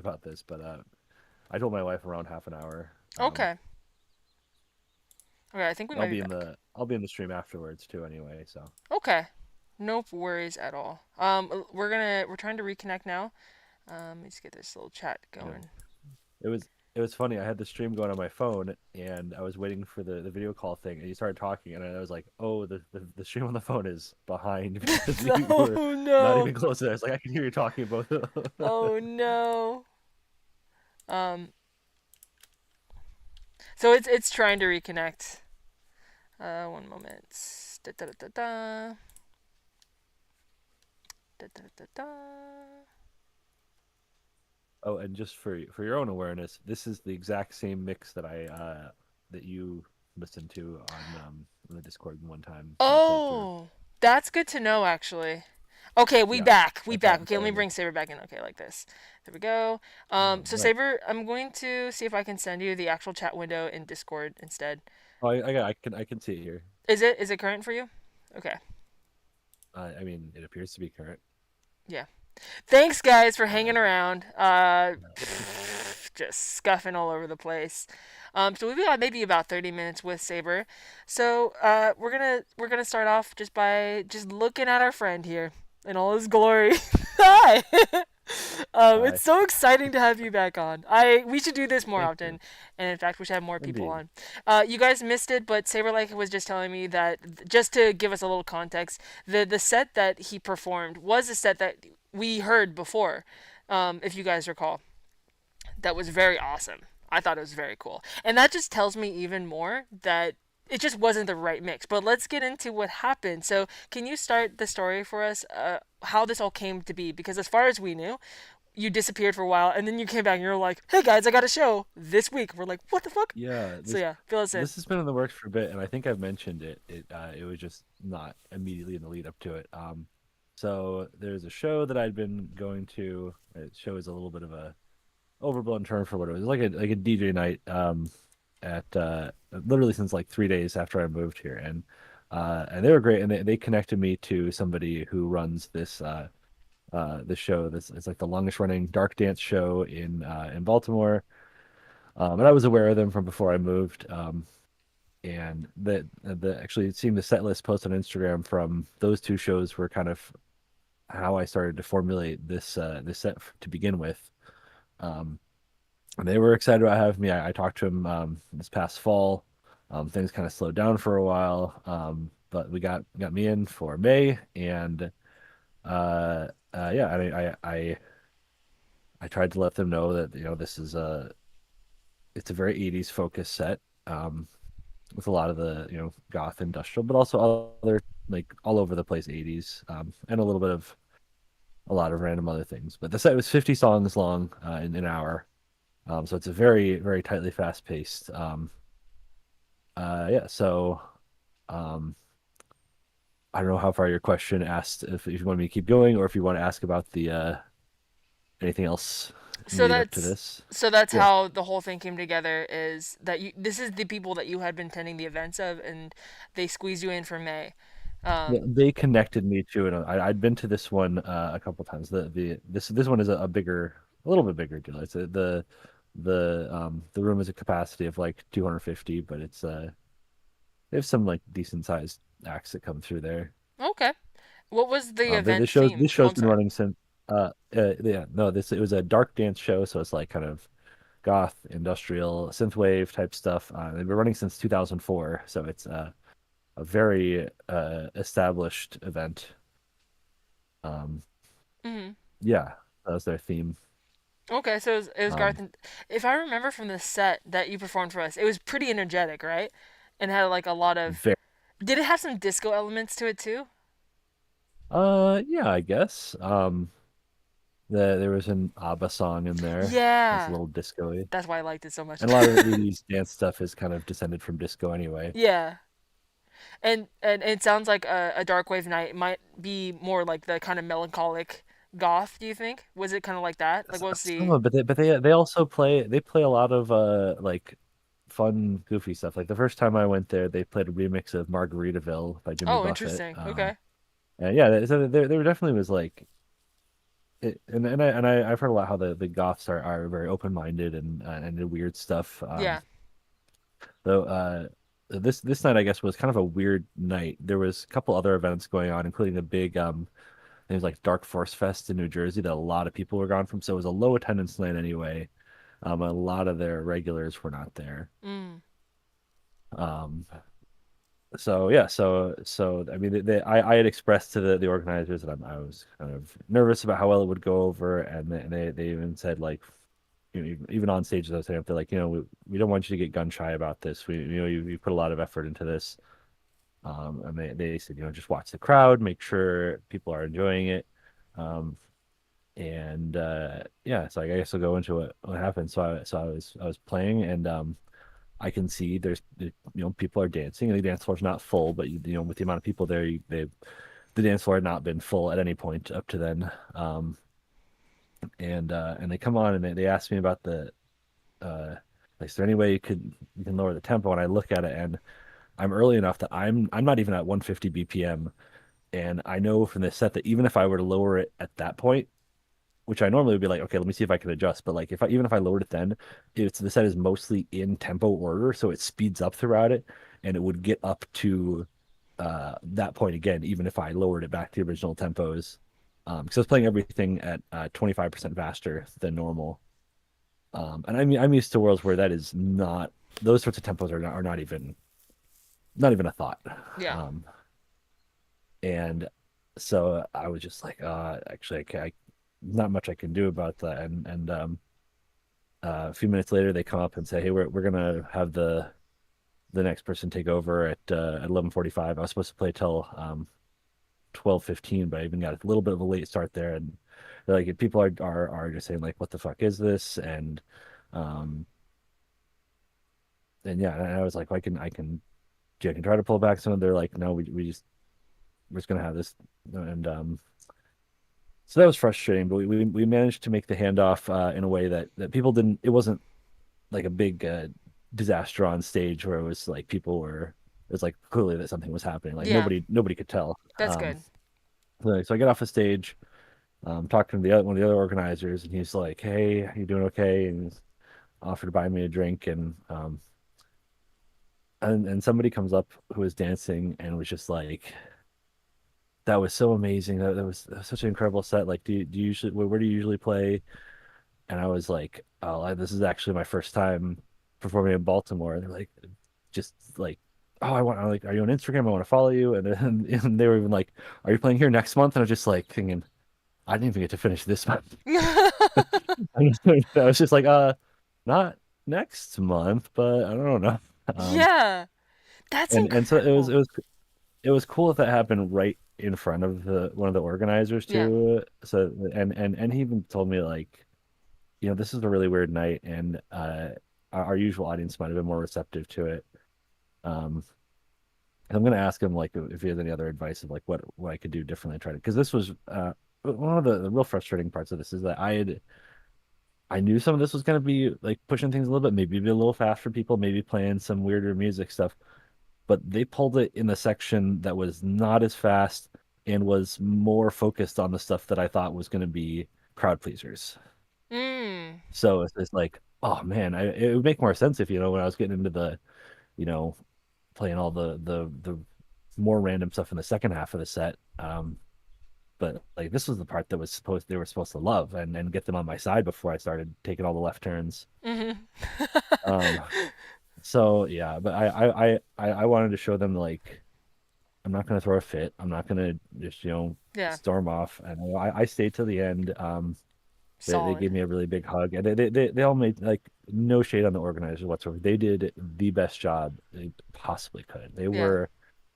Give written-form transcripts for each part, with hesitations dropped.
about this, but I told my wife around half an hour. Okay. Okay, I think we might be back. I'll be in the stream afterwards too anyway. So Okay. No worries at all. We're trying to reconnect now. Let's get this little chat yeah, going. it was it was funny. I had the stream going on my phone and I was waiting for the video call thing, and you started talking, and I was like, oh, the stream on the phone is behind because we were Oh not no. even close to that. It's like I can hear you talking both. Oh no. Um, so it's trying to reconnect. One moment. Da da da da da da da da. Oh, and just for your own awareness, this is the exact same mix that I that you listened to on the Discord one time that I played through. Oh, that's good to know, actually. Okay, we Yeah, back. We back. that's Okay, how let I me mix. bring Saber back in. Okay, like this. There we go. So Right. Saber, I'm going to see if I can send you the actual chat window in Discord instead. Oh, I can see it here. Is it current for you? Okay. I mean, it appears to be current. Yeah. Thanks, guys, for Uh, hanging around. uh, Just scuffing all over the place. So we've got maybe about 30 minutes with Saber. So we're gonna start off just by just looking at our friend here in all his glory. Hi. It's Hi. so exciting to have you back on. We should do this more Thank you. often, and in fact, we should have more people Indeed. on. You guys missed it, but Saberlike was just telling me that just to give us a little context, the set that he performed was a set that we heard before, if you guys recall. That was very awesome. I thought it was very cool, and that just tells me even more that it just wasn't the right mix. But let's get into what happened. So, can you start the story for us? How this all came to be? Because as far as we knew, you disappeared for a while, and then you came back, and you're like, "Hey guys, I got a show this week." We're like, "What the fuck?" Yeah, So yeah, fill us in. this has been in the works for a bit, and I think I've mentioned it. It was just not immediately in the lead up to it. So there's a show that I'd been going to. Show is a little bit of a overblown term for what it was. Like a DJ night at literally since like 3 days after I moved here, and they were great, and they connected me to somebody who runs this show. This it's like the longest running dark dance show in Baltimore. And I was aware of them from before I moved. And the actually seeing the set list posted on Instagram from those two shows were kind of how I started to formulate this set to begin with. Um, and they were excited about having me. I talked to them this past fall. Things kind of slowed down for a while, but we got me in for May, and yeah, I tried to let them know that this is a it's a very 80s focused set, with a lot of the goth industrial, but also other like all over the place 80s, and a little bit of a lot of random other things. But the set was 50 songs long in an hour, so it's a very tightly fast paced. Yeah, so um, I don't know how far your question asked if you want me to keep going or if you want to ask about the anything else in the So lead up to that's this. so that's Yeah. how the whole thing came together. Is that this is the people that you had been attending the events of, and they squeezed you in for May. Yeah, Um, they connected me to it. I'd been to this one a couple times. This one is a bigger, a little bit bigger deal. The room is a capacity of like 250, but they have some like decent sized acts that come through there. okay. What was the event This theme? Oh, show's I'm been sorry. running since yeah, no, this it was a dark dance show, so it's like kind of goth, industrial, synthwave type stuff. They've been running since 2004, so it's a very established event. Um, Hmm. yeah, that was their theme. Okay, so it was Garth. Um, And, if I remember from the set that you performed for us, it was pretty energetic, right? And had like a lot of. very, Did it have some disco elements to it too? yeah, I guess. There was an ABBA song in there. That's a Yeah, little disco-y. that's why I liked it so much. And a lot of the 80s dance stuff is kind of descended from disco anyway. Yeah, and it sounds like a dark wave night might be more like the kind of melancholic goth. Do you think? Was it kind of like that? Like, what was Some the? of, but they also play a lot of like fun, goofy stuff. Like the first time I went there, they played a remix of Margaritaville by Jimmy Oh, Buffett. interesting. Okay. And yeah, so there definitely was like I've heard a lot how the goths are very open-minded and do weird stuff. Yeah. Though this night I guess was kind of a weird night. There was a couple other events going on, including a big it was like Dark Force Fest in New Jersey that a lot of people were gone from. So it was a low attendance night anyway. A lot of their regulars were not there. Mm. Um, so yeah, so I mean, I had expressed to the organizers that I was kind of nervous about how well it would go over, and they even said like, you know, even on stage, I was saying, they're like, you know, we don't want you to get gun shy about this. We, you know, you put a lot of effort into this. And they said, you know, just watch the crowd, make sure people are enjoying it. Um, and yeah, so I guess I'll go into what happened. I was playing, and I can see you know, people are dancing, and the dance floor's not full, but you know, with the amount of people there, the dance floor had not been full at any point up to then. And they come on and they ask me about like, is there any way you can lower the tempo? And I look at it, and I'm early enough that I'm not even at 150 BPM, and I know from this set that even if I were to lower it at that point, which I normally would be like, okay, let me see if I can adjust. But like, even if I lowered it, then it's the set is mostly in tempo order, so it speeds up throughout it, and it would get up to that point again, even if I lowered it back to the original tempos. Because I was playing everything at 25% faster than normal. And I mean, I'm used to worlds where that is not those sorts of tempos are not even a thought. Yeah. Um, and so I was just like, actually, not much I can do about that. A few minutes later, they come up and say, "Hey, we're gonna have the next person take over at 11:45." I was supposed to play till 12:15, but I even got a little bit of a late start there, and they're like, people are just saying like, "What the fuck is this?" Um and yeah, and I was like, well, I can try to pull back some. Of They're like, "No, we're just gonna have this," and so that was frustrating. But we managed to make the handoff in a way that people didn't. It wasn't like a big disaster on stage where it was like it was like clearly that something was happening. Like Yeah. nobody could tell. That's good. So I get off the stage, talking to one of the other organizers, and he's like, "Hey, you doing okay?" And he's offered to buy me a drink, and somebody comes up who was dancing and was just like, "That was so amazing. That was such an incredible set. Like, do you usually where do you usually play?" And I was like, "Oh, this is actually my first time performing in Baltimore." And they're like, just like, "Oh, I'm like, are you on Instagram? I want to follow you." And they were even like, "Are you playing here next month?" And I was just like thinking, I didn't even get to finish this month. I was just like, not next month, but I don't know. Um, Yeah. That's and so incredible. it was cool if that happened right in front of the one of the organizers Yeah. too. So and he even told me like, you know, this is a really weird night, and our usual audience might have been more receptive to it. Um, and I'm gonna ask him like if he has any other advice of like what I could do differently to try to because this was one of the real frustrating parts of this is that I knew some of this was gonna be like pushing things a little bit, maybe be a little fast for people, maybe playing some weirder music stuff, but they pulled it in the section that was not as fast and was more focused on the stuff that I thought was gonna be crowd pleasers. Mm. So it's like, oh man, it would make more sense if, you know, when I was getting into you know, playing all the more random stuff in the second half of the set. But like this was the part that was they were supposed to love and get them on my side before I started taking all the left turns. Mm-hmm. Um, so yeah, but I wanted to show them like I'm not gonna throw a fit. I'm not gonna just, you know, Yeah. storm off. And I stayed to the end. They Solid. gave me a really big hug, and they all made like no shade on the organizers whatsoever. They did the best job they possibly could. They Yeah. were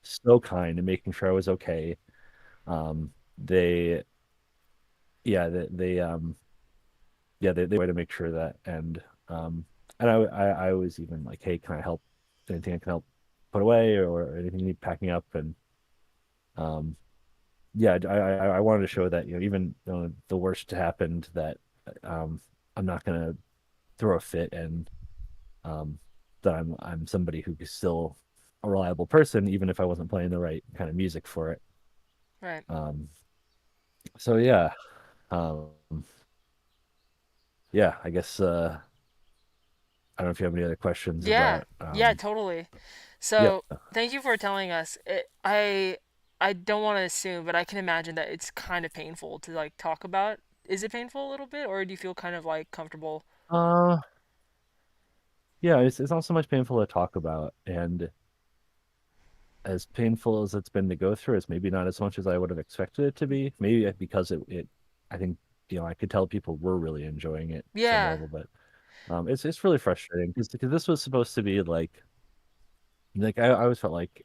so kind in making sure I was okay. They yeah they way to make sure that I was even like, hey, can I help? Anything I can help put away or anything you need packing up? And um yeah, I wanted to show that, you know, even though the worst happened, that um I'm not gonna throw a fit, and um, that I'm somebody who is still a reliable person, even if I wasn't playing the right kind of music for it. Right. Um, so yeah, Um, yeah, I guess I don't know if you have any other questions Yeah, about yeah, totally. yeah. So thank you for telling us. I don't want to assume, but I can imagine that it's kind of painful to like talk about. Is it painful a little bit, or do you feel kind of like comfortable? Uh yeah, it's not so much painful to talk about, and as painful as it's been to go through, it's maybe not as much as I would have expected it to be. Maybe because it I think, I could tell people were really enjoying it some Yeah, level, but it's really frustrating because this was supposed to be like I always felt like,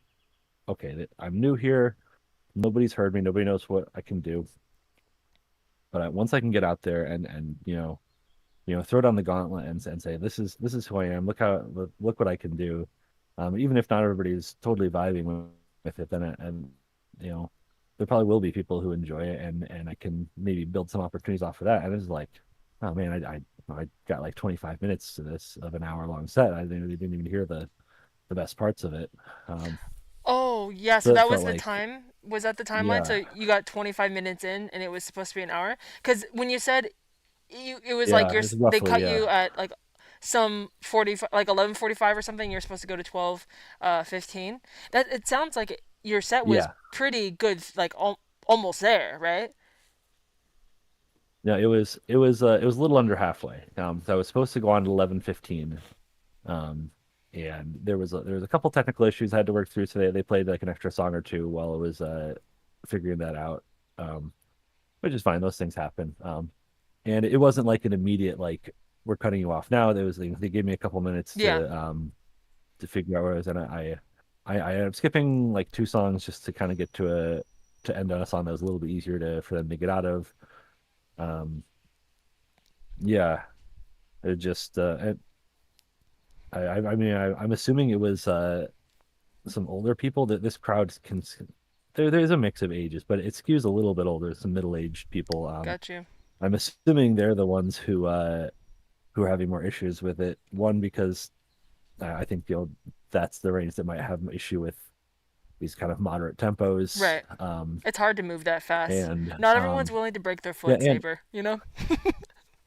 okay, that I'm new here, nobody's heard me, nobody knows what I can do, but once I can get out there and throw down the gauntlet and say, this is who I am. Look what I can do. Even if not everybody's totally vibing with it, then and you know, there probably will be people who enjoy it, and I can maybe build some opportunities off of that. And it's like, oh man, I got like 25 minutes to this of an hour long set. I didn't even hear the best parts of it. Um, oh, yeah, so so that that was felt the like, time? Was that the timeline? yeah, So you got 25 minutes in and it was supposed to be an hour? Because when you said it was like yeah, it's they roughly, cut yeah, you at like some 40 like 11:45 or something. You're supposed to go to 12:15. That it sounds like your set was yeah. pretty good, like almost there, right? No, it was a little under halfway. So I was supposed to go on at 11:15. And there was a couple technical issues I had to work through, so they played like an extra song or two while I was figuring that out. Um, which is fine. Those things happen. And it wasn't like an immediate like, we're cutting you off now. There was like, they gave me a couple minutes Yeah. to figure out where I was, and I ended up skipping like two songs just to kind of get to end on a song that was a little bit easier to for them to get out of. Um, yeah, it just I mean, I'm assuming it was some older people. That this crowd can, there's a mix of ages, but it skews a little bit older. Some middle-aged people. Got you. I'm assuming they're the ones who are having more issues with it. One, because I think that's the range that might have an issue with these kind of moderate tempos. Right. It's hard to move that fast. And Not everyone's willing to break their yeah, foot, Saber, you know?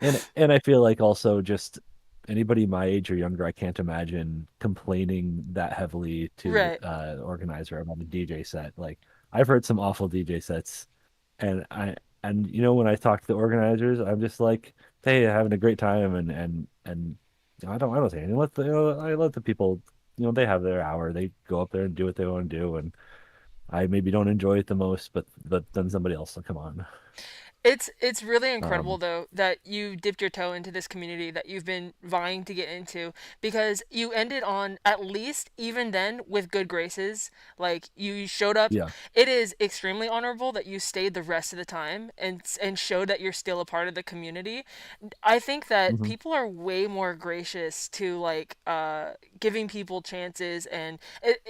and I feel like also just anybody my age or younger, I can't imagine complaining that heavily to Right. the organizer about a DJ set. Like, I've heard some awful DJ sets, and when I talk to the organizers, I'm just like, hey, having a great time, and I don't say anything. I let the people, they have their hour. They go up there and do what they want to do, and I maybe don't enjoy it the most, but then somebody else will come on. It's really incredible Um, though that you dipped your toe into this community that you've been vying to get into because you ended on at least even then with good graces. Like you showed up. yeah. It is extremely honorable that you stayed the rest of the time and showed that you're still a part of the community. I think that Hmm. people are way more gracious to like giving people chances and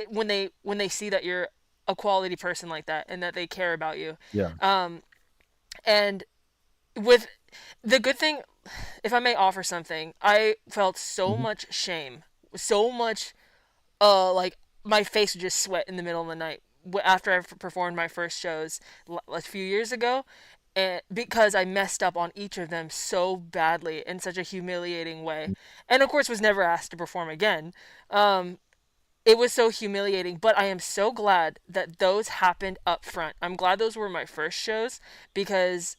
when they see that you're a quality person like that and that they care about you. Yeah. Um, and with the good thing, if I may offer something, I felt so Hmm. much shame, so much like my face would just sweat in the middle of the night after I performed my first shows a few years ago, and because I messed up on each of them so badly in such a humiliating way, and of course was never asked to perform again. Um, it was so humiliating, but I am so glad that those happened up front. I'm glad those were my first shows because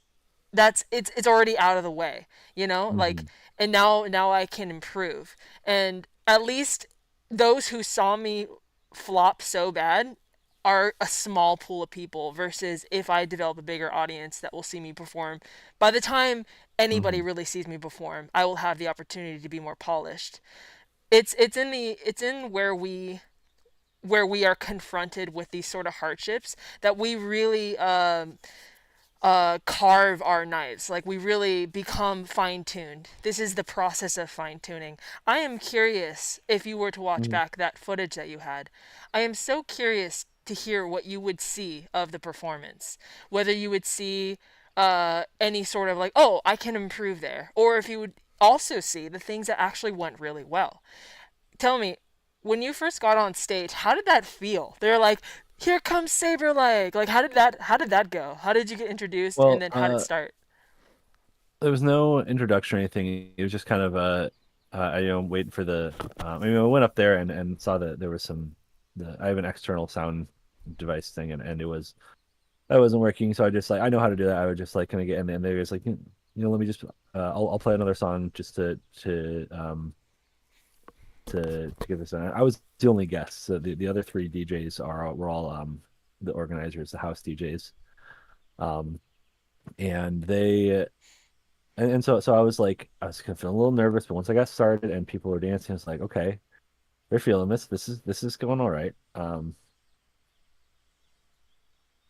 it's already out of the way, you know? Like Hmm. and now I can improve. And at least those who saw me flop so bad are a small pool of people versus if I develop a bigger audience that will see me perform. By the time anybody Hmm. really sees me perform, I will have the opportunity to be more polished. It's in where we are confronted with these sort of hardships that we really carve our knives. Like we really become fine tuned. This is the process of fine tuning. I am curious if you were to watch Hmm. back that footage that you had. I am so curious to hear what you would see of the performance. Whether you would see any sort of like, oh, I can improve there, or if you would also see the things that actually went really well. Tell me, when you first got on stage, how did that feel? They're like, "Here comes Saberlike." Like, how did that go? How did you get introduced, and Well, then how did it start? there was no introduction or anything. It was just kind of I waiting for the. I mean, I went up there and saw that there was some. I have an external sound device thing, and it was that wasn't working. So I just like I know how to do that. I would just like kind of get in, and they was like, let me just I'll play another song just to give this. I was the only guest, so the other three DJs were all the organizers, the house DJs, um, and they and so I was like I was kind of feeling a little nervous, but once I got started and people were dancing, I was like, okay, they're feeling this. This is going all right.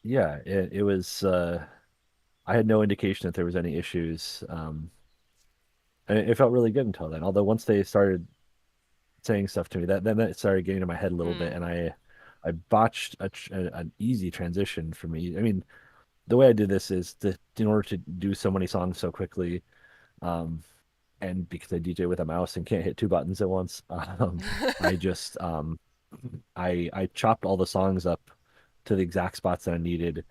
Yeah, it was. I had no indication that there was any issues. And it felt really good until then. Although once they started saying stuff to me, that started getting in my head a little bit, Mm. and I botched an easy transition for me. I mean, the way I did this is in order to do so many songs so quickly, um, and because I DJ with a mouse and can't hit two buttons at once, I just I chopped all the songs up to the exact spots that I needed,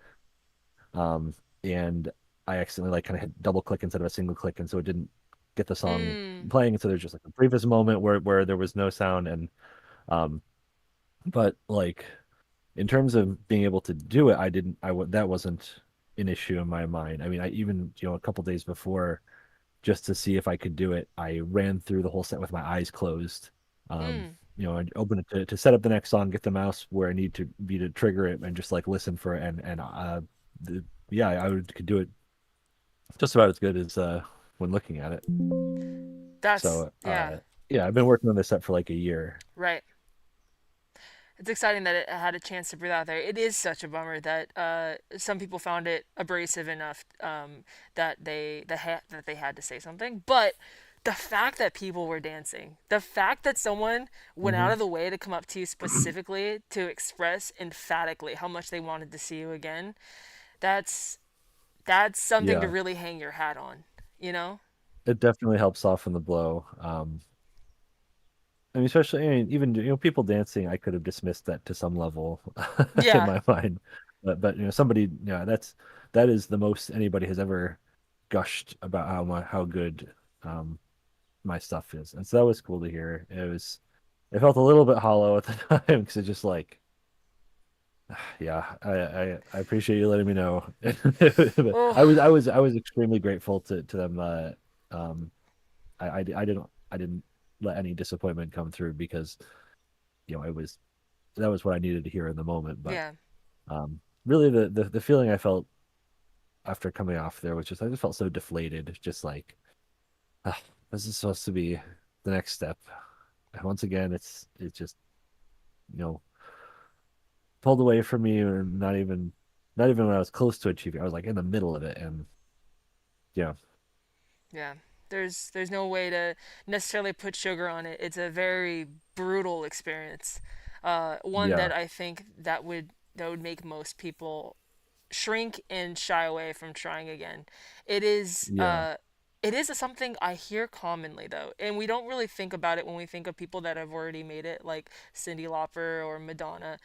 um, and I accidentally like kind of hit double click instead of a single click, and so it didn't get the song Mm. playing. And so there's just like a briefest moment where there was no sound, and um, but like in terms of being able to do it, that wasn't an issue in my mind. I mean, I even a couple days before, just to see if I could do it, I ran through the whole set with my eyes closed. Mm. I open it to set up the next song, get the mouse where I need to be to trigger it, and just like listen for it. The, yeah, could do it just about as good as when looking at it. That's So yeah, yeah, I've been working on this set for like a year. right. It's exciting that it had a chance to breathe out there. It is such a bummer that some people found it abrasive enough that that they had to say something. But the fact that people were dancing, the fact that someone went out Hmm. of the way to come up to you specifically to express emphatically how much they wanted to see you again, that's that's something to Yeah, really hang your hat on. You know? it definitely helps soften the blow. I mean, especially, I mean, even people dancing, I could have dismissed that to some level in Yeah. my mind, but somebody, yeah, that is the most anybody has ever gushed about how good um my stuff is, and so that was cool to hear. It felt a little bit hollow at the time because it's just like, yeah, I appreciate you letting me know. Oh, I was extremely grateful to them. Um, I didn't let any disappointment come through because it was that was what I needed to hear in the moment. But yeah. really, the feeling I felt after coming off there was just I just felt so deflated. Just like ah, this is supposed to be the next step, and once again, it's just you know pulled away from me, or not even when I was close to achieving. I was like in the middle of it, and yeah, Yeah. There's no way to necessarily put sugar on it. It's a very brutal experience. One yeah, that I think that would make most people shrink and shy away from trying again. It is yeah, uh it is something I hear commonly though, and we don't really think about it when we think of people that have already made it, like Cyndi Lauper or Madonna.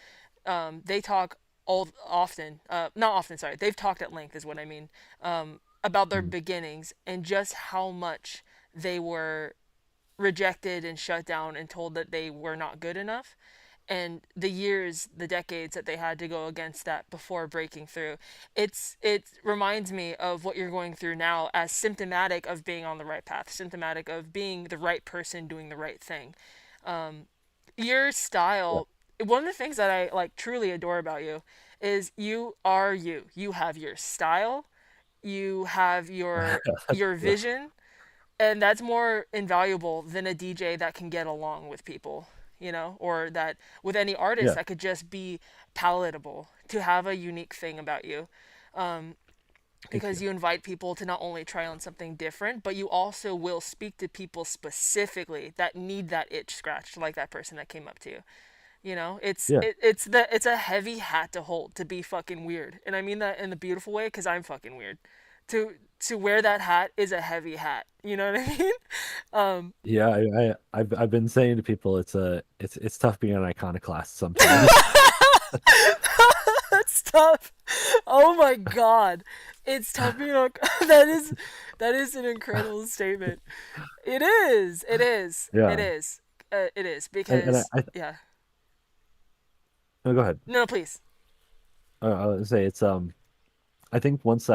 They talk all often, not often, sorry, they've talked at length, is what I mean, about their mm, beginnings and just how much they were rejected and shut down and told that they were not good enough, and the years, the decades that they had to go against that before breaking through. It reminds me of what you're going through now as symptomatic of being on the right path, symptomatic of being the right person doing the right thing. Your yeah, style, one of the things that I like truly adore about you is you are you. You have your style, you have your yeah, vision, and that's more invaluable than a DJ that can get along with people, you know, or that with any artist yeah. that could just be palatable. To have a unique thing about you, Thank because you. you invite people to not only try on something different, but you also will speak to people specifically that need that itch scratched, like that person that came up to you. You know, Yeah, it's a heavy hat to hold to be fucking weird, and I mean that in the beautiful way because I'm fucking weird. To wear that hat is a heavy hat. You know what I mean? yeah. I've been saying to people it's tough being an iconoclast sometimes. That's tough. Oh my god. It's tough being on. That is an incredible statement. It is. It is. It Yeah, is. It is and because yeah. no, go ahead. No, please. I would say it's I think once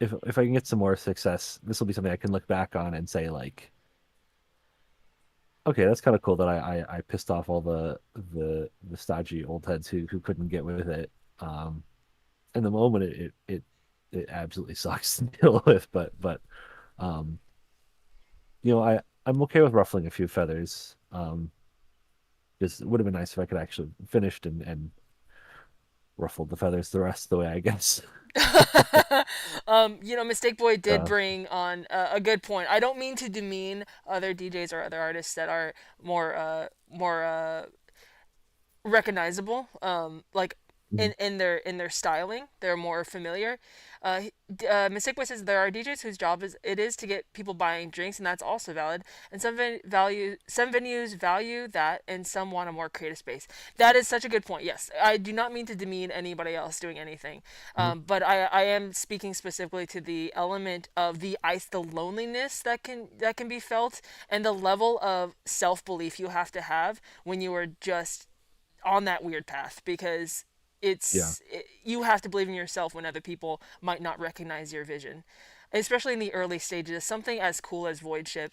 if I can get some more success, this will be something I can look back on and say like, okay, that's kind of cool that I pissed off all the stodgy old heads who couldn't get with it. Um, in the moment, it absolutely sucks to deal with, but um, I'm okay with ruffling a few feathers. Because it would have been nice if I could actually finished and ruffled the feathers the rest of the way, I guess. Mistake Boy did Uh, bring on a good point. I don't mean to demean other DJs or other artists that are more recognizable. Like mhm, in their styling, they're more familiar. Mistake Boy says there are DJs whose job is to get people buying drinks, and that's also valid. And some venues value that, and some want a more creative space. That is such a good point. Yes, I do not mean to demean anybody else doing anything, mhm. but I am speaking specifically to the element of the loneliness that can be felt, and the level of self belief you have to have when you are just on that weird path, because Yeah. you have to believe in yourself when other people might not recognize your vision, especially in the early stages. Something as cool as Voidship,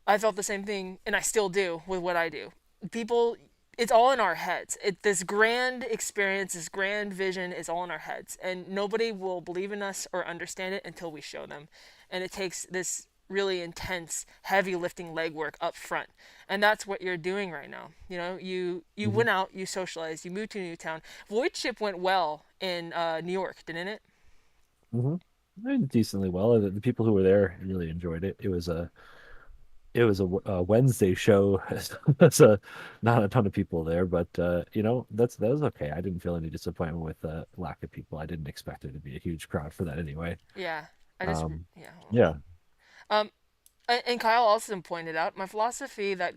I felt the same thing, and I still do with what I do. People, it's all in our heads. This grand experience, this grand vision is all in our heads, and nobody will believe in us or understand it until we show them. And it takes this really intense, heavy lifting legwork up front, and that's what you're doing right now. You Hmm. went out, you socialized, you moved to a new town. Voidship went well in New York, didn't it? Hmm. Decently well. The people who were there really enjoyed it. It was a Wednesday show. That's a not a ton of people there, but that was okay. I didn't feel any disappointment with the lack of people. I didn't expect it to be a huge crowd for that anyway. Yeah, I just Um, yeah. yeah, Um, and Kyle also pointed out my philosophy that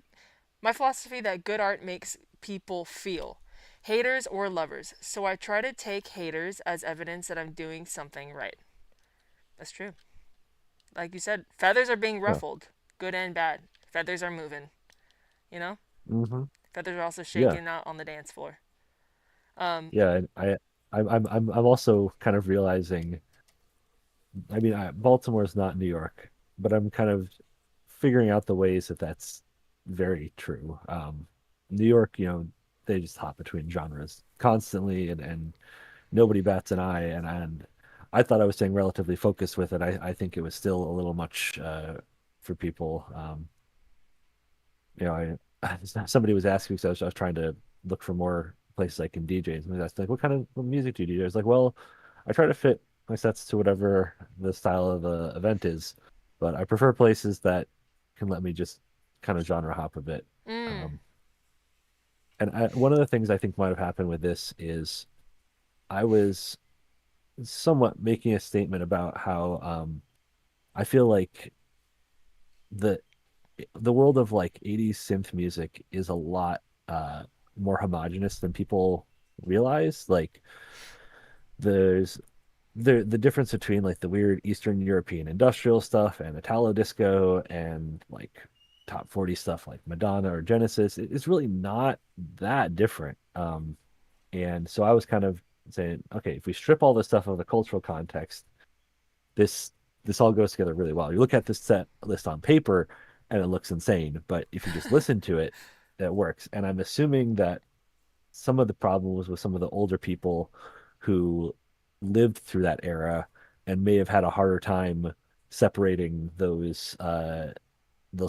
good art makes people feel, haters or lovers. So I try to take haters as evidence that I'm doing something right. That's true. Like you said, feathers are being yeah, ruffled, good and bad. Feathers are moving. You know, hmm, feathers are also yeah, shaking out on the dance floor. Um, yeah. And I'm also kind of realizing. I mean, Baltimore is not New York, but I'm kind of figuring out the ways that that's very true. New York, they just hop between genres constantly, and nobody bats an eye. And I thought I was staying relatively focused with it. I think it was still a little much for people. Somebody was asking, so I was trying to look for more places I can DJ. And somebody asked, like, what kind of music do you DJ? I was like, well, I try to fit my sets to whatever the style of the event is, but I prefer places that can let me just kind of genre hop a bit. mm, Um, one of the things I think might have happened with this is I was somewhat making a statement about how I feel like the the world of like 80s synth music is a lot more homogenous than people realize. Like there's the difference between like the weird Eastern European industrial stuff and Italo disco and like top 40 stuff like Madonna or Genesis. It's really not that different. And so I was kind of saying, okay, if we strip all this stuff of the cultural context, this this all goes together really well. You look at this set list on paper and it looks insane, but if you just listen to it, it works. And I'm assuming that some of the problems with some of the older people who lived through that era and may have had a harder time separating those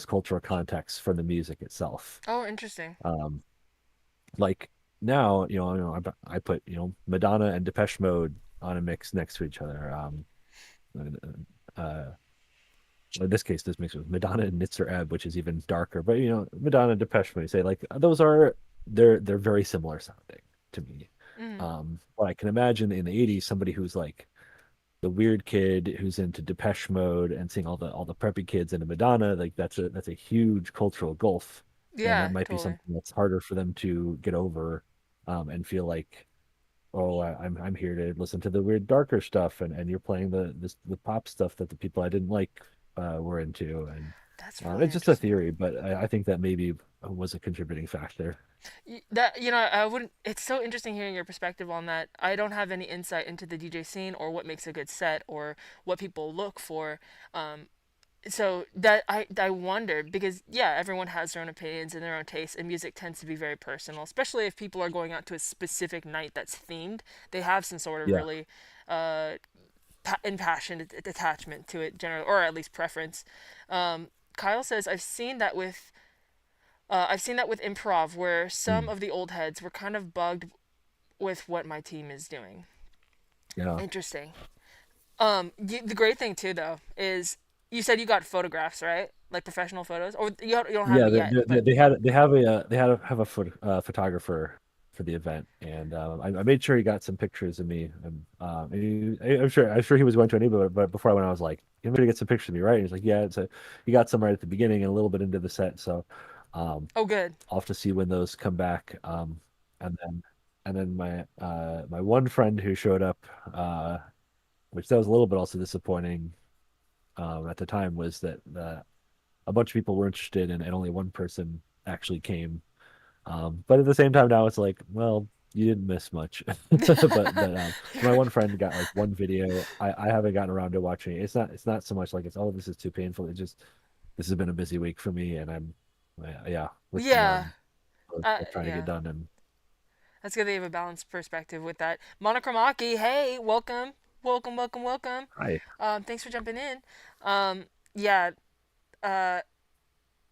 cultural contexts from the music itself. oh, interesting. Um, like now, I put Madonna and Depeche Mode on a mix next to each other. Uh, in this case, this mix with Madonna and Nitzer Ebb, which is even darker. But Madonna and Depeche Mode, say like those are they're very similar sounding to me. Mm, But I can imagine in the '80s somebody who's like the weird kid who's into Depeche Mode and seeing all the preppy kids into Madonna, like that's a huge cultural gulf, and that yeah, might be totally. something that's harder for them to get over, and feel like. oh, I'm here to listen to the weird darker stuff, and you're playing the pop stuff that the people I didn't like were into, and That's really it's just a interesting. theory, but I think that maybe was a contributing factor. That I wouldn't. It's so interesting hearing your perspective on that. I don't have any insight into the DJ scene or what makes a good set or what people look for. Um, so that I wonder because yeah, everyone has their own opinions and their own tastes, and music tends to be very personal, especially if people are going out to a specific night that's themed. They have some sort of Yeah. really uh, impassioned attachment to it, generally, or at least preference. Kyle says I've seen that with improv where some Mm. of the old heads were kind of bugged with what my team is doing. Yeah. Interesting. The great thing too though is you said you got photographs, right? Like professional photos, or you don't have Yeah, it yet, but they have a photographer for the event, and I made sure he got some pictures of me. I'm sure he was going to anyway, but before I went, I was like, "You to get some pictures of me, right?" And he's like, "Yeah." So he got some right at the beginning and a little bit into the set. So um, oh good. I'll have to see when those come back. And then my one friend who showed up, which that was a little bit also disappointing at the time, was that a bunch of people were interested and only one person actually came. But at the same time now it's like, well, you didn't miss much. But my one friend got like one video. I haven't gotten around to watching it. It's not so much like it's, oh, this is too painful. It just, this has been a busy week for me, and I'm yeah, with some Yeah, stuff trying to get yeah. done. And That's good. They have a balanced perspective with that. Monochrome Aki, hey, welcome, welcome, welcome, welcome. hi. Thanks for jumping in. Yeah, uh,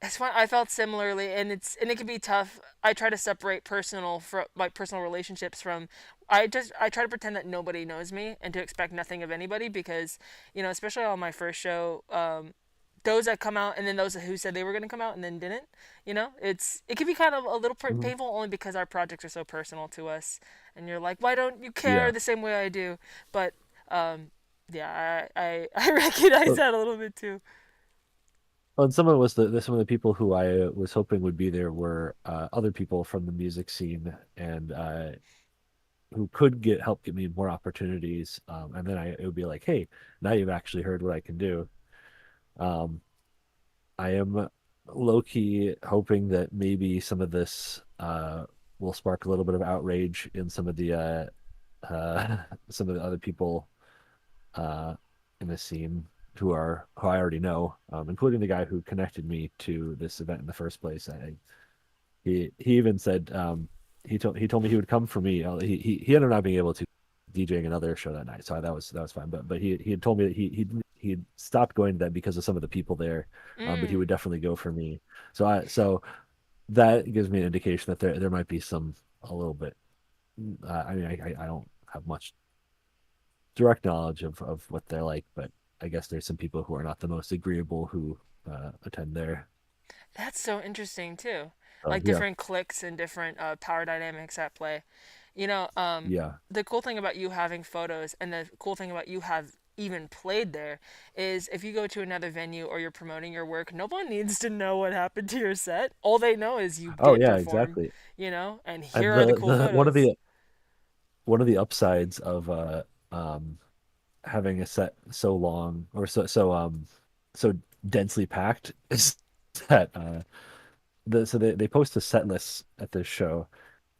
it's fun. I felt similarly, and it can be tough. I try to separate personal from like personal relationships from. I try to pretend that nobody knows me and to expect nothing of anybody because especially on my first show, those that come out and then those who said they were going to come out and then didn't. It can be kind of a little Mhm. painful only because our projects are so personal to us, and you're like, why don't you care Yeah. the same way I do? But yeah, I recognize Well, that a little bit too. and some of it was some of the people who I was hoping would be there were other people from the music scene, and who could get me more opportunities. And then it would be like, hey, now you've actually heard what I can do. Um, I am low key hoping that maybe some of this will spark a little bit of outrage in some of the some of the other people uh, in the scene who I already know, including the guy who connected me to this event in the first place. He even said he told me he would come for me. He ended up not being able to DJing another show that night, so that was fine. But he had told me that he had stopped going to that because of some of the people there, but he Mm. would definitely go for me. So that gives me an indication that there might be some a little bit. I mean, I don't have much direct knowledge of what they're like, but I guess there's some people who are not the most agreeable who attend there. That's so interesting too. So Like yeah, different cliques and different power dynamics at play. You know, yeah. the cool thing about you having photos and the cool thing about you have even played there is if you go to another venue or you're promoting your work, no one needs to know what happened to your set. All they know is you Oh did yeah, perform, exactly. and here And are the the cool the photos. one of the upsides of um having a set so long or so densely packed is that they post a set list at this show,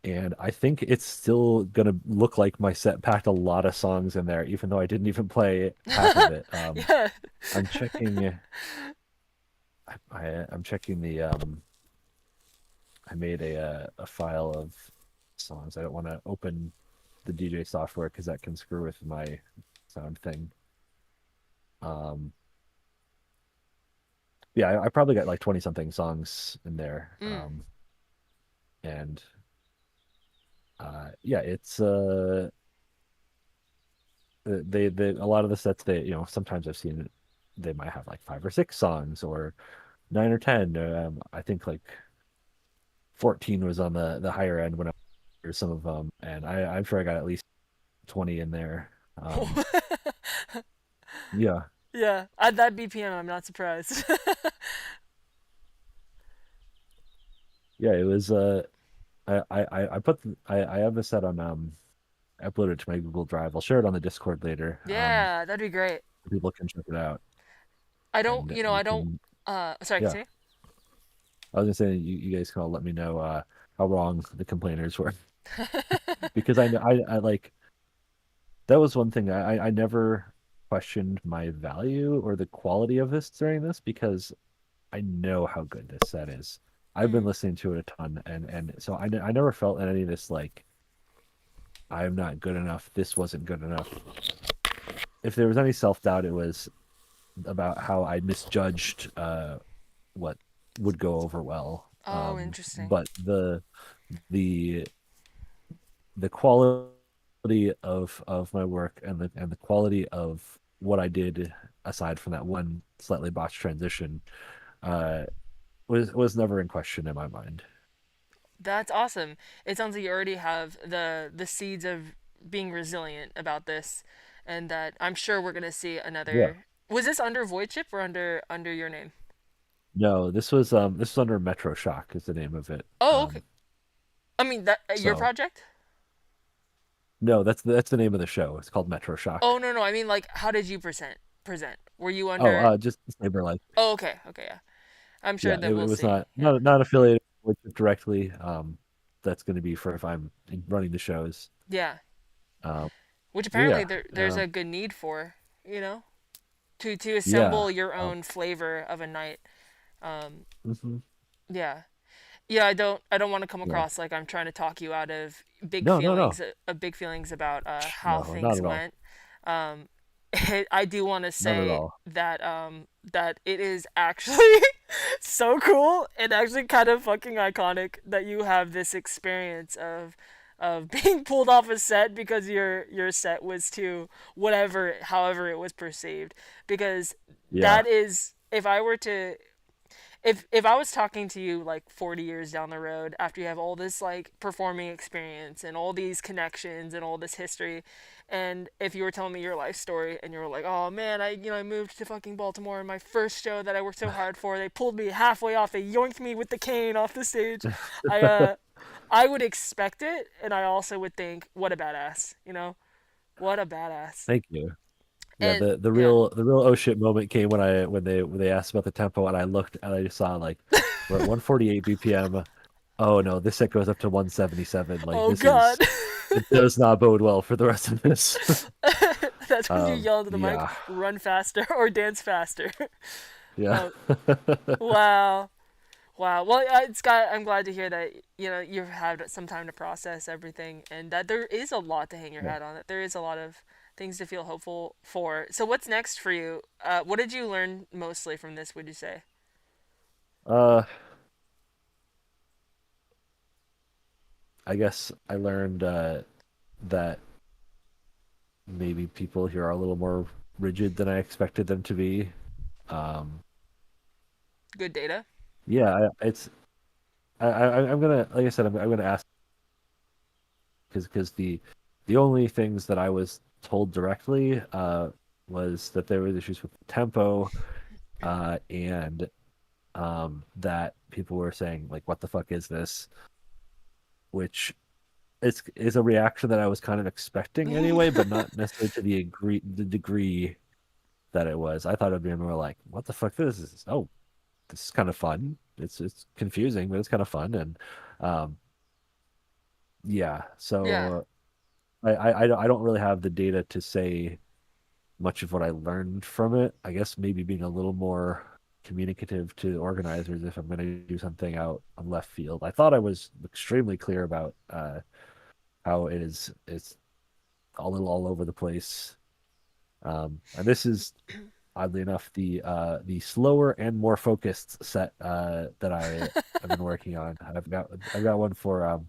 and I think it's still gonna look like my set packed a lot of songs in there, even though I didn't even play half of it. Yeah. I'm checking I'm checking the I made a file of songs. I don't want to open the DJ software because that can screw with my sound thing. Um, yeah, I probably got like 20 something songs in there. Mm. And yeah, it's they a lot of the sets sometimes I've seen they might have like 5 or 6 songs or 9 or 10. I think like 14 was on the higher end when I heard some of them, and I'm sure I got at least 20 in there. Yeah, Yeah, at that BPM, I'm not surprised. yeah, it was I put I have a set on upload it to my Google Drive. I'll share it on the Discord later. Yeah, that'd be great. People can check it out, I don't, and I we don't. can. Sorry, Yeah, continue. I was gonna say you guys can all let me know how wrong the complainers were because I know I like that was one thing I never questioned my value or the quality of this during this because I know how good this set is. I've been Mm. listening to it a ton, and so I never felt any of this like I'm not good enough. This wasn't good enough. If there was any self doubt, it was about how I misjudged what would go over well. Oh, interesting. But the the quality of my work and the quality of what I did aside from that one slightly botched transition uh, was never in question in my mind. That's awesome. It sounds like you already have the seeds of being resilient about this, and that I'm sure we're gonna see Yeah. another. Was this under Void Chip or under your name? No, this was under Metro Shock is the name of it. Oh, okay. I mean that your So project. no, that's the name of the show. It's called Metro Shock. Oh no no, I mean like how did you present? Were you Oh, under? just Saberlike. Oh okay okay yeah. I'm sure Yeah, that it we'll was see. not Yeah not affiliated with it directly. That's going to be for if I'm running the shows. yeah. Um, Which but apparently yeah, there's a good need for, you know, to yeah, assemble your own flavor of a night. Um, mhm, yeah. Yeah, I don't want to come yeah. across like I'm trying to talk you out of No, no, no, big feelings about how no, not things at all, went. Um, I do want to not at say all. that that it is actually so cool and actually kind of fucking iconic that you have this experience of being pulled off a set because your set was too whatever however it was perceived, because Yeah, that is, if I were to, if I was talking to you like 40 years down the road after you have all this like performing experience and all these connections and all this history, and if you were telling me your life story and you were like, oh man, I moved to fucking Baltimore and my first show that I worked so hard for, they pulled me halfway off, they yoinked me with the cane off the stage. I uh I would expect it, and I also would think, what a badass, what a badass. thank you. Yeah, And the yeah. real oh shit moment came when they asked about the tempo and I looked and I just saw like we're at 148 BPM. Oh no, this set goes up to 177. Like Oh this god. is it does not bode well for the rest of this. That's when you yell into the mic, Yeah, run faster or dance faster. yeah. Oh, wow. Wow. Well, Scott, I'm glad to hear that you've had some time to process everything, and that there is a lot to hang your Yeah. hat on. That there is a lot of things to feel hopeful for. So, what's next for you? What did you learn mostly from this? Would you say? Uh, I guess I learned that maybe people here are a little more rigid than I expected them to be. Um, Good data. yeah, I'm gonna like I said I'm gonna ask because the only things that I was told directly was that there was issues with the tempo and that people were saying like what the fuck is this, which is a reaction that I was kind of expecting anyway, but not necessarily to the degree that it was. I thought it'd be more like, what the fuck this is? Oh, this is kind of fun. It's confusing, but it's kind of fun. And um, yeah, Yeah. so I don't really have the data to say much of what I learned from it. I guess maybe being a little more communicative to organizers if I'm going to do something out on left field. I thought I was extremely clear about how it's a little all over the place. And this is oddly enough the slower and more focused set that I've been working on. I've got one for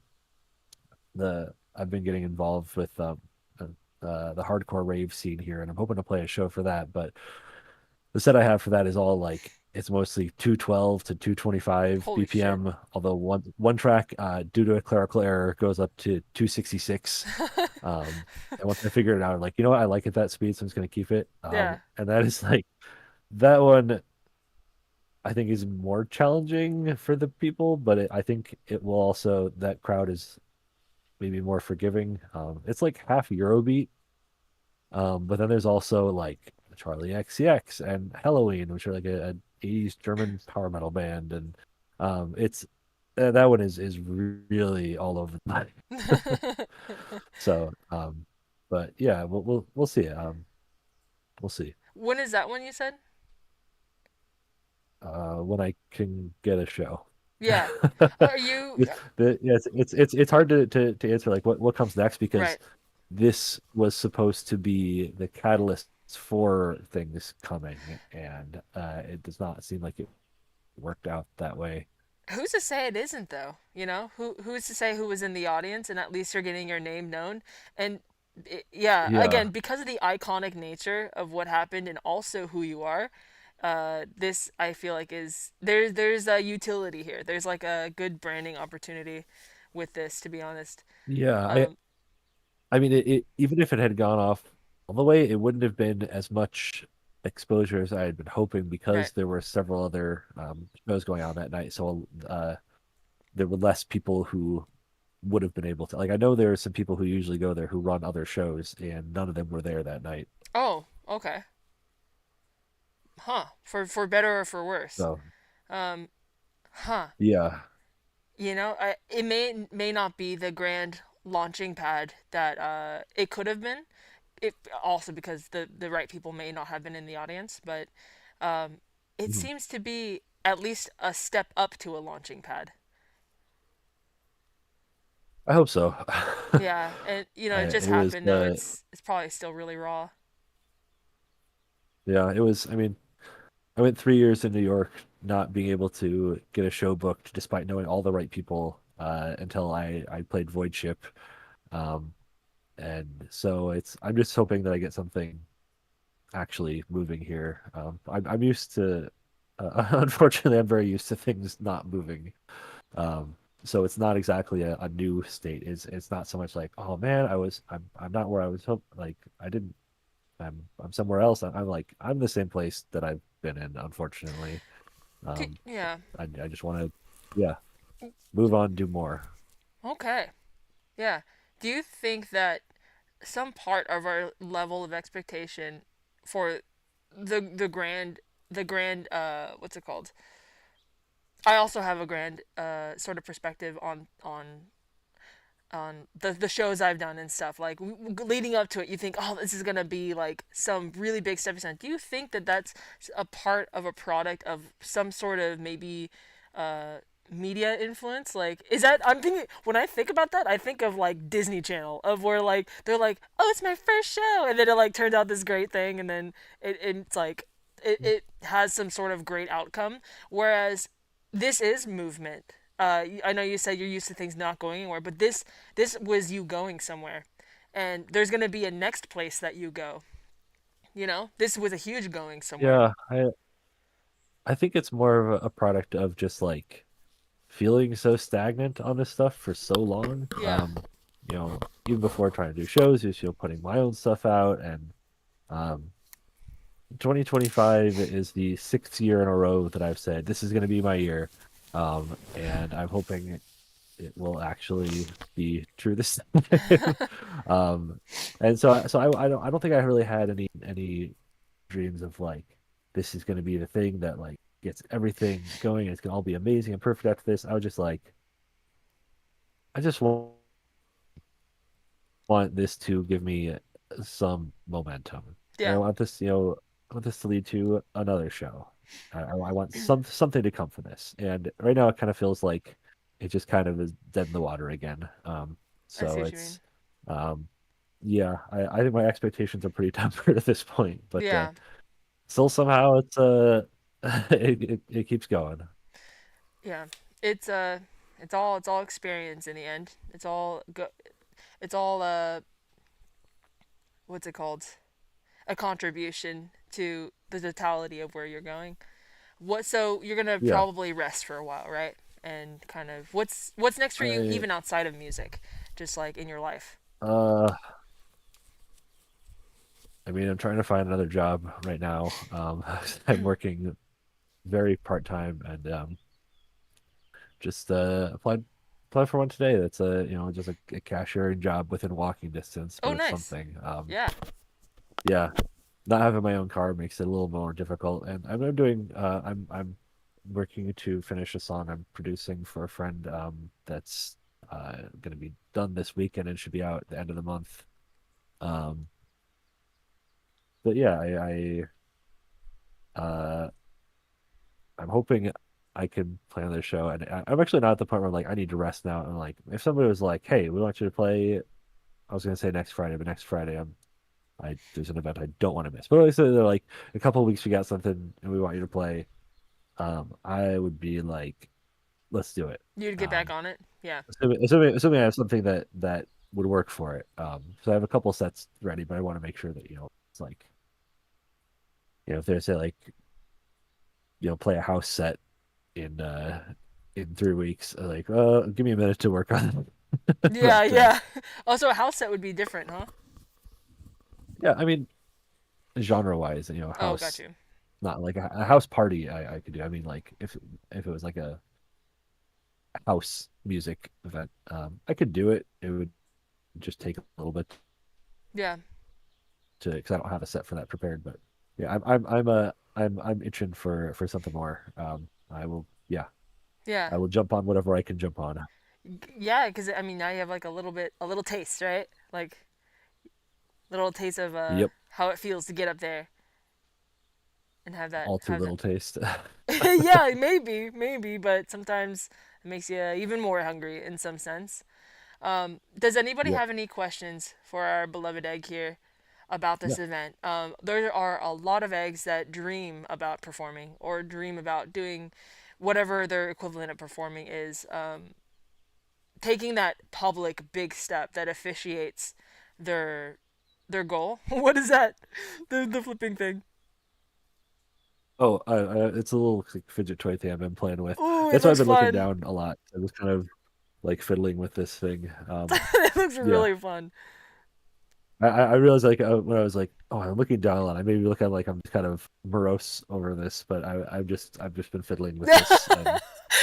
the I've been getting involved with the hardcore rave scene here, and I'm hoping to play a show for that. But the set I have for that is all like it's mostly 212 to 225 Holy shit. BPM. Although one track, due to a clerical error, goes up to 266. And once I figured it out, I'm like, you know what, I like it that speed, so I'm just gonna keep it. Yeah. And that is like that one. I think is more challenging for the people, but I think it will also that crowd is maybe more forgiving. It's like half Eurobeat, but then there's also like Charlie XCX and Halloween, which are like an 80s German power metal band, and it's that one is really all over the place. So, but yeah, we'll see. We'll see When is that one you said? when I can get a show. Yeah. Are you Yeah, it's hard to answer like what comes next because right? this was supposed to be the catalyst for things coming, and it does not seem like it worked out that way. Who's to say it isn't though? You know, who's to say who was in the audience and at least you're getting your name known? And yeah, Yeah, again, because of the iconic nature of what happened and also who you are, this I feel like is there's a utility here. There's like a good branding opportunity with this, to be honest. yeah. Um, I mean, even if it had gone off all the way, it wouldn't have been as much exposure as I had been hoping right. because there were several other shows going on that night. So there were less people who would have been able to. Like, I know there are some people who usually go there who run other shows, and none of them were there that night. Oh, okay. Huh. For better or for worse. So Um, huh. yeah, You know, it may not be the grand launching pad that it could have been. It also because the right people may not have been in the audience, but it Mhm. seems to be at least a step up to a launching pad. I hope so. Yeah, and you know, it just It was happened though. It's probably still really raw. yeah, it was. I mean, I went 3 years in New York not being able to get a show booked despite knowing all the right people until I played Void Ship. Um, and so I'm just hoping that I get something actually moving here. I'm used to unfortunately I'm very used to things not moving. So it's not exactly a new state. It's not so much like, oh man, I'm not where I was hope like I didn't I'm somewhere else. I'm like I'm the same place that I've been in, unfortunately. Um, Yeah. I just want to, yeah, move on, do more. Okay. Yeah. Do you think that some part of our level of expectation for the grand what's it called? I also have a grand sort of perspective on the shows I've done and stuff. Like leading up to it, you think, oh, this is gonna be like some really big stepping stone. Do you think that that's a part of a product of some sort of maybe uh, media influence? Like, is that I'm thinking when I think about that, I think of like Disney Channel, of where like they're like, oh, it's my first show, and then it like turns out this great thing, and then it's like it has some sort of great outcome. Whereas this is movement. I know you said you're used to things not going anywhere, but this was you going somewhere, and there's gonna be a next place that you go. You know, this was a huge going somewhere. Yeah, I think it's more of a product of just like feeling so stagnant on this stuff for so long. Yeah, Even before trying to do shows, just putting my own stuff out, and um, 2025 is the sixth year in a row that I've said this is going to be my year, and I'm hoping it will actually be true this time. um, and so I don't think I really had any dreams of like this is going to be the thing that like gets everything going and it's going to all be amazing and perfect after this. I was just like I just want this to give me some momentum. And I yeah, want this, I want this to lead to another show. I want something to come from this. And right now, it kind of feels like it just kind of is dead in the water again. I see So what you mean. um, yeah, I think my expectations are pretty tempered at this point, but Yeah, still somehow it's it keeps going. yeah. It's it's all experience in the end. It's all what's it called? A contribution to the totality of where you're going. What so you're gonna Yeah. probably rest for a while, right? And kind of what's next for you I even outside of music, just like in your life. uh I mean, I'm trying to find another job right now. I'm working very part time and just applied. applied for one today. That's just a cashiering job within walking distance, Oh, but it's nice. something. Yeah. Yeah, not having my own car makes it a little more difficult. And I'm doing I'm working to finish a song I'm producing for a friend that's going to be done this weekend and should be out at the end of the month. Um, but yeah, uh I'm hoping I can play on the show. And I'm actually not at the point where like I need to rest now. And like if somebody was like, "Hey, we want you to play," I was gonna say next Friday, but next Friday I there's an event I don't want to miss. But at least they're like a couple of weeks we got something and we want you to play. I would be like, let's do it. You'd get back Um, on it. Yeah. assuming I have something that would work for it. So I have a couple sets ready, but I want to make sure that it's like if they say like play a house set in 3 weeks, like give me a minute to work on it. Yeah, But yeah. Also, a house set would be different, huh? yeah, I mean genre wise, Oh, got house you. not like a house party I could do. I mean like if it was like a house music event, I could do it. It would just take a little bit Yeah. to because I don't have a set for that prepared. But yeah, I'm itching for something more. I will yeah, Yeah. I will jump on whatever I can jump on. Yeah, because I mean, now you have like a little taste, right? Like little taste of Yep, how it feels to get up there and all too have that. little taste. Yeah, maybe, but sometimes it makes you even more hungry in some sense. Does anybody Yep. have any questions for our beloved egg here about No. this event? There are a lot of eggs that dream about performing or dream about doing whatever their equivalent of performing is. Taking that public big step that officiates their goal. What is that? The flipping thing. Oh, it's a little like, fidget toy thing I've been playing with. Ooh, it That's why I've looks been looking fun. down a lot. I was kind of like fiddling with this thing. It looks Yeah, really fun. I realized like when I was like, oh, I'm looking down a lot. I maybe look at like I'm kind of morose over this, but I've just been fiddling with this and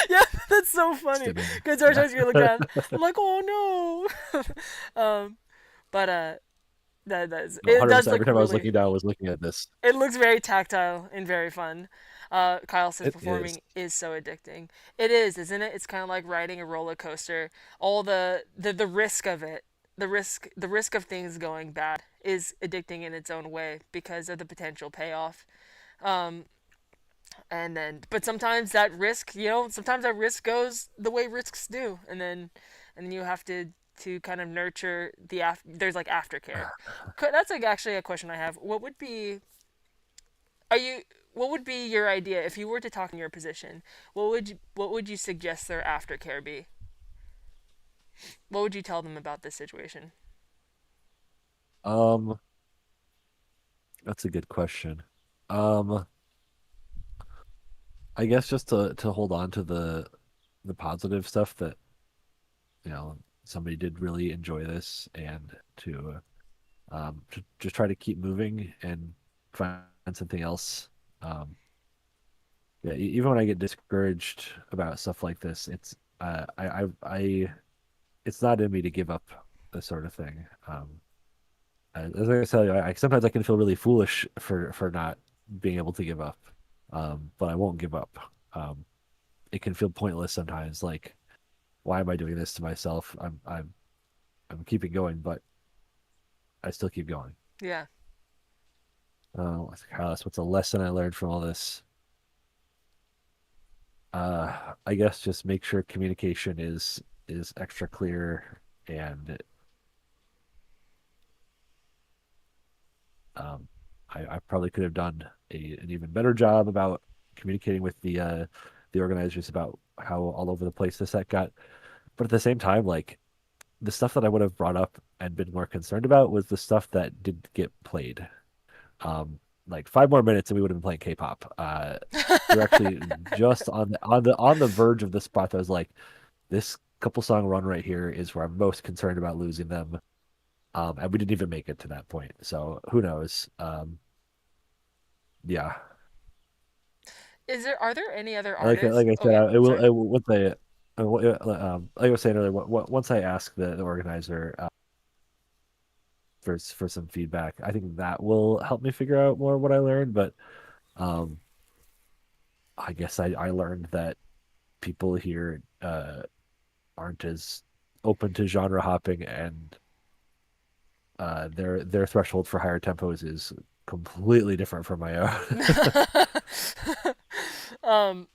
Yeah, that's so funny. stimming. Because every time you look down, I'm like, oh no. um, but No, it does 100%. look Every time I was really. looking down, I was looking at this. It looks very tactile and very fun. Kyle says It is. performing is so addicting. It is, isn't it? It's kind of like riding a roller coaster. All the risk of it, the risk of things going bad is addicting in its own way because of the potential payoff. Um, and then, but sometimes that risk, sometimes that risk goes the way risks do, and then you have to kind of nurture there's like aftercare. That's like actually a question I have. Are you what would be your idea if you were to talk in your position? What would you suggest their aftercare be? What would you tell them about this situation? Um, that's a good question. Um, I guess just to hold on to the positive stuff that, somebody did really enjoy this and to just try to keep moving and find something else. Um, yeah, even when I get discouraged about stuff like this, it's not in me to give up this sort of thing. As I tell you, sometimes I can feel really foolish for not being able to give up, but I won't give up. Um, it can feel pointless sometimes. Like, why am I doing this to myself? I'm keeping going, but I still keep going. Yeah. What's a lesson I learned from all this? I guess just make sure communication is extra clear, and um, I probably could have done an even better job about communicating with the organizers about how all over the place the set got. But at the same time, like the stuff that I would have brought up and been more concerned about was the stuff that didn't get played. Um, like 5 more minutes and we would have been playing K-pop. We were actually just on the verge of the spot that I was like, this couple song run right here is where I'm most concerned about losing them. And we didn't even make it to that point. So who knows? Are there any other Like artists? I Oh said, yeah, it will sorry. it will, once I like I was saying earlier, once I ask the organizer for some feedback, I think that will help me figure out more what I learned. But um, I guess I learned that people here aren't as open to genre hopping, and their threshold for higher tempos is completely different from my own. um,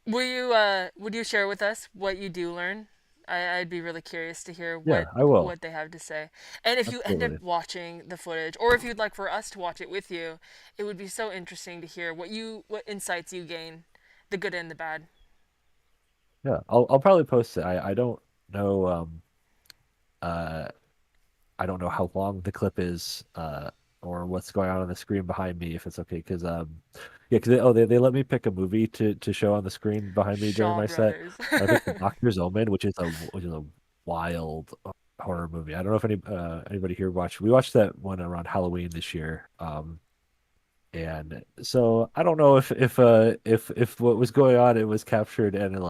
would you share with us what you do learn? I'd be really curious to hear Yeah, I will. what they have to say. And if you end up Absolutely. watching the footage, or if you'd like for us to watch it with you, it would be so interesting to hear what insights you gain, the good and the bad. Yeah, I'll probably post it. I don't know uh I don't know how long the clip is or what's going on the screen behind me if it's okay because yeah because they let me pick a movie to show on the screen behind me during Shaw my set. Brothers. I picked The Doctor's Omen, which is a wild horror movie. I don't know if anybody here watched. We watched that one around Halloween this year. And so I don't know if what was going on it was captured and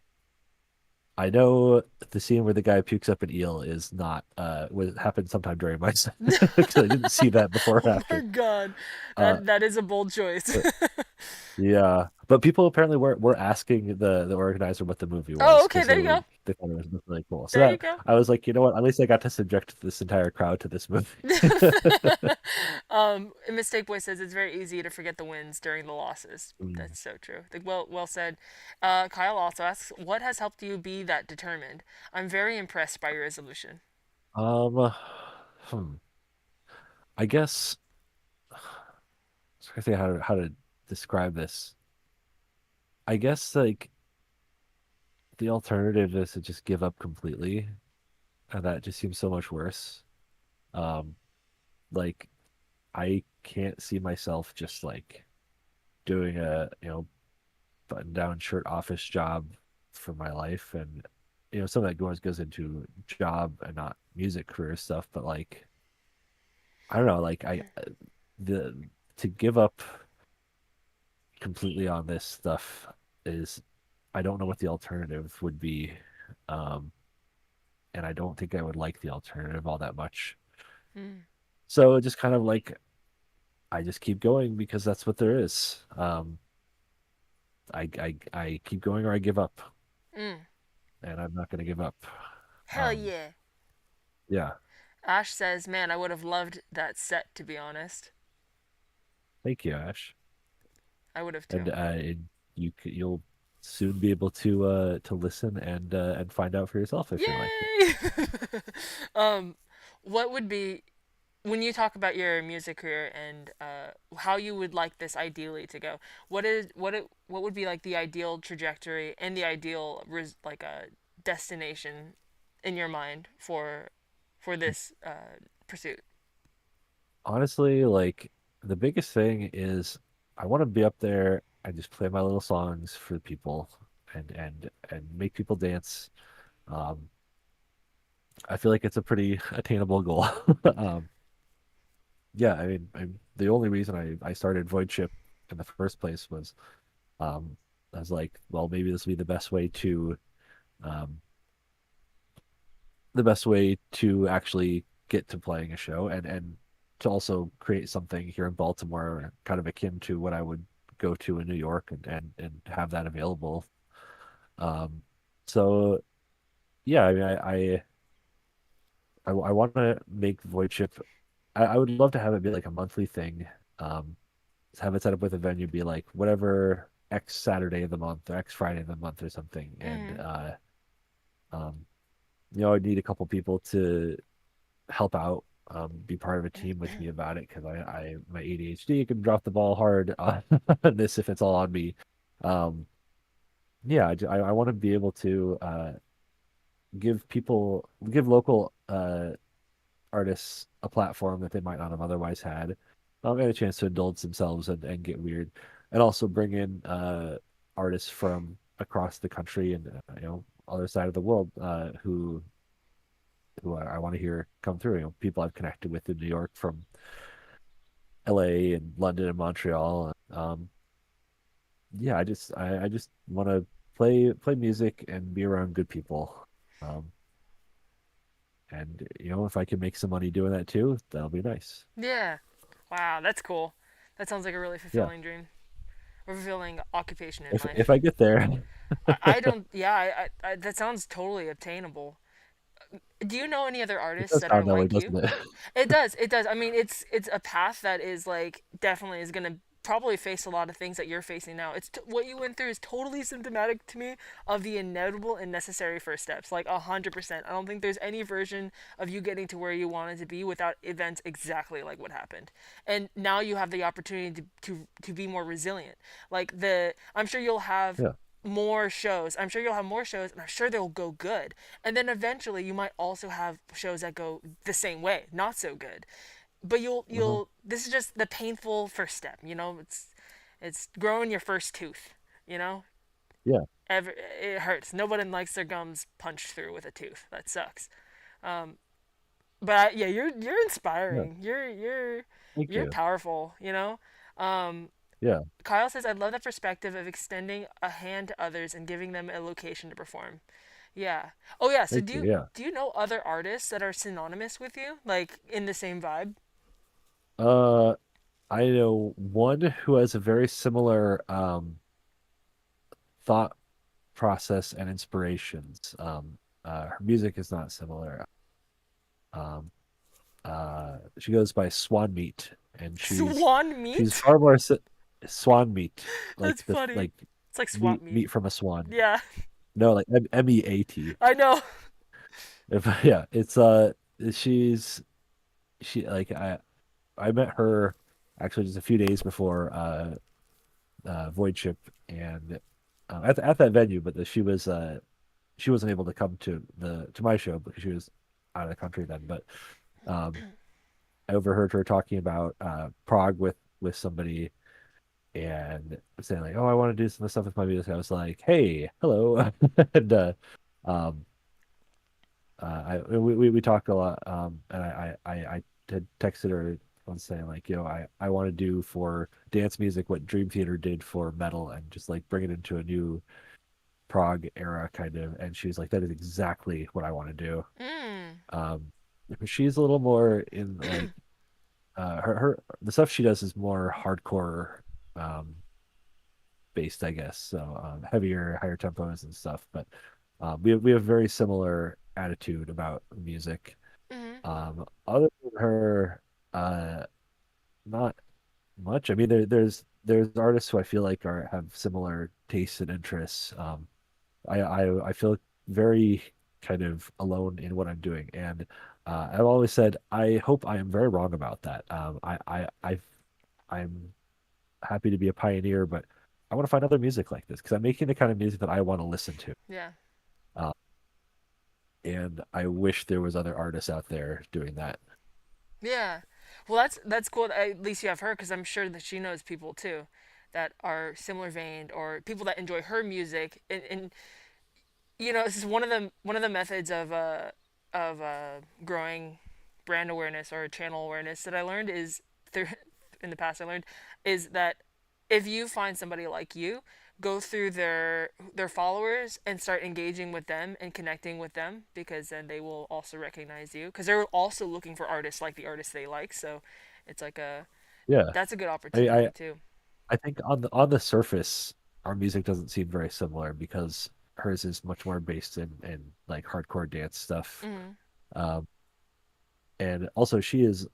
I know the scene where the guy pukes up an eel is not was happened sometime during my set because I didn't see that before or Oh my after. god, Uh, that is a bold choice. but yeah, but people apparently were asking the organizer what the movie Oh, was okay, because there you go. they thought it was really cool. So There you that go. I was like, you know what? At least I got to subject this entire crowd to this movie. Mistake Boy says it's very easy to forget the wins during the losses. Mm. That's so true. Well said. Kyle also asks, "What has helped you be that determined? I'm very impressed by your resolution." Um, hmm. I guess I think how to describe this. I guess like the alternative is to just give up completely, and that just seems so much worse. Um, like I can't see myself just like doing a button down shirt office job for my life, and some of that goes into job and not music career stuff. But like I don't know, like I the to give up completely on this stuff is I don't know what the alternative would be. Um, and I don't think I would like the alternative all that much. Mm, So just kind of like I just keep going because that's what there is. I keep going or I give up, mm. and I'm not going to give up. Hell Um, yeah. yeah, Ash says, "Man, I would have loved that set to be honest. thank you, Ash, I would have and too." you'll soon be able to listen and find out for yourself if you like it. Yay! um, what would be when you talk about your music career and how you would like this ideally to go? What would be like the ideal trajectory and the ideal like a destination in your mind for this pursuit? Honestly, like the biggest thing is I want to be up there and just play my little songs for people and make people dance. Um, I feel like it's a pretty attainable goal. Um, yeah, the only reason I started Void Ship in the first place was um, I was like, well, maybe this will be um, the best way to actually get to playing a show and to also create something here in Baltimore, kind of akin to what I would go to in New York and have that available. Um, so yeah, I want to make Void Ship. I would love to have it be like a monthly thing. Um, have it set up with a venue, be like whatever X Saturday of the month or X Friday of the month or something, and Mm. um, I'd need a couple people to help out, be part of a team with me about it because my ADHD can drop the ball hard on this if it's all on me. Um, yeah, I want to be able to give local artists a platform that they might not have otherwise had, and a chance to indulge themselves and get weird, and also bring in artists from across the country and other side of the world who I want to hear come through. People I've connected with in New York from LA and London and Montreal. Yeah, I just want to play music and be around good people. Um, and if I can make some money doing that too, that'll be nice. Yeah. Wow, that's cool. That sounds like a really Yeah. fulfilling dream. Or fulfilling occupation in If life. I get there, I don't. Yeah, that sounds totally obtainable. Do you know any other it artists does that are sound that way, like you? doesn't it? It does. It does. I mean, it's a path that is like definitely is gonna probably face a lot of things that you're facing now. What you went through is totally symptomatic to me of the inevitable and necessary first steps. Like 100%. I don't think there's any version of you getting to where you wanted to be without events exactly like what happened. And now you have the opportunity to be more resilient. I'm sure you'll have Yeah. more shows. I'm sure you'll have more shows, and I'm sure they'll go good. And then eventually, you might also have shows that go the same way, not so good. But Uh-huh. you'll. This is just the painful first step. It's growing your first tooth. You know, Yeah. it hurts. Nobody likes their gums punched through with a tooth. That sucks. But yeah, you're Yeah. inspiring. Thank You're you. powerful. Yeah. Kyle says, I love that perspective of extending a hand to others and giving them a location to perform. Yeah. Oh yeah. So Thank you. Yeah. do you know other artists that are synonymous with you, like in the same vibe? Uh, I know one who has a very similar thought process and inspirations. Her music is not similar. Um, she goes by Swan Meat, and Swan she's meat. far more Swan Meat, That's like the funny. like It's like swamp meat. meat from a swan. Yeah, No, like MEAT. I know. If yeah, it's she's she like I met her actually just a few days before Void Ship and at that venue, but she wasn't able to come to my show because she was out of the country then. But um, I overheard her talking about Prague with somebody and saying like, "Oh, I want to do some stuff with my music." I was like, "Hey, hello," and um, we talked a lot, and I had texted her once saying like, I want to do for dance music what Dream Theater did for metal and just like bring it into a new Prague era kind of. And she's like, that is exactly what I want to do. Mm. Um, she's a little more in like her the stuff she does is more hardcore um based, I guess. So heavier, higher tempos and stuff. But we have very similar attitude about music. Mm-hmm. Other than her, uh, not much. I mean, there's artists who I feel like are have similar tastes and interests. I feel very kind of alone in what I'm doing, and I've always said I hope I am very wrong about that. I'm happy to be a pioneer, but I want to find other music like this because I'm making the kind of music that I want to listen to. Yeah. Uh, and I wish there was other artists out there doing that. Yeah. Well, that's cool. At least you have her, because I'm sure that she knows people too, that are similar veined or people that enjoy her music. And this is one of the methods of growing brand awareness or channel awareness that I learned is through in the past I learned is that if you find somebody like you, go through their followers and start engaging with them and connecting with them, because then they will also recognize you because they're also looking for artists like the artists they like. So it's like a Yeah, that's a good I opportunity I, too. I think on the surface, our music doesn't seem very similar because hers is much more based in like hardcore dance stuff. Mm-hmm. Um, and also she is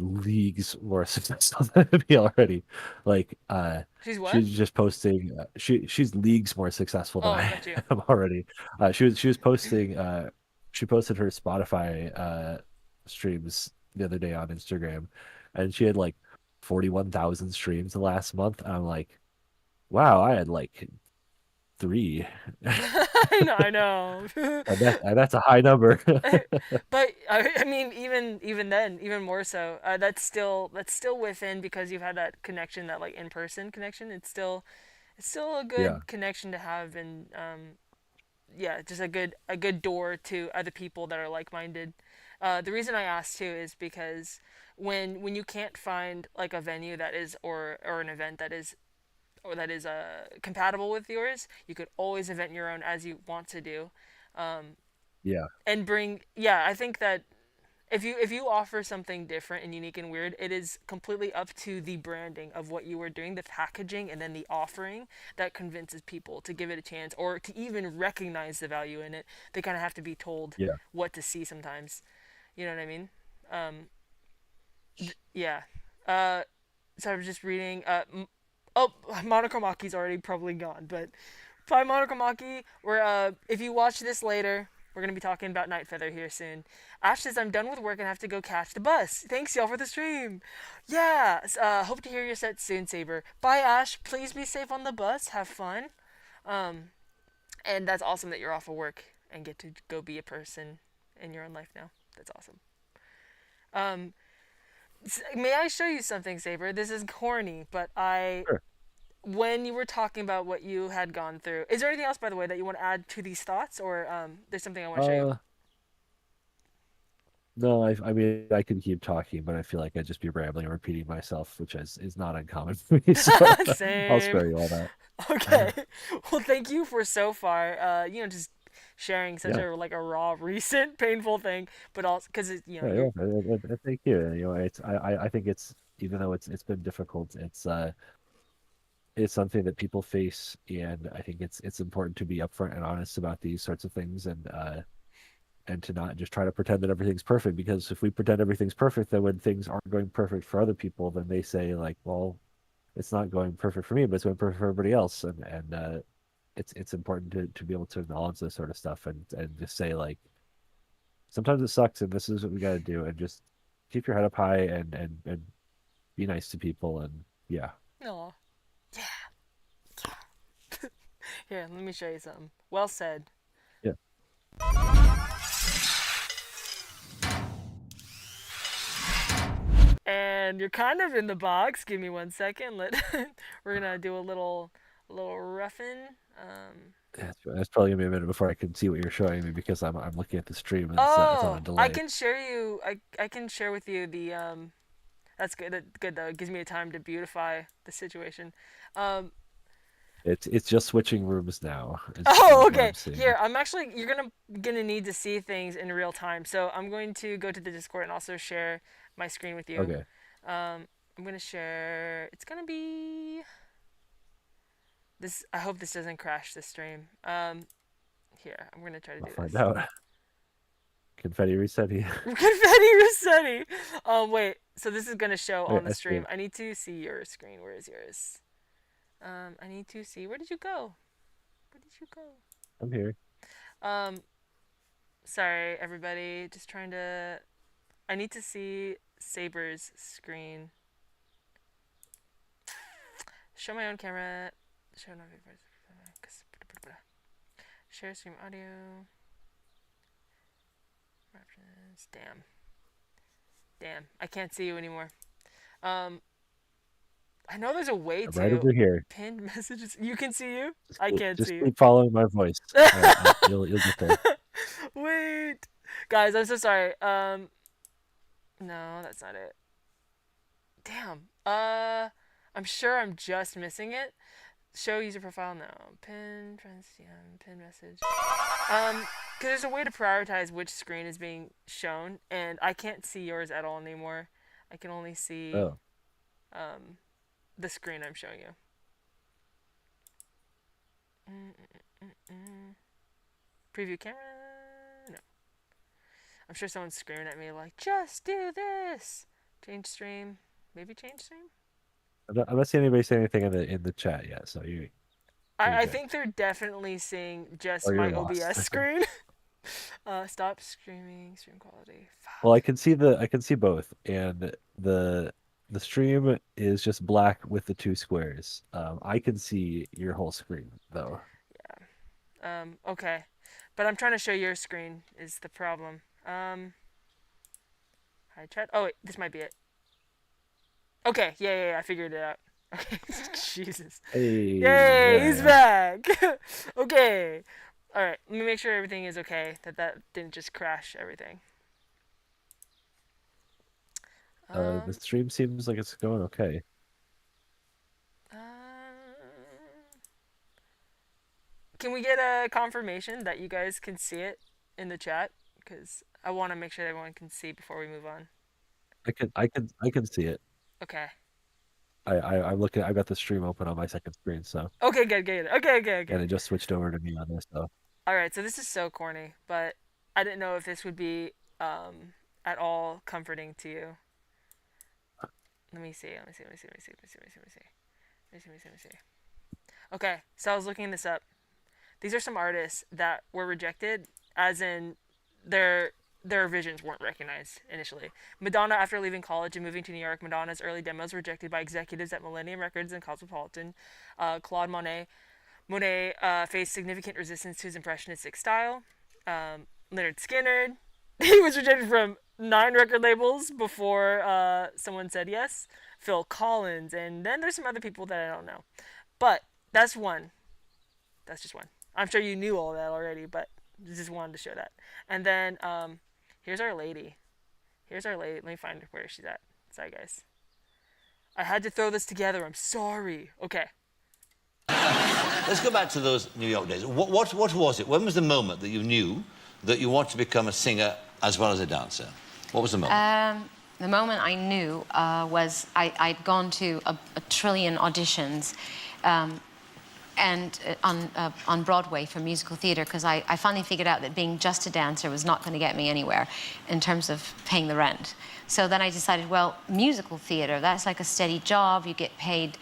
leagues more successful than me already. Like She's what? she's just posting she's leagues more successful than Oh, I got you. am already. She was posting she posted her Spotify streams the other day on Instagram and she had like 41,000 streams the last month. I'm like, wow, I had like three. I know. That's a high number. But I mean, even then, even more so, that's still within, because you've had that connection, that like in person connection. It's still a Yeah. good connection to have, and yeah, just a good door to other people that are like minded. The reason I asked too is because when you can't find like a venue that is, or an event that is or that is compatible with yours, you could always invent your own as you want to do, Yeah. and bring. Yeah, I think that if you offer something different and unique and weird, it is completely up to the branding of what you are doing, the packaging, and then the offering that convinces people to give it a chance or to even recognize the value in it. They kind of have to be told Yeah. what to see sometimes. You know what I mean? Um, yeah. Uh, so I was just reading. Oh, Monochrome Aki's already probably gone, but by Monochrome Aki, where if you watch this later, we're gonna be talking about Night Feather here soon. Ash says I'm done with work and have to go catch the bus. Thanks y'all for the stream. Yeah, hope to hear your set soon, Saber. Bye, Ash. Please be safe on the bus. Have fun. Um, and that's awesome that you're off of work and get to go be a person in your own life now. That's awesome. Um, may I show you something, Saber? This is corny, but Sure. when you were talking about what you had gone through, is there anything else, by the way, that you want to add to these thoughts, or there's something I want to show you? Uh, no, I mean, I could keep talking, but I feel like I'd just be rambling and repeating myself, which is not uncommon for me. So I'll Same. spare you all that. Okay. Well, thank you for so far. Just sharing such Yeah. a raw, recent, painful thing, but also because Yeah, you're. thank you. You know, I think it's even though it's been difficult, it's something that people face, and I think it's important to be upfront and honest about these sorts of things, and to not just try to pretend that everything's perfect. Because if we pretend everything's perfect, then when things aren't going perfect for other people, then they say like, well, it's not going perfect for me, but it's going perfect for everybody else, and it's important to be able to acknowledge this sort of stuff and just say like sometimes it sucks and this is what we got to do and just keep your head up high and be nice to people and yeah. Aw. Here, let me show you something. Well said. Yeah. And you're kind of in the box. Give me 1 second. We're gonna do a little roughing. That's probably gonna be a minute before I can see what you're showing me because I'm looking at the stream and it's on a Oh, I delay. can share you. I can share with you the. That's good. That's good though. It gives me a time to beautify the situation. Um. It's just switching rooms now Oh, is what okay. I'm seeing. Here, I'm actually. You're gonna need to see things in real time. So I'm going to go to the Discord and also share my screen with you. Okay, I'm gonna share. It's gonna be this. I hope this doesn't crash the stream. Here, I'm gonna try to I'll do find this. out. Confetti reset here. Confetti Rossetti. Wait. So this is gonna show Okay, on the I see stream. it. I need to see your screen. Where is yours? I need to see. Where did you go? Where did you go? I'm here. Um, sorry everybody. Just trying to. I need to see Saber's screen. Show my own camera. Show no. Share stream audio. Reference. Damn. Damn. I can't see you anymore. Um, I know there's a way I'm right to over here. pinned messages. You can see you. I can't Just see you. keep following my voice. You'll get there. Wait, guys, I'm so sorry. No, that's not it. Damn. I'm sure I'm just missing it. Show user profile now. Pin, pin message. Because there's a way to prioritize which screen is being shown, and I can't see yours at all anymore. I can only see Oh, um the screen I'm showing you. Preview camera. No. I'm sure someone's screaming at me like, just do this. Change stream. Maybe change stream? I'm not seeing anybody say anything in the chat yet, so you're I good. think they're definitely seeing just Or you're my lost. OBS screen. Stop screaming. Stream quality. Well, Fuck. I can see both, and the stream is just black with the two squares. I can see your whole screen though. Okay. But I'm trying to show your screen is the problem. Hi chat. Oh wait, this might be it. Okay, yeah, I figured it out. Okay, Jesus. Hey, Yay, there I he's am. back. Okay. All right, let me make sure everything is okay. That didn't just crash everything. The Um. stream seems like it's going okay. Uh. Can we get a confirmation that you guys can see it in the chat? Because I want to make sure everyone can see before we move on. I can see it. Okay. I'm looking. I got the stream open on my second screen, so Okay, good, good. Okay, okay, and okay. it just switched over to me on this. So All right, so this is so corny, but I didn't know if this would be at all comforting to you. Let me see. Let me see. Let me see. Let me see. Let me see. Let me see. Let me see. Let me see. Let me see. Let me see. Okay, so I was looking this up. These are some artists that were rejected, as in their their visions weren't recognized initially. Madonna, after leaving college and moving to New York, Madonna's early demos were rejected by executives at Millennium Records and Cosmopolitan. Claude Monet faced significant resistance to his impressionistic style. Leonard Skinner, he was rejected from 9 record labels before someone said yes. Phil Collins, and then there's some other people that I don't know. But that's one. That's just one. I'm sure you knew all that already, but just wanted to show that. And then here's our lady. Here's our lady. Let me find where she's at. Sorry, guys. I had to throw this together. I'm sorry. Okay. Let's go back to those New York days. What was it? When was the moment that you knew that you wanted to become a singer as well as a dancer? What was the moment? The moment I knew was I'd gone to a trillion auditions and on Broadway for musical theatre because I finally figured out that being just a dancer was not going to get me anywhere in terms of paying the rent. So then I decided, well, musical theatre, that's like a steady job. You get paid,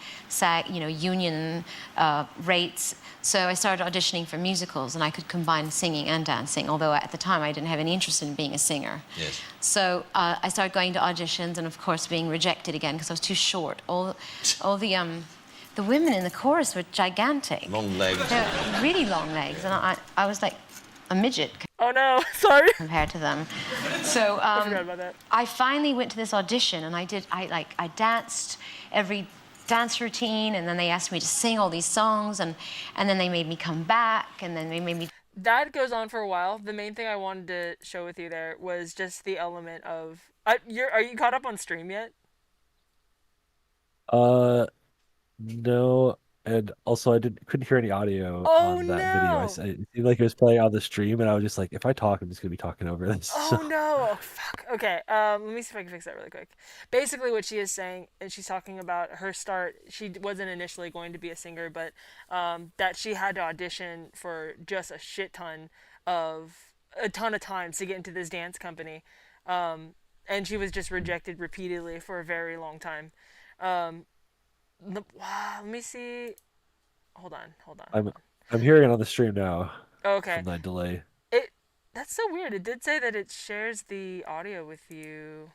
union rates. So I started auditioning for musicals, and I could combine singing and dancing, although at the time I didn't have any interest in being a singer. Yes. So I started going to auditions and, of course, being rejected again because I was too short. All the women in the chorus were gigantic. Long legs. They're really long legs, and I was like a midget Oh no, sorry. compared to them. So I forgot about that. I finally went to this audition, and I danced every dance routine, and then they asked me to sing all these songs, and then they made me come back, and then they made me. That goes on for a while. The main thing I wanted to show with you there was just the element of. Are you caught up on stream yet? uh no, and also I couldn't hear any audio Oh on that video. no! It seemed like it was playing on the stream, and I was just like, if I talk, I'm just gonna be talking over this. So Oh no! Oh, fuck. Okay. Let me see if I can fix that really quick. Basically, what she is saying, and she's talking about her start. She wasn't initially going to be a singer, but that she had to audition for just a ton of times to get into this dance company, and she was just rejected repeatedly for a very long time. Um, wow, let me see. Hold on. Hold on. Hold I'm on. I'm hearing it on the stream now Okay. from that delay. It That's so weird. It did say that it shares the audio with you.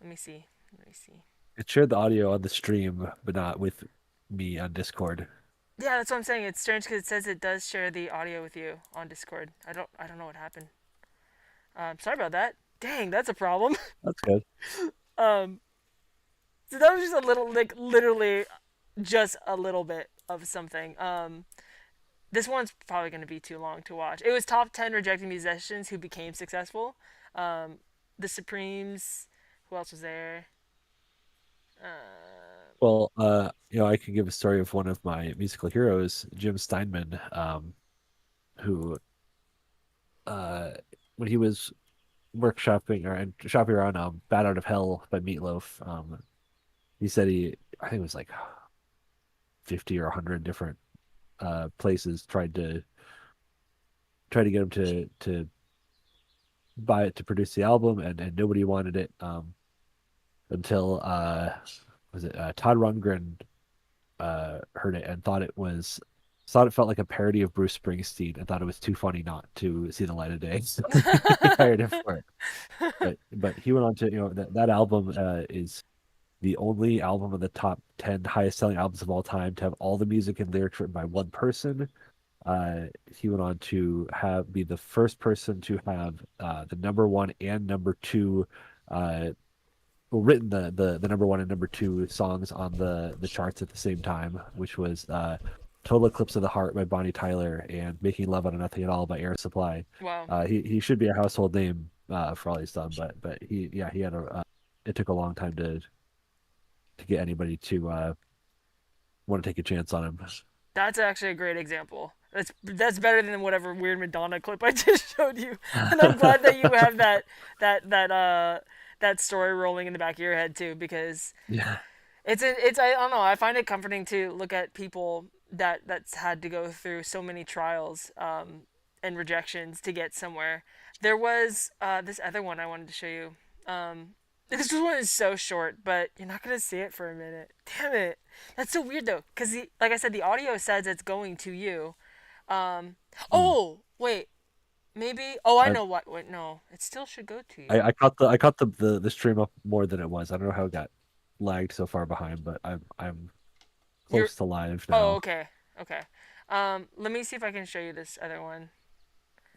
Let me see. Let me see. It shared the audio on the stream, but not with me on Discord. Yeah, that's what I'm saying. It's strange because it says it does share the audio with you on Discord. I don't know what happened. Sorry about that. Dang, that's a problem. That's good. um, so that was just a little, like, literally, just a little bit of something. This one's probably going to be too long to watch. It was top 10 rejected musicians who became successful. Um, the Supremes. Who else was there? Well, I can give a story of one of my musical heroes, Jim Steinman, who, uh, when he was workshopping or and shopping around "Bat Out of Hell" by Meatloaf, he said I think it was like 50 or 100 different places tried to get him to buy it to produce the album, and nobody wanted it until was it Todd Rundgren heard it and thought it felt like a parody of Bruce Springsteen and thought it was too funny not to see the light of day. So he hired him for it. But he went on to, that album is the only album of the top 10 highest selling albums of all time to have all the music and lyrics written by one person. He went on to be the first person to have the number one and number two written the number one and number two songs on the charts at the same time, which was Total Eclipse of the Heart by Bonnie Tyler and Making Love Out of Nothing at All by Air Supply. Wow. He should be a household name for all he's done, but he had it took a long time to get anybody to want to take a chance on him. That's actually a great example. That's better than whatever weird Madonna clip I just showed you. And I'm glad that you have that story rolling in the back of your head too, because Yeah. it's I don't know, I find it comforting to look at people that's had to go through so many trials and rejections to get somewhere. There was this other one I wanted to show you. This one is so short, but you're not gonna see it for a minute. Damn it, that's so weird though, because like I said, the audio says it's going to you. Um, Mm. oh wait, maybe. Oh, I I, know what. Wait, no, it still should go to I you. I caught the stream up more than it was. I don't know how it got lagged so far behind, but I'm You're. close to live Oh, now. okay, okay. Let me see if I can show you this other one.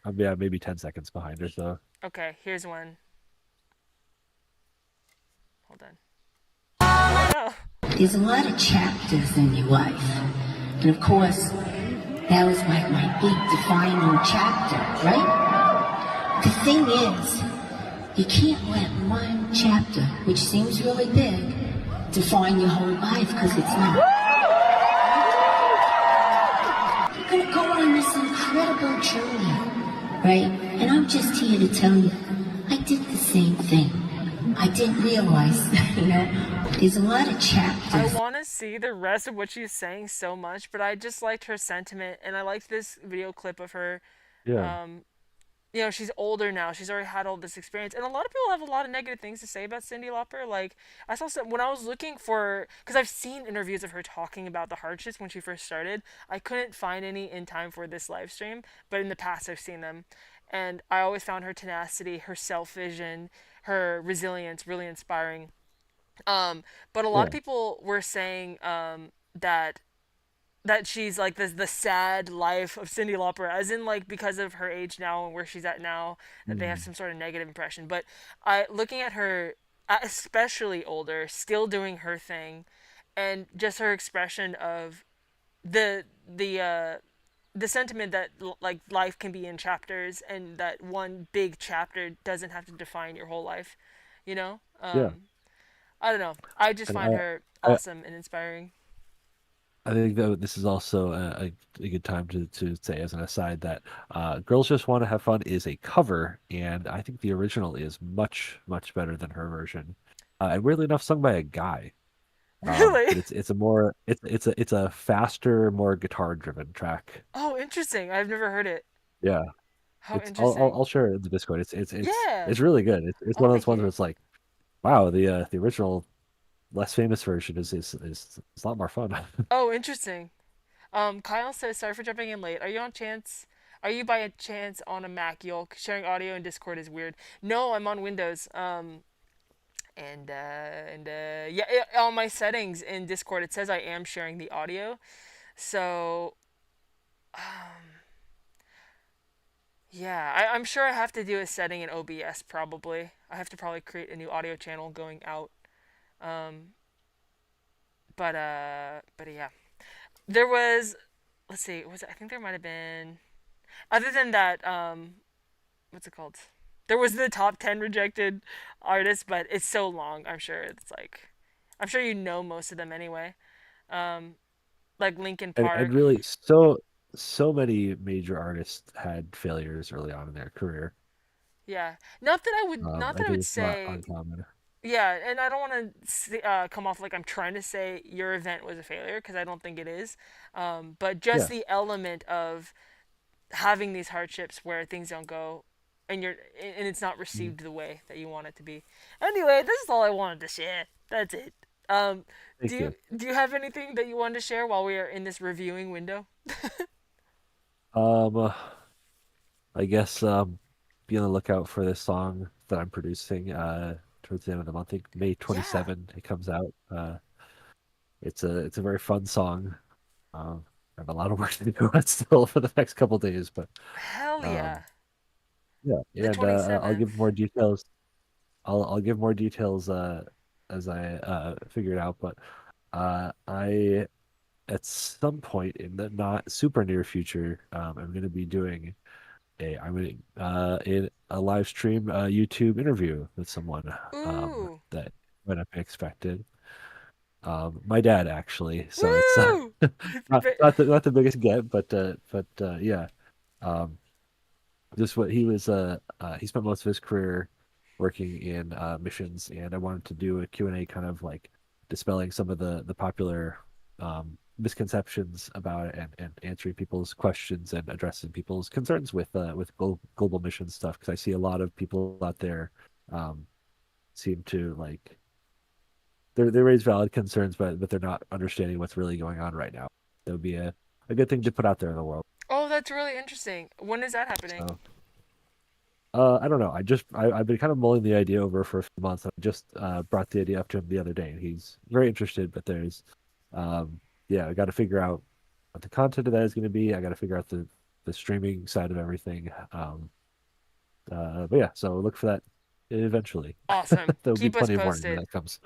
I'm yeah, maybe 10 seconds behind or so. Okay, here's one. Hold on. Oh no. There's a lot of chapters in your life. And of course, that was like my big defining chapter, right? The thing is, you can't let one chapter, which seems really big, define your whole life, because it's not. You're gonna go on this incredible journey, right? And I'm just here to tell you, I did the same thing. I didn't realize, there's a lot of I chapters. want to see the rest of what she's saying so much, but I just liked her sentiment, and I liked this video clip of her. Yeah. Um, she's older now. She's already had all this experience, and a lot of people have a lot of negative things to say about Cyndi Lauper. Like I saw some when I was looking for, because I've seen interviews of her talking about the hardships when she first started. I couldn't find any in time for this live stream, but in the past I've seen them, and I always found her tenacity, her self vision, her resilience really inspiring. But a lot Yeah. of people were saying that she's like the sad life of Cyndi Lauper, as in like because of her age now and where she's at now, that they have Mm. some sort of negative impression. But I looking at her, especially older, still doing her thing, and just her expression of the the uh, the sentiment that like life can be in chapters, and that one big chapter doesn't have to define your whole life. You know, Yeah. I don't know. I just And find her I awesome and inspiring. I think that this is also a good time to say as an aside that Girls Just Want to Have Fun is a cover, and I think the original is much, much better than her version. And weirdly enough, sung by a guy. Really? But it's a more it's a faster, more guitar driven track. Oh, interesting. I've never heard it. Yeah. How I'll interesting. share it in the Discord. Yeah. It's really good. It's Oh, one of those thank ones where you. it's like, wow, the original less famous version is it's a lot more fun. Oh, interesting. Kyle says, sorry for jumping in late. Are you by a chance on a Mac, Yolk? Sharing audio in Discord is weird. No, I'm on Windows. Yeah, on my settings in Discord, it says I am sharing the audio. So, yeah, I'm sure I have to do a setting in OBS probably. I have to probably create a new audio channel going out. Um, but yeah. There was, let's see, I think there might have been, other than that, what's it called? There was the top 10 rejected artists, but it's so long. I'm sure you know most of them anyway. Um, like Linkin And Park. really, so many major artists had failures early on in their career. Yeah. Not I that I think would it's not say, uncommon. yeah, and I don't want to come off like I'm trying to say your event was a failure, because I don't think it is. But just Yeah. the element of having these hardships where things don't go, and it's not Mhm. received the way that you want it to be. Anyway, this is all I wanted to share. That's it. Um, Thank you. do you have anything that you wanted to share while we are in this reviewing window? Um, uh, I guess be on the lookout for this song that I'm producing towards the end of the month. I think May Yeah. 27 it comes out. It's a very fun song. I have a lot of work to do still for the next couple days, but Hell um, yeah. yeah, The and I'll give 27th. more details. I'll give more details as I figure it out. But I at some point in the not super near future, I'm going to be doing in a live stream YouTube interview with someone Ooh. that might not be expected. My dad actually. So it's Woo! not the biggest get, but yeah. Um, just what he was he spent most of his career working in missions, and I wanted to do a Q&A kind of like dispelling some of the popular misconceptions about it, and answering people's questions and addressing people's concerns with global mission stuff, because I see a lot of people out there um seem to like they raise valid concerns, but they're not understanding what's really going on right now. That would be a good thing to put out there in the world. Oh, that's really interesting. When is that happening? So I don't know. I've been kind of mulling the idea over for a few months. I just brought the idea up to him the other day, and he's very interested. But there's, yeah, I got to figure out what the content of that is going to be. I got to figure out the streaming side of everything. But yeah, so look for that eventually. Awesome. There'll be Keep us plenty of warning when posted. that comes.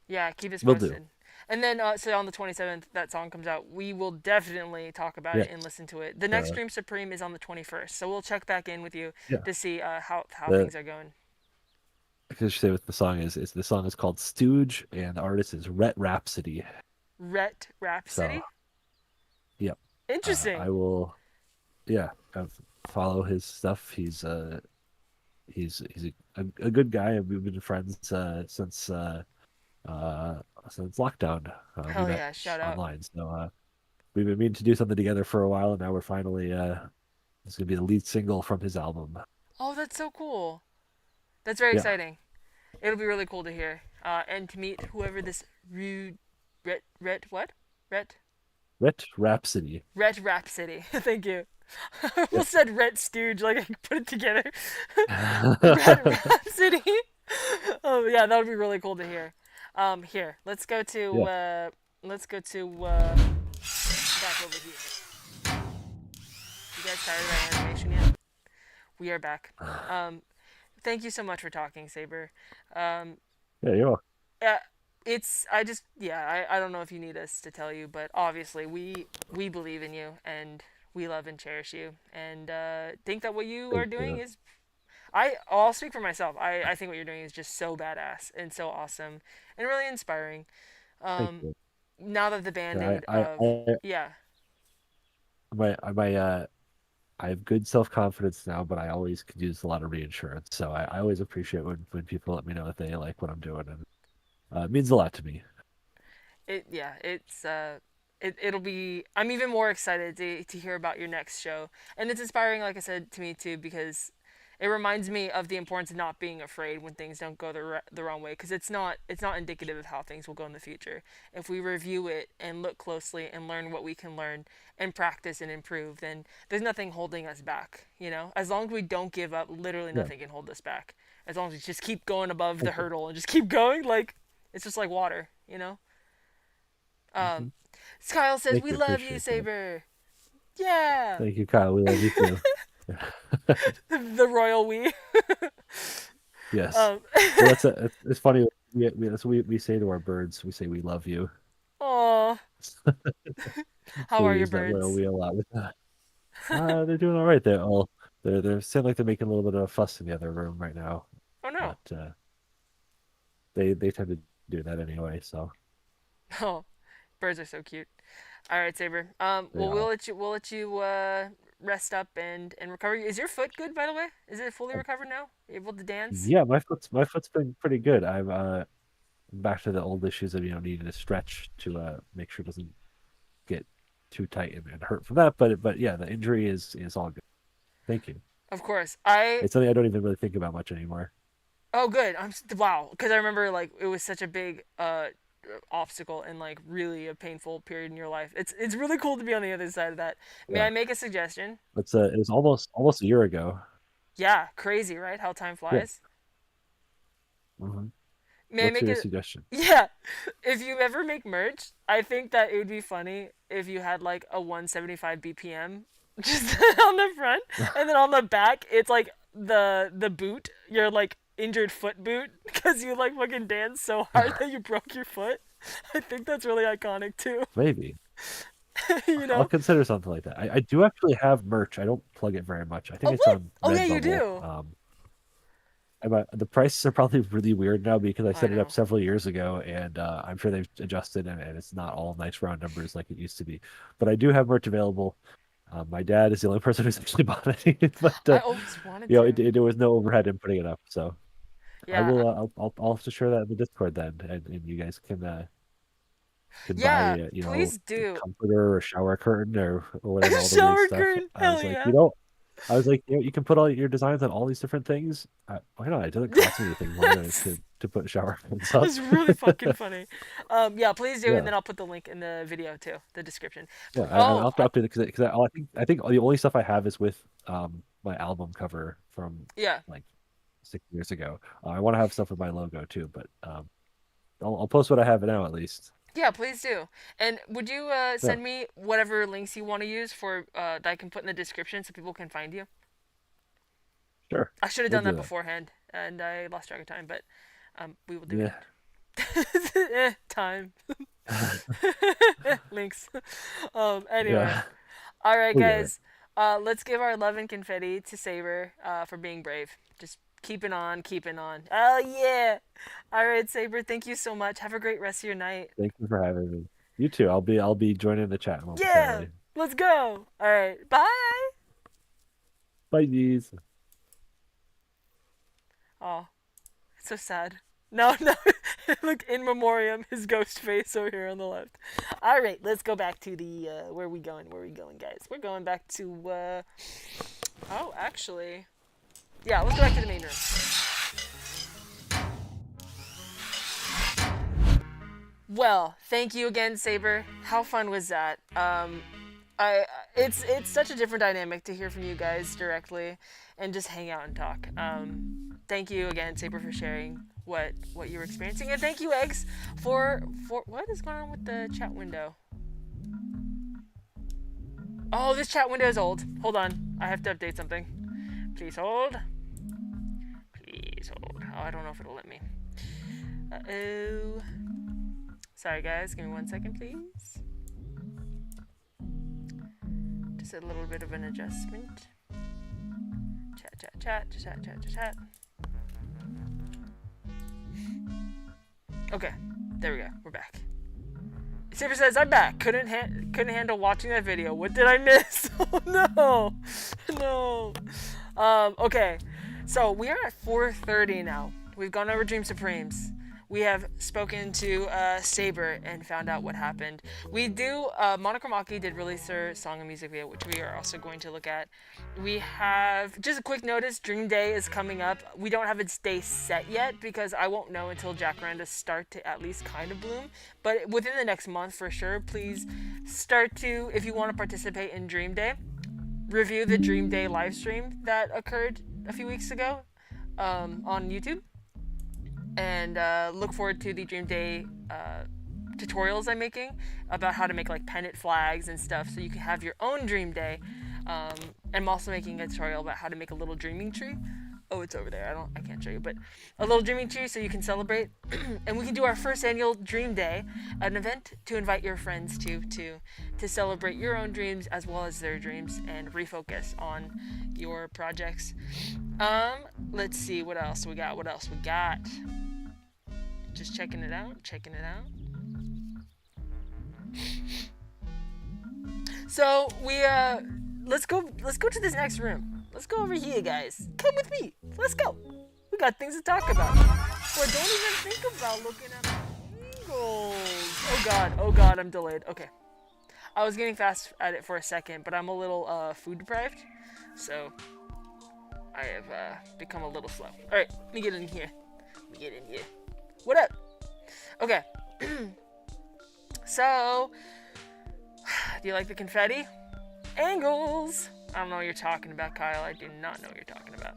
Yeah, keep us Will do. posted. And then, so on the 27th, that song comes out. We will definitely talk about it Yes. and listen to it. The next Stream Supreme is on the 21st, so we'll check back in with you Yeah. to see how The things are going. I can just say what the song is the song is called Stooge, and the artist is Rhett Rhapsody. Rhett Rhapsody? So yep. Interesting. I will, yeah, follow his stuff. He's a good guy. We've been friends since lockdown. We Hell met yeah, shout out. online, so we've been meaning to do something together for a while, and now we're finally this is gonna be the lead single from his album. Oh, that's so cool. That's very Yeah, exciting. It'll be really cool to hear. And to meet whoever this Rhett what? Rhett Rhapsody. Rhett Rhapsody. Thank you. I Yeah. almost said Rhett Stooge, like I could put it together. Rhett Rhapsody. Oh yeah, that would be really cool to hear. Here, Yeah. let's go to back over here. You guys tired of our animation yet? We are back. Thank you so much for talking, Saber. Um, Yeah, you're welcome. yeah, I don't know if you need us to tell you, but obviously we believe in you and we love and cherish you, and think that what you are Thank doing you. is I'll speak for myself. I think what you're doing is just so badass and so awesome and really inspiring. Thank Um, you. now that the Yeah, band-aid of yeah, I have good self-confidence now, but I always could use a lot of reinsurance. So I always appreciate when people let me know that they like what I'm doing, and it means a lot to me. it'll be. I'm even more excited to hear about your next show, and it's inspiring, like I said, to me too, because it reminds me of the importance of not being afraid when things don't go the wrong way, because it's not indicative of how things will go in the future. If we review it and look closely and learn what we can learn and practice and improve, then there's nothing holding us back. As long as we don't give up, literally Yeah. nothing can hold us back. As long as we just keep going above the Thank you. hurdle and just keep going, like it's just like water. Hmm. Um, Kyle says, Thank "We you. love you, Appreciate that. Saber." Yeah, Thank you, Kyle. We love you too. the royal we. Yes. um, Well, it's funny. That's what we say to our birds. We say we love you. Aw, how So are we your use that royal birds? we a lot with that. They're doing all right. They're sound like they're making a little bit of a fuss in the other room right now, Oh no. but they tend to do that anyway. So Oh, birds are so cute. All right, Saber. they Well, are. we'll let you rest up and recover. Is your foot good, by the way? Is it fully recovered now? You able to dance? Yeah, my foot's been pretty good. I'm back to the old issues of needing to stretch to make sure it doesn't get too tight and hurt from that. But yeah, the injury is all good. Thank you. Of course. It's something I don't even really think about much anymore. Oh, good. Wow, because I remember like it was such a big obstacle and like really a painful period in your life. It's really cool to be on the other side of that. May Yeah, I make a suggestion? it was almost a year ago. Yeah, crazy, right? How time Yeah. flies. Hmm. May I What's make your it? suggestion? Yeah. If you ever make merch, I think that it would be funny if you had like a 175 BPM just on the front, and then on the back it's like the boot, your like injured foot boot, because you like fucking danced so hard that you broke your foot. I think that's really iconic too. Maybe. you I'll know? consider something like that. I do actually have merch. I don't plug it very much. I think Oh it's what? on Oh yeah, you Redbubble. do. The prices are probably really weird now because I I set it up know. several years ago, and I'm sure they've adjusted, and it's not all nice round numbers like it used to be. But I do have merch available. My dad is the only person who's actually bought it, but I always wanted it, to. there was no overhead in putting it up. So I Yeah, will. I'll have to share that in the Discord then, and you guys can buy yeah. Please a do. comforter or a shower curtain or whatever, all the weird Shower stuff. curtain. Hell yeah. I was like, you can put all your designs on all these different things. Why not? It doesn't cost me anything more to put shower curtains up. It's really fucking funny. Yeah, please do, and Yeah, then I'll put the link in the video too, the description. yeah. I'll Oh, have to update it because I think the only stuff I have is with my album cover from yeah, like 6 years ago. I want to have stuff with my logo too, but I'll post what I have now at least. yeah, please do. And would you Yeah, send me whatever links you want to use for that I can put in the description so people can find you? sure. I should have We'll done do that that. beforehand, and I lost track of time, but we will do Yeah. it. Time. Links. Anyway. Yeah. All right, We'll get it. guys. Let's give our love and confetti to Saber for being brave. Just keeping on, keeping on. Oh yeah! All right, Saber. Thank you so much. Have a great rest of your night. Thank you for having me. You too. I'll be joining the chat Yeah. momentarily. Let's go. All right. Bye. Bye, geez. Oh, it's so sad. No, no. Look, in memoriam, his ghost face over here on the left. All right, let's go back to the where are we going? Where are we going, guys? We're going back to oh, actually, yeah, let's go back to the main room. Well, thank you again, Saber. How fun was that? It's such a different dynamic to hear from you guys directly, and just hang out and talk. Thank you again, Saber, for sharing what you were experiencing, and thank you, Eggs, for what is going on with the chat window? Oh, this chat window is old. Hold on, I have to update something. Please hold. Please hold. Oh, I don't know if it'll let me. Uh-oh. Sorry, guys. Give me 1 second, please. Just a little bit of an adjustment. Chat. Okay, there we go. We're back. Saber says, I'm back. Couldn't handle watching that video. What did I miss? Oh, no. Okay. So, we are at 4:30 now. We've gone over Dream Supremes. We have spoken to Saber and found out what happened. We do, Monochrome Aki did release their song and music video, which we are also going to look at. We have, just a quick notice, Dream Day is coming up. We don't have its day set yet because I won't know until jacarandas start to at least kind of bloom. But within the next month for sure, please start to, if you want to participate in Dream Day, review the Dream Day live stream that occurred a few weeks ago on YouTube. And look forward to the Dream Day tutorials I'm making about how to make like pennant flags and stuff so you can have your own Dream Day. And I'm also making a tutorial about how to make a little dreaming tree. Oh, it's over there. I can't show you, but a little dreaming tree so you can celebrate. And we can do our first annual Dream Day, an event to invite your friends to celebrate your own dreams as well as their dreams and refocus on your projects. Let's see what else we got. Just checking it out. So we let's go to this next room. Let's go over here, guys. Come with me. Let's go. We got things to talk about. Well, don't even think about looking at angles. Oh god, I'm delayed. Okay. I was getting fast at it for a second, but I'm a little food deprived, so I have become a little slow. All right, let me get in here. What up? Okay. So, do you like the confetti? Angles! I don't know what you're talking about, Kyle. I do not know what you're talking about.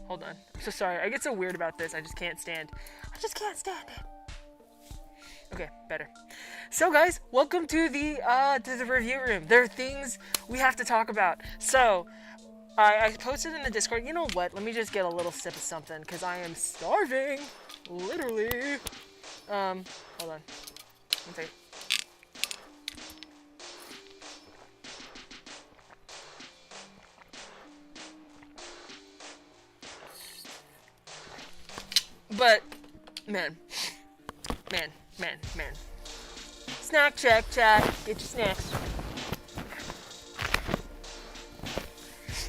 Hold on. I'm so sorry. I get so weird about this. I just can't stand it. Okay, better. So guys, welcome to the review room. There are things we have to talk about. So, I posted in the Discord, you know what, let me just get a little sip of something, because I am starving. Literally. Hold on. One second. But, man. Snack check, chat. Get your snacks.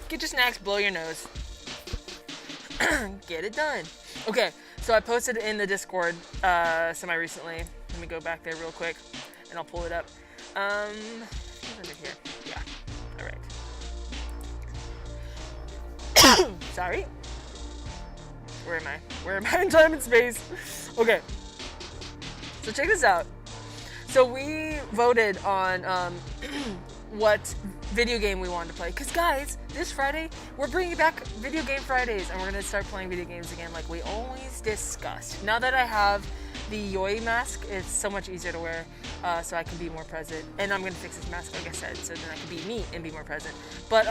Get your snacks, blow your nose. Get it done. Okay, so I posted in the Discord semi-recently. Let me go back there real quick, and I'll pull it up. It's under here. Yeah, all right. Sorry. Where am I? Where am I in time and space? Okay. So check this out. So we voted on what video game we wanted to play. Because guys, this Friday, we're bringing back Video Game Fridays. And we're going to start playing video games again like we always discussed. Now that I have the Yoi mask, it's so much easier to wear so I can be more present. And I'm going to fix this mask, like I said, so then I can be me and be more present. But,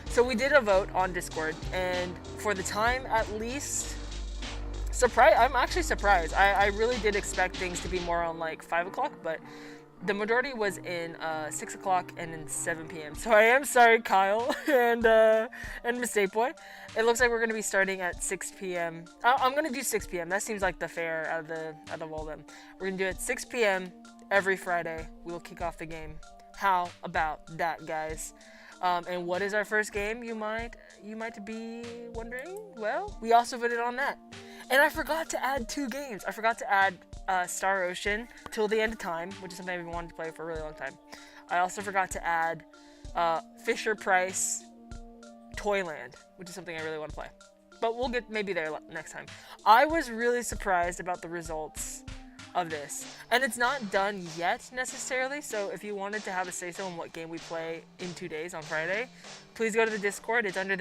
so we did a vote on Discord. And for the time, at least... I'm actually surprised. I really did expect things to be more on like 5 o'clock, but the majority was in 6 o'clock and in 7 p.m. So I am sorry, Kyle and Mistake Boy. It looks like we're gonna be starting at 6 p.m. I'm gonna do 6 p.m. That seems like the fair out of all of them. We're gonna do it 6 p.m. every Friday. We will kick off the game. How about that, guys? And what is our first game? You might be wondering. Well, we also voted on that. And I forgot to add 2 games. I forgot to add Star Ocean Till the End of Time, which is something I've been wanting to play for a really long time. I also forgot to add Fisher Price Toyland, which is something I really want to play. But we'll get maybe there next time. I was really surprised about the results of this. And it's not done yet necessarily, so if you wanted to have a say-so on what game we play in 2 days on Friday, please go to the Discord. It's under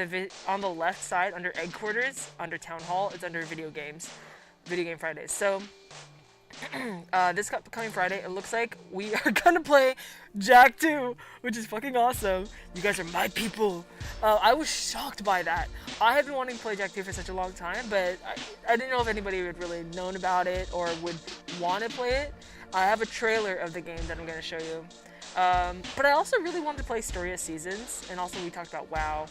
on the left side, under Egg Quarters, under Town Hall. It's under Video Game Fridays. So, this coming Friday, it looks like we are gonna play Jak 2, which is fucking awesome. You guys are my people. I was shocked by that. I have been wanting to play Jak 2 for such a long time, but I didn't know if anybody would really known about it or would want to play it. I have a trailer of the game that I'm gonna show you. But I also really wanted to play Story of Seasons, and also we talked about WoW.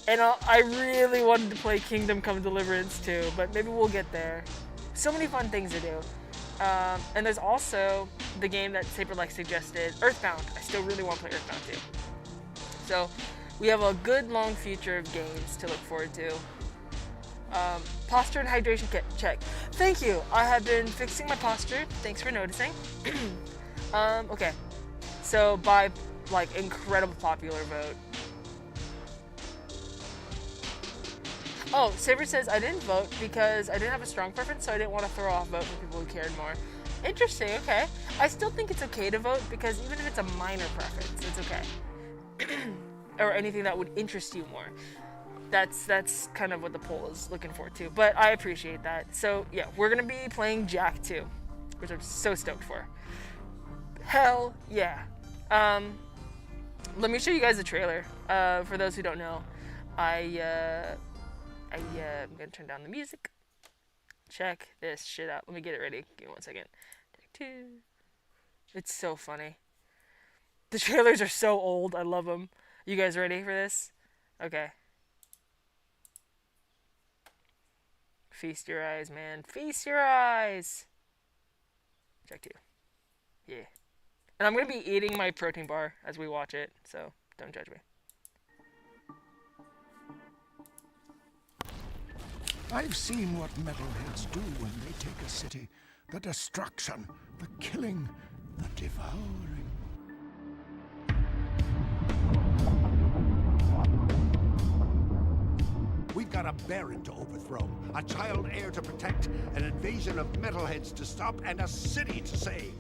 And I really wanted to play Kingdom Come Deliverance too, but maybe we'll get there. So many fun things to do. And there's also the game that Saberlike suggested, Earthbound. I still really want to play Earthbound too. So we have a good long future of games to look forward to. Posture and hydration check. Thank you. I have been fixing my posture. Thanks for noticing. Okay. So by like incredible popular vote. Oh, Saber says I didn't vote because I didn't have a strong preference, so I didn't want to throw off vote for people who cared more. Interesting, okay. I still think it's okay to vote because even if it's a minor preference, it's okay. Or anything that would interest you more. That's kind of what the poll is looking for too. But I appreciate that. So yeah, we're gonna be playing Jak 2, which I'm so stoked for. Hell yeah. Let me show you guys the trailer. For those who don't know, I'm gonna turn down the music. Check this shit out. Let me get it ready. Give me 1 second. Take 2. It's so funny. The trailers are so old. I love them. You guys ready for this? Okay. Feast your eyes, man. Feast your eyes. Jak 2. Yeah. And I'm gonna be eating my protein bar as we watch it, so don't judge me. I've seen what metalheads do when they take a city. The destruction, the killing, the devouring. We've got a baron to overthrow, a child heir to protect, an invasion of metalheads to stop, and a city to save.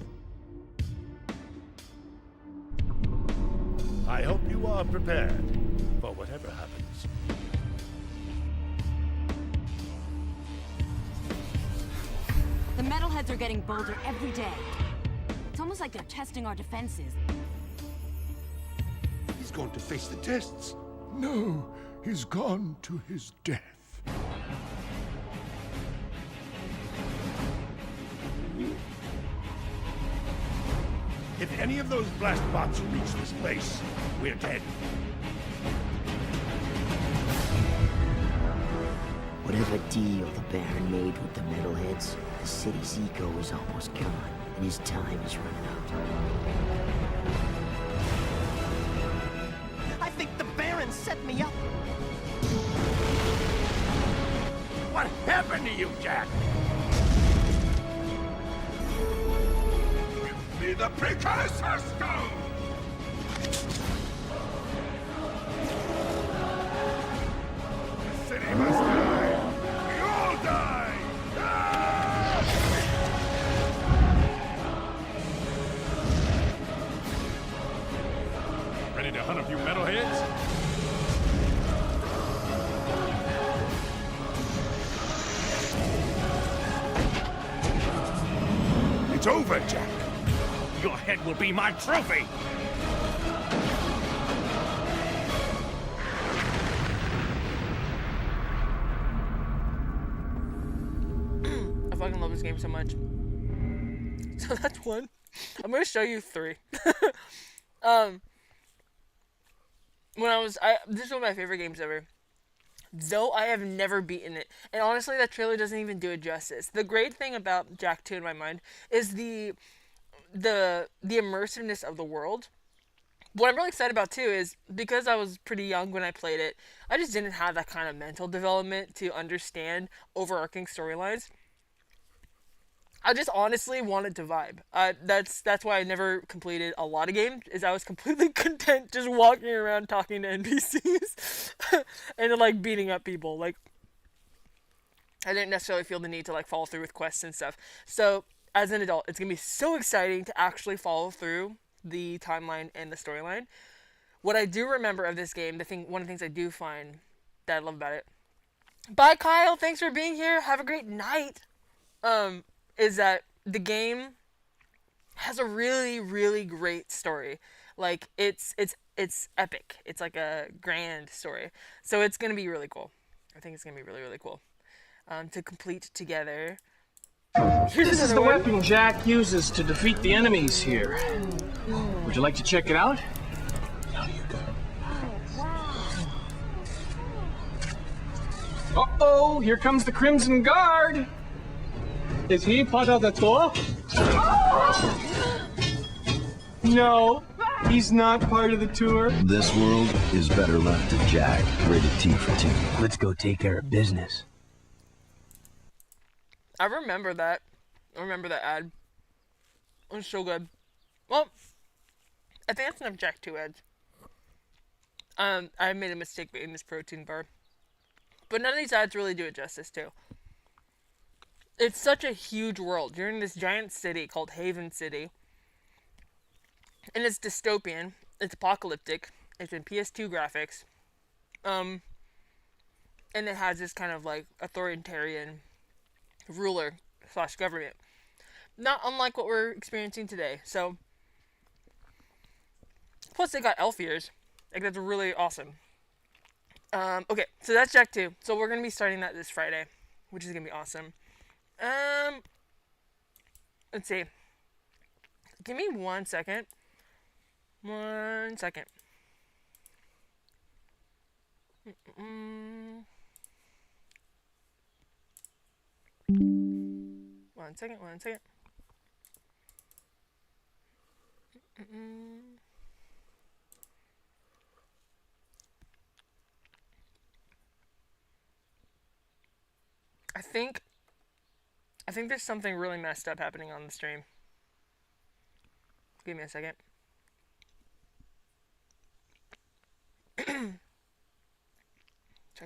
I hope you are prepared for whatever happens. The metalheads are getting bolder every day. It's almost like they're testing our defenses. He's going to face the tests. No, he's gone to his death. If any of those blast bots reach this place, we're dead. What Whatever deal the Baron made with the metalheads, the city's eco is almost gone, and his time is running out. I think the Baron set me up. What happened to you, Jack? Give me the precursor stone! The city must die! We all die! Ah! Ready to hunt a few metalheads? It's over, Jack. Your head will be my trophy! I fucking love this game so much. So that's one. I'm gonna show you three. This is one of my favorite games ever. Though I have never beaten it. And honestly, that trailer doesn't even do it justice. The great thing about Jak 2 in my mind is the immersiveness of the world. What I'm really excited about too is because I was pretty young when I played it, I just didn't have that kind of mental development to understand overarching storylines. I just honestly wanted to vibe. That's why I never completed a lot of games, is I was completely content just walking around talking to NPCs and like beating up people. Like, I didn't necessarily feel the need to like follow through with quests and stuff. So as an adult, it's gonna be so exciting to actually follow through the timeline and the storyline. What I do remember of this game, one of the things I do find that I love about it. Bye, Kyle. Thanks for being here. Have a great night. Is that the game has a really, really great story. Like, it's epic. It's like a grand story. So it's going to be really cool. I think it's going to be really, really cool. To complete together. This is the weapon Jak uses to defeat the enemies here. Would you like to check it out? Uh-oh, here comes the Crimson Guard! Is he part of the tour? No, he's not part of the tour. This world is better left to Jak. Rated T for T. Let's go take care of business. I remember that. I remember that ad. It was so good. Well, I think that's enough Jak 2 ads. I made a mistake eating this protein bar. But none of these ads really do it justice, too. It's such a huge world. You're in this giant city called Haven City. And it's dystopian. It's apocalyptic. It's in PS2 graphics. And it has this kind of like authoritarian ruler / government. Not unlike what we're experiencing today. So, plus they got elf ears. Like, that's really awesome. Okay, so that's Jak 2. So we're going to be starting that this Friday, which is going to be awesome. Let's see. Give me 1 second. 1 second. 1 second, 1 second. I think there's something really messed up happening on the stream. Give me a second. Check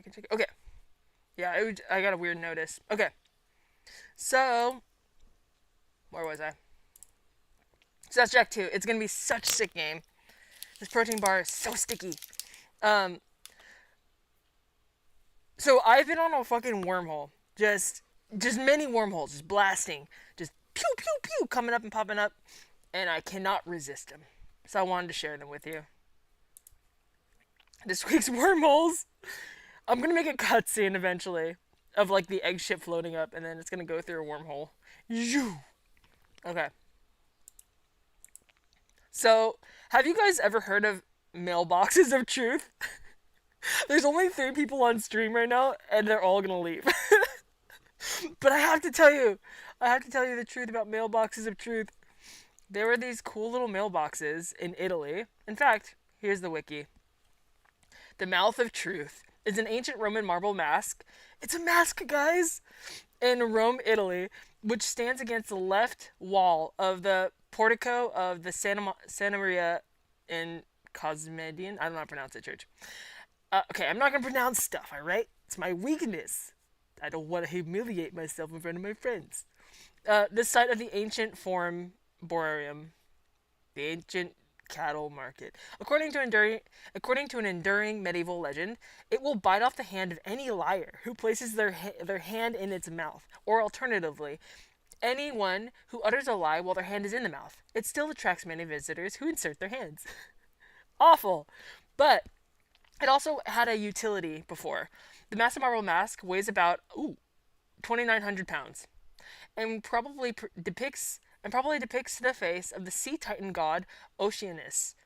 it. Okay. Yeah, I got a weird notice. Okay. So, where was I? So that's Jak 2. It's going to be such a sick game. This protein bar is so sticky. So I've been on a fucking wormhole. Just many wormholes, just blasting. Just pew, pew, pew, coming up and popping up. And I cannot resist them. So I wanted to share them with you. This week's wormholes. I'm going to make a cutscene eventually of like the egg ship floating up. And then it's going to go through a wormhole. Okay. So, have you guys ever heard of mailboxes of truth? There's only 3 people on stream right now, and they're all gonna leave. But I have to tell you the truth about mailboxes of truth. There were these cool little mailboxes in Italy. In fact, here's the wiki. The Mouth of Truth is an ancient Roman marble mask. It's a mask, guys! In Rome, Italy, which stands against the left wall of the portico of the Santa Maria in Cosmedian. I don't know how to pronounce it, church. Okay, I'm not going to pronounce stuff, alright? It's my weakness. I don't want to humiliate myself in front of my friends. The site of the ancient Forum Borarium, the ancient cattle market. According to an enduring medieval legend, it will bite off the hand of any liar who places their hand in its mouth, or alternatively, anyone who utters a lie while their hand is in the mouth. It still attracts many visitors who insert their hands. Awful. But it also had a utility before. The massive marble mask weighs about 2,900 pounds, and probably depicts the face of the sea titan god Oceanus.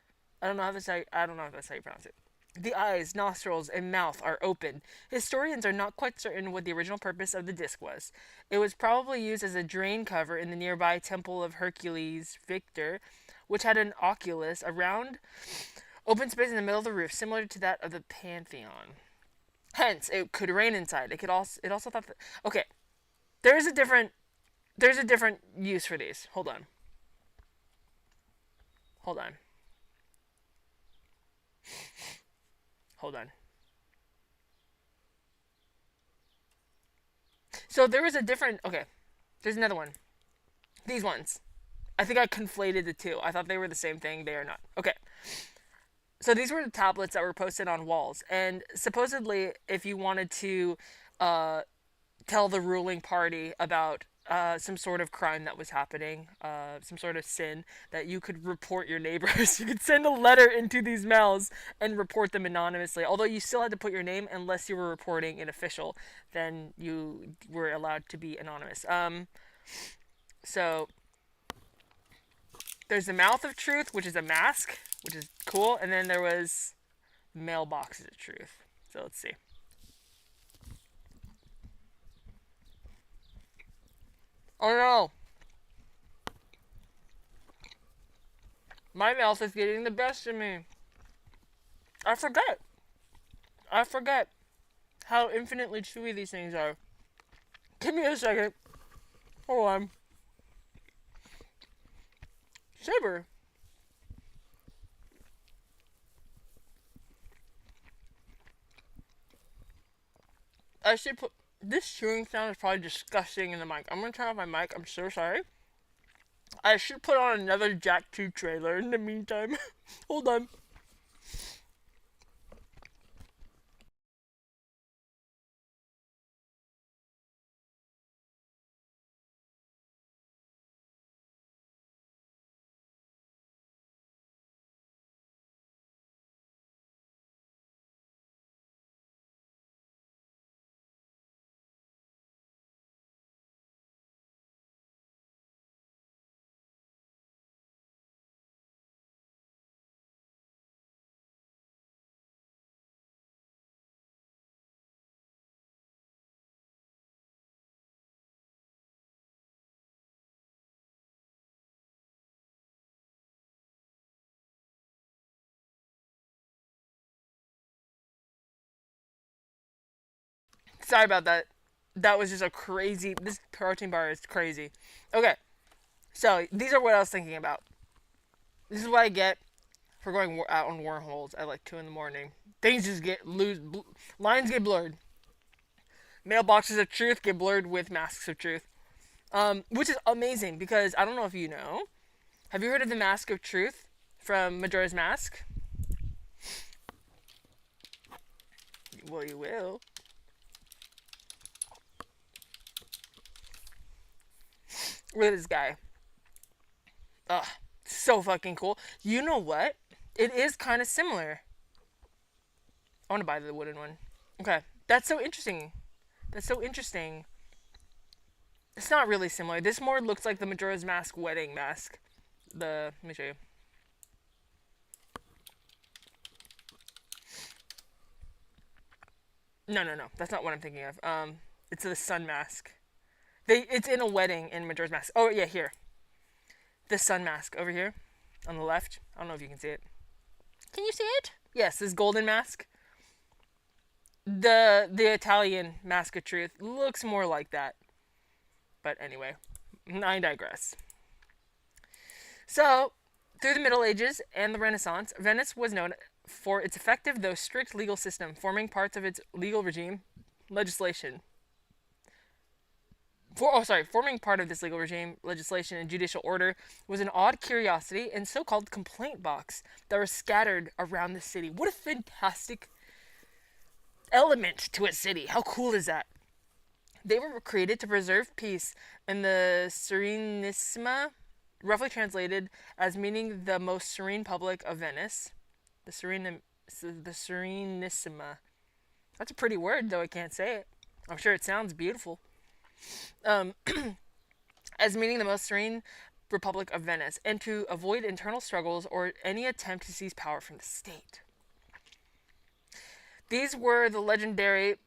I don't know if that's how you pronounce it. The eyes, nostrils, and mouth are open. Historians are not quite certain what the original purpose of the disc was. It was probably used as a drain cover in the nearby Temple of Hercules Victor, which had an oculus, a round open space in the middle of the roof, similar to that of the Pantheon. Hence, it could rain inside. It also thought that... Okay, there's a different use for these. Hold on. So there was a different... Okay, there's another one. These ones. I think I conflated the two. I thought they were the same thing. They are not. Okay. So these were the tablets that were posted on walls. And supposedly, if you wanted to tell the ruling party about some sort of crime that was happening, some sort of sin, that you could report your neighbors. You could send a letter into these mails and report them anonymously. Although you still had to put your name, unless you were reporting an official, then you were allowed to be anonymous. So there's the Mouth of Truth, which is a mask, which is cool. And then there was Mailboxes of Truth. So let's see. Oh no! My mouth is getting the best of me. I forget how infinitely chewy these things are. Give me a second. Hold on. Saber. I should put... This chewing sound is probably disgusting in the mic. I'm going to turn off my mic. I'm so sorry. I should put on another Jack 2 trailer in the meantime. Hold on. Sorry about that. That was just a crazy... This protein bar is crazy. Okay. So, these are what I was thinking about. This is what I get for going out on wormholes at like 2 in the morning. Things just get lines get blurred. Mailboxes of truth get blurred with masks of truth. Which is amazing because I don't know if you know. Have you heard of the Mask of Truth from Majora's Mask? Well, you will. Look at this guy. Ugh, so fucking cool. You know what? It is kind of similar. I want to buy the wooden one. Okay, that's so interesting. That's so interesting. It's not really similar. This more looks like the Majora's Mask wedding mask. Let me show you. No, no, no. That's not what I'm thinking of. It's the sun mask. It's in a wedding in Majora's Mask. Oh yeah, here. The sun mask over here, on the left. I don't know if you can see it. Can you see it? Yes, this golden mask. The Italian Mask of Truth looks more like that. But anyway, I digress. So, through the Middle Ages and the Renaissance, Venice was known for its effective though strict legal system, forming parts of its legal regime, legislation. Forming part of this legal regime, legislation, and judicial order was an odd curiosity and so-called complaint box that were scattered around the city. What a fantastic element to a city. How cool is that? They were created to preserve peace in the Serenissima, roughly translated as meaning the most serene public of Venice. The Serenissima. That's a pretty word, though I can't say it. I'm sure it sounds beautiful. As meaning the most serene Republic of Venice, and to avoid internal struggles or any attempt to seize power from the state. These were the legendary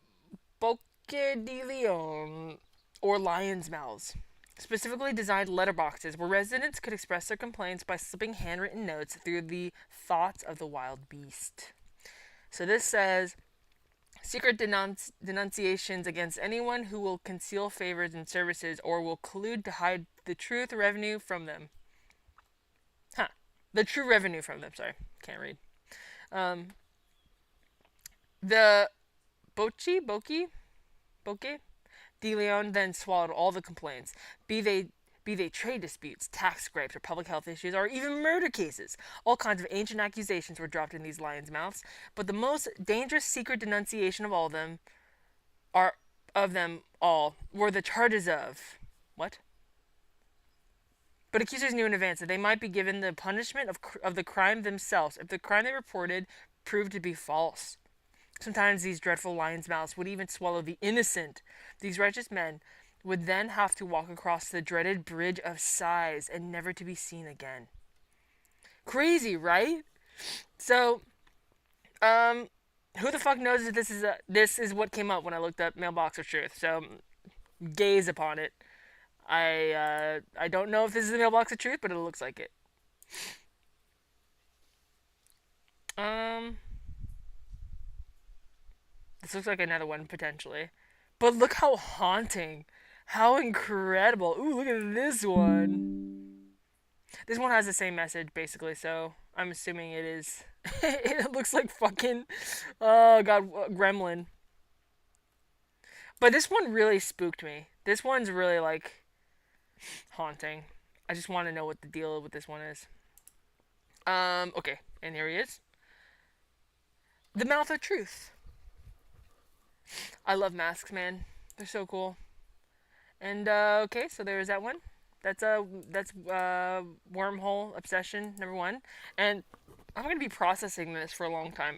Bocche di Leone, or lion's mouths, specifically designed letterboxes where residents could express their complaints by slipping handwritten notes through the thoughts of the wild beast. So this says, secret denunciations against anyone who will conceal favors and services or will collude to hide the truth revenue from them. The true revenue from them, sorry. Can't read. The Bocche de Leon then swallowed all the complaints, be they trade disputes, tax gripes, or public health issues, or even murder cases. All kinds of ancient accusations were dropped in these lions' mouths, but the most dangerous secret denunciation of them all were the charges of what? But accusers knew in advance that they might be given the punishment of the crime themselves if the crime they reported proved to be false. Sometimes these dreadful lions' mouths would even swallow the innocent. These righteous men would then have to walk across the dreaded Bridge of Sighs and never to be seen again. Crazy, right? So, who the fuck knows if this is what came up when I looked up Mailbox of Truth. So, gaze upon it. I don't know if this is the Mailbox of Truth, but it looks like it. This looks like another one, potentially. But look how haunting. How incredible. Ooh, look at this one. This one has the same message, basically, so I'm assuming it is. It looks like fucking, oh god, Gremlin. But this one really spooked me. This one's really, like, haunting. I just want to know what the deal with this one is. Okay, and here he is. The Mouth of Truth. I love masks, man. They're so cool. And okay, so there's that one. That's wormhole obsession #1. And I'm gonna be processing this for a long time.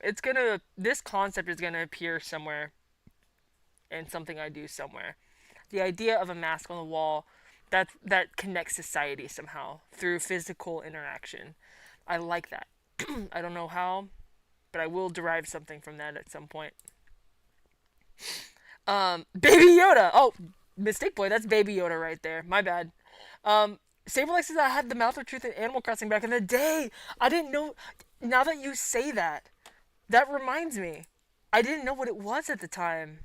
This concept is gonna appear somewhere in something I do somewhere. The idea of a mask on the wall that connects society somehow through physical interaction. I like that. I don't know how, but I will derive something from that at some point. Baby Yoda. Oh, mistake boy. That's Baby Yoda right there. My bad. Saberlike says I had the Mouth of Truth in Animal Crossing back in the day. I didn't know. Now that you say that, that reminds me. I didn't know what it was at the time.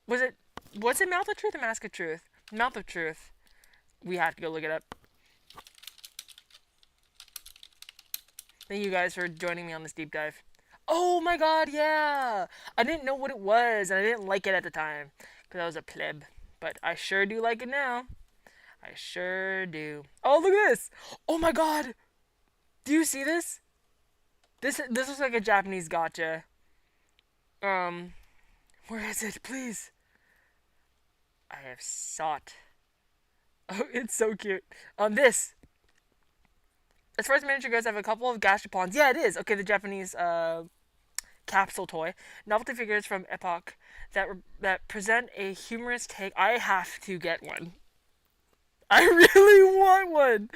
Was it Mouth of Truth or Mask of Truth? Mouth of Truth. We have to go look it up. Thank you guys for joining me on this deep dive. Oh my god, yeah! I didn't know what it was, and I didn't like it at the time, because I was a pleb. But I sure do like it now. I sure do. Oh, look at this! Oh my god! Do you see this? This looks like a Japanese gacha. Where is it? Please. I have sought. Oh, it's so cute. This. As far as miniature goes, I have a couple of gashapons. Yeah, it is. Okay, the Japanese capsule toy. Novelty figures from Epoch that present a humorous take. I have to get one. I really want one.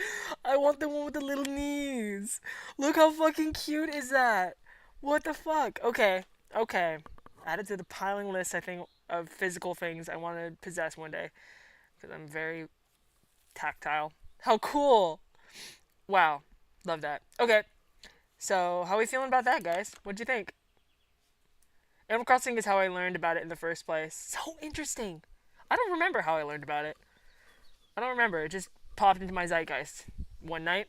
I want the one with the little knees. Look how fucking cute is that. What the fuck? Okay. Add it to the piling list, I think, of physical things I want to possess one day. Because I'm very tactile. How cool! Wow. Love that. Okay. So, how are we feeling about that, guys? What'd you think? Animal Crossing is how I learned about it in the first place. So interesting. I don't remember how I learned about it. I don't remember. It just popped into my zeitgeist one night.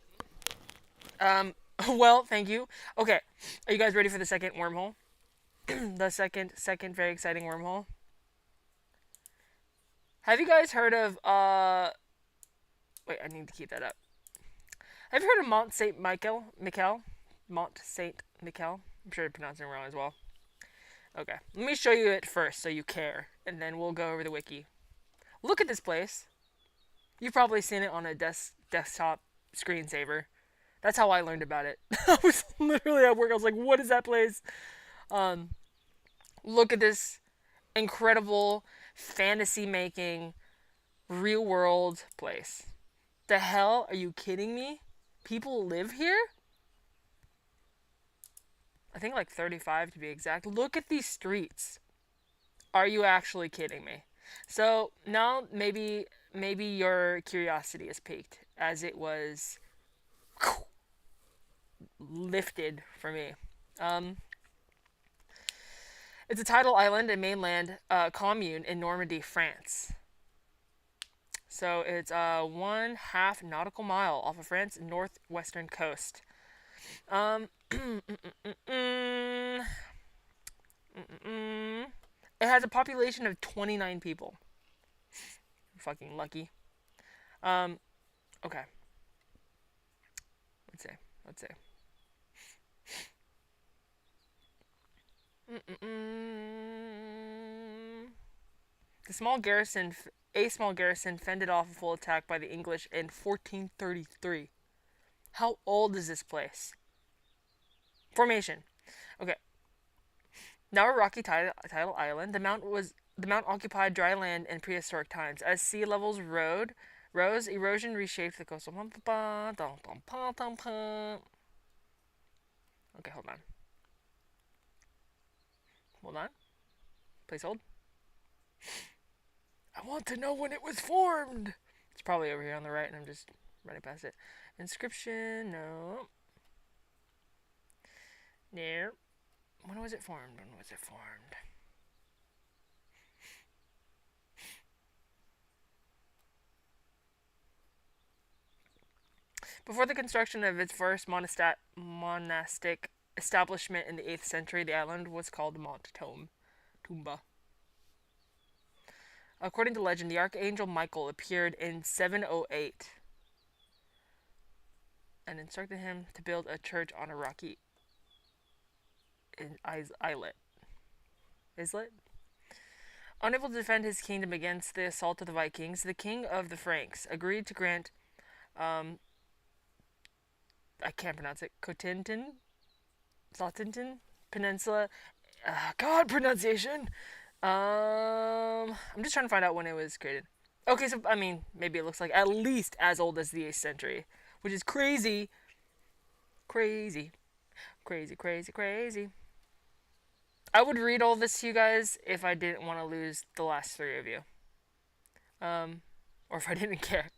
Well, thank you. Okay. Are you guys ready for the second wormhole? The second very exciting wormhole. Have you guys heard of, wait, I need to keep that up. Have you heard of Mont Saint Michel? Mont Saint Michel? I'm sure I'm pronouncing it wrong as well. Okay, let me show you it first so you care, and then we'll go over the wiki. Look at this place. You've probably seen it on a desktop screensaver. That's how I learned about it. I was literally at work. I was like, what is that place? Look at this incredible fantasy-making, real-world place. The hell? Are you kidding me? People live here? I think like 35 to be exact. Look at these streets. Are you actually kidding me? So now maybe your curiosity is piqued, as it was lifted for me. It's a tidal island and mainland commune in Normandy, France. So it's 1/2 nautical mile off of France's northwestern coast. It has a population of 29 people. Fucking lucky. Okay. Let's see. A small garrison fended off a full attack by the English in 1433. How old is this place? Formation. Okay. Now a rocky tidal island, the mount occupied dry land in prehistoric times. As sea levels rose, erosion reshaped the coastal. Okay, hold on. Hold on. Please hold. I want to know when it was formed. It's probably over here on the right, and I'm just running past it. Inscription, no. No. When was it formed? Before the construction of its first monastic establishment in the 8th century, the island was called Mont Tomba. According to legend, the Archangel Michael appeared in 708 and instructed him to build a church on a rocky islet. Unable to defend his kingdom against the assault of the Vikings, the king of the Franks agreed to grant, I can't pronounce it, Cotentin Peninsula. God, pronunciation. I'm just trying to find out when it was created. Okay, so, I mean, maybe it looks like at least as old as the 8th century, which is crazy. Crazy. I would read all this to you guys if I didn't want to lose the last 3 of you. Or if I didn't care.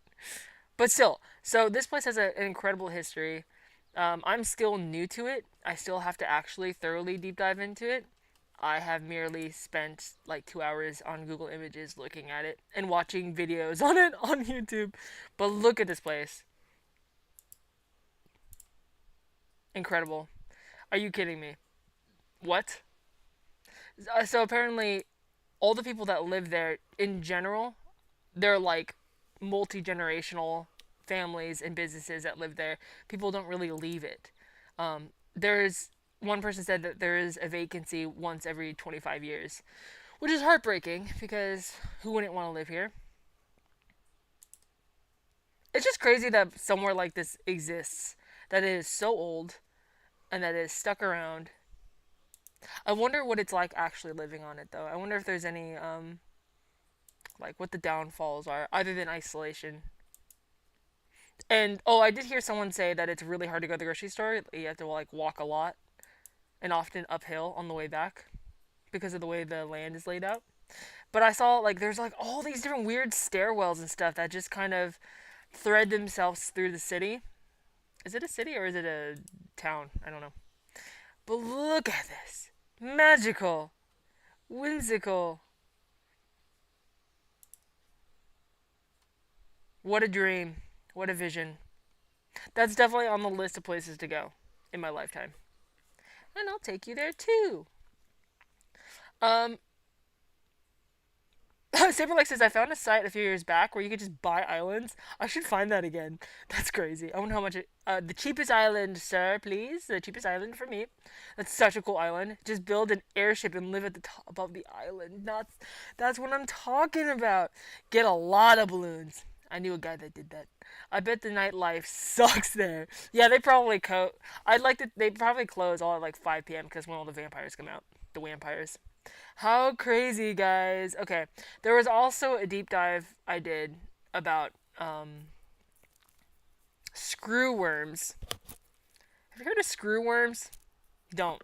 But still, so this place has an incredible history. I'm still new to it. I still have to actually thoroughly deep dive into it. I have merely spent like 2 hours on Google Images looking at it and watching videos on it on YouTube. But look at this place. Incredible. Are you kidding me? What? So apparently, all the people that live there, in general, they're like multi-generational families and businesses that live there. People don't really leave it. One person said that there is a vacancy once every 25 years, which is heartbreaking because who wouldn't want to live here? It's just crazy that somewhere like this exists, that it is so old and that it is stuck around. I wonder what it's like actually living on it, though. I wonder if there's any, like, what the downfalls are, other than isolation. And, I did hear someone say that it's really hard to go to the grocery store. You have to, like, walk a lot, and often uphill on the way back. because of the way the land is laid out. But I saw like there's like all these different weird stairwells and stuff that just kind of thread themselves through the city. Is it a city or is it a town? I don't know. But look at this. Magical. Whimsical. What a dream. What a vision. That's definitely on the list of places to go in my lifetime. And I'll take you there too. Saberlike says, I found a site a few years back where you could just buy islands. I should find that again. That's crazy. I wonder how much it... the cheapest island, sir, please. The cheapest island for me. That's such a cool island. Just build an airship and live at the top of the island. That's what I'm talking about. Get a lot of balloons. I knew a guy that did that. I bet the nightlife sucks there. Yeah, they probably they probably close all at like 5 p.m. because when all the vampires come out. The vampires. How crazy, guys. Okay, there was also a deep dive I did about screw worms. Have you heard of screw worms? Don't.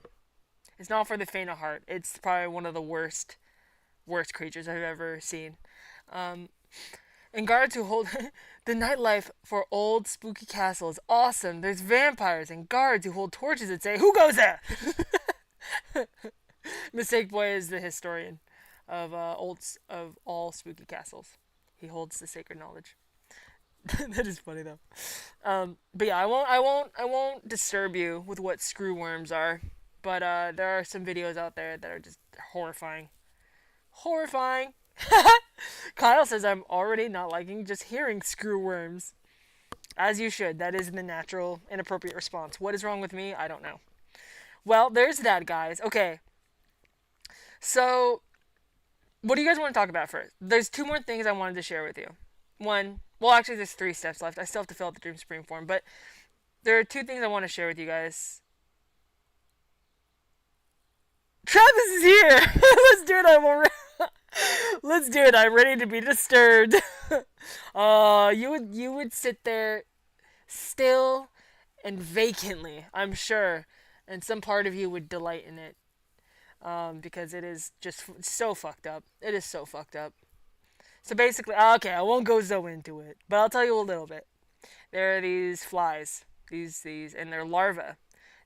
It's not for the faint of heart. It's probably one of the worst creatures I've ever seen. And guards who hold the nightlife for old spooky castle is awesome. There's vampires and guards who hold torches and say, "Who goes there?" Mistake Boy is the historian of all spooky castles. He holds the sacred knowledge. That is funny though. But yeah, I won't disturb you with what screw worms are. But there are some videos out there that are just horrifying. Horrifying. Kyle says I'm already not liking just hearing screw worms. As you should. That is the natural and appropriate response. What is wrong with me? I don't know. Well, there's that, guys. Okay. So, what do you guys want to talk about first? There's 2 more things I wanted to share with you. One, well, actually, there's 3 steps left. I still have to fill out the Dream Supreme form, but there are 2 things I want to share with you guys. Travis is here! Let's do it, Let's do it. I'm ready to be disturbed. You would sit there still and vacantly, I'm sure, and some part of you would delight in it. Because it is just so fucked up. It is so fucked up. So basically, okay, I won't go so into it, but I'll tell you a little bit. There are these flies, these, and they're larvae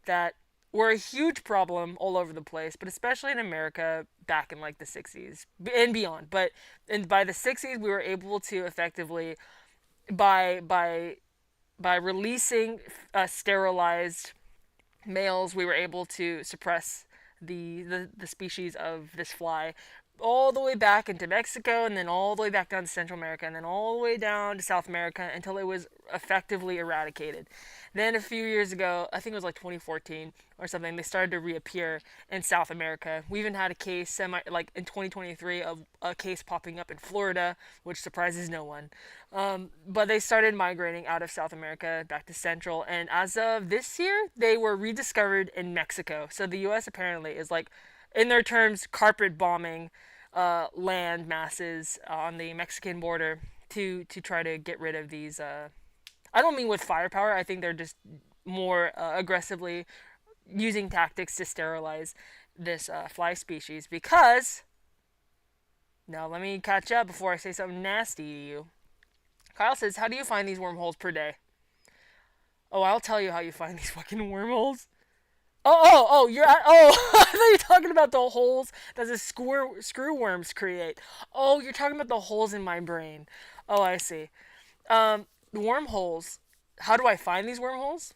that were a huge problem all over the place, but especially in America back in like the 60s and beyond. But by the 60s, we were able to effectively, by releasing sterilized males, we were able to suppress the species of this fly all the way back into Mexico, and then all the way back down to Central America, and then all the way down to South America until it was effectively eradicated. Then a few years ago, I think it was like 2014 or something, they started to reappear in South America. We even had a case in 2023 of a case popping up in Florida, which surprises no one. But they started migrating out of South America back to Central, and as of this year, they were rediscovered in Mexico. So the U.S. apparently is like, in their terms, carpet bombing land masses on the Mexican border to try to get rid of these. I don't mean with firepower. I think they're just more aggressively using tactics to sterilize this fly species. Because, now let me catch up before I say something nasty to you. Kyle says, how do you find these wormholes per day? Oh, I'll tell you how you find these fucking wormholes. Oh, I thought you were talking about the holes that the screw worms create. Oh, you're talking about the holes in my brain. Oh, I see. The wormholes. How do I find these wormholes?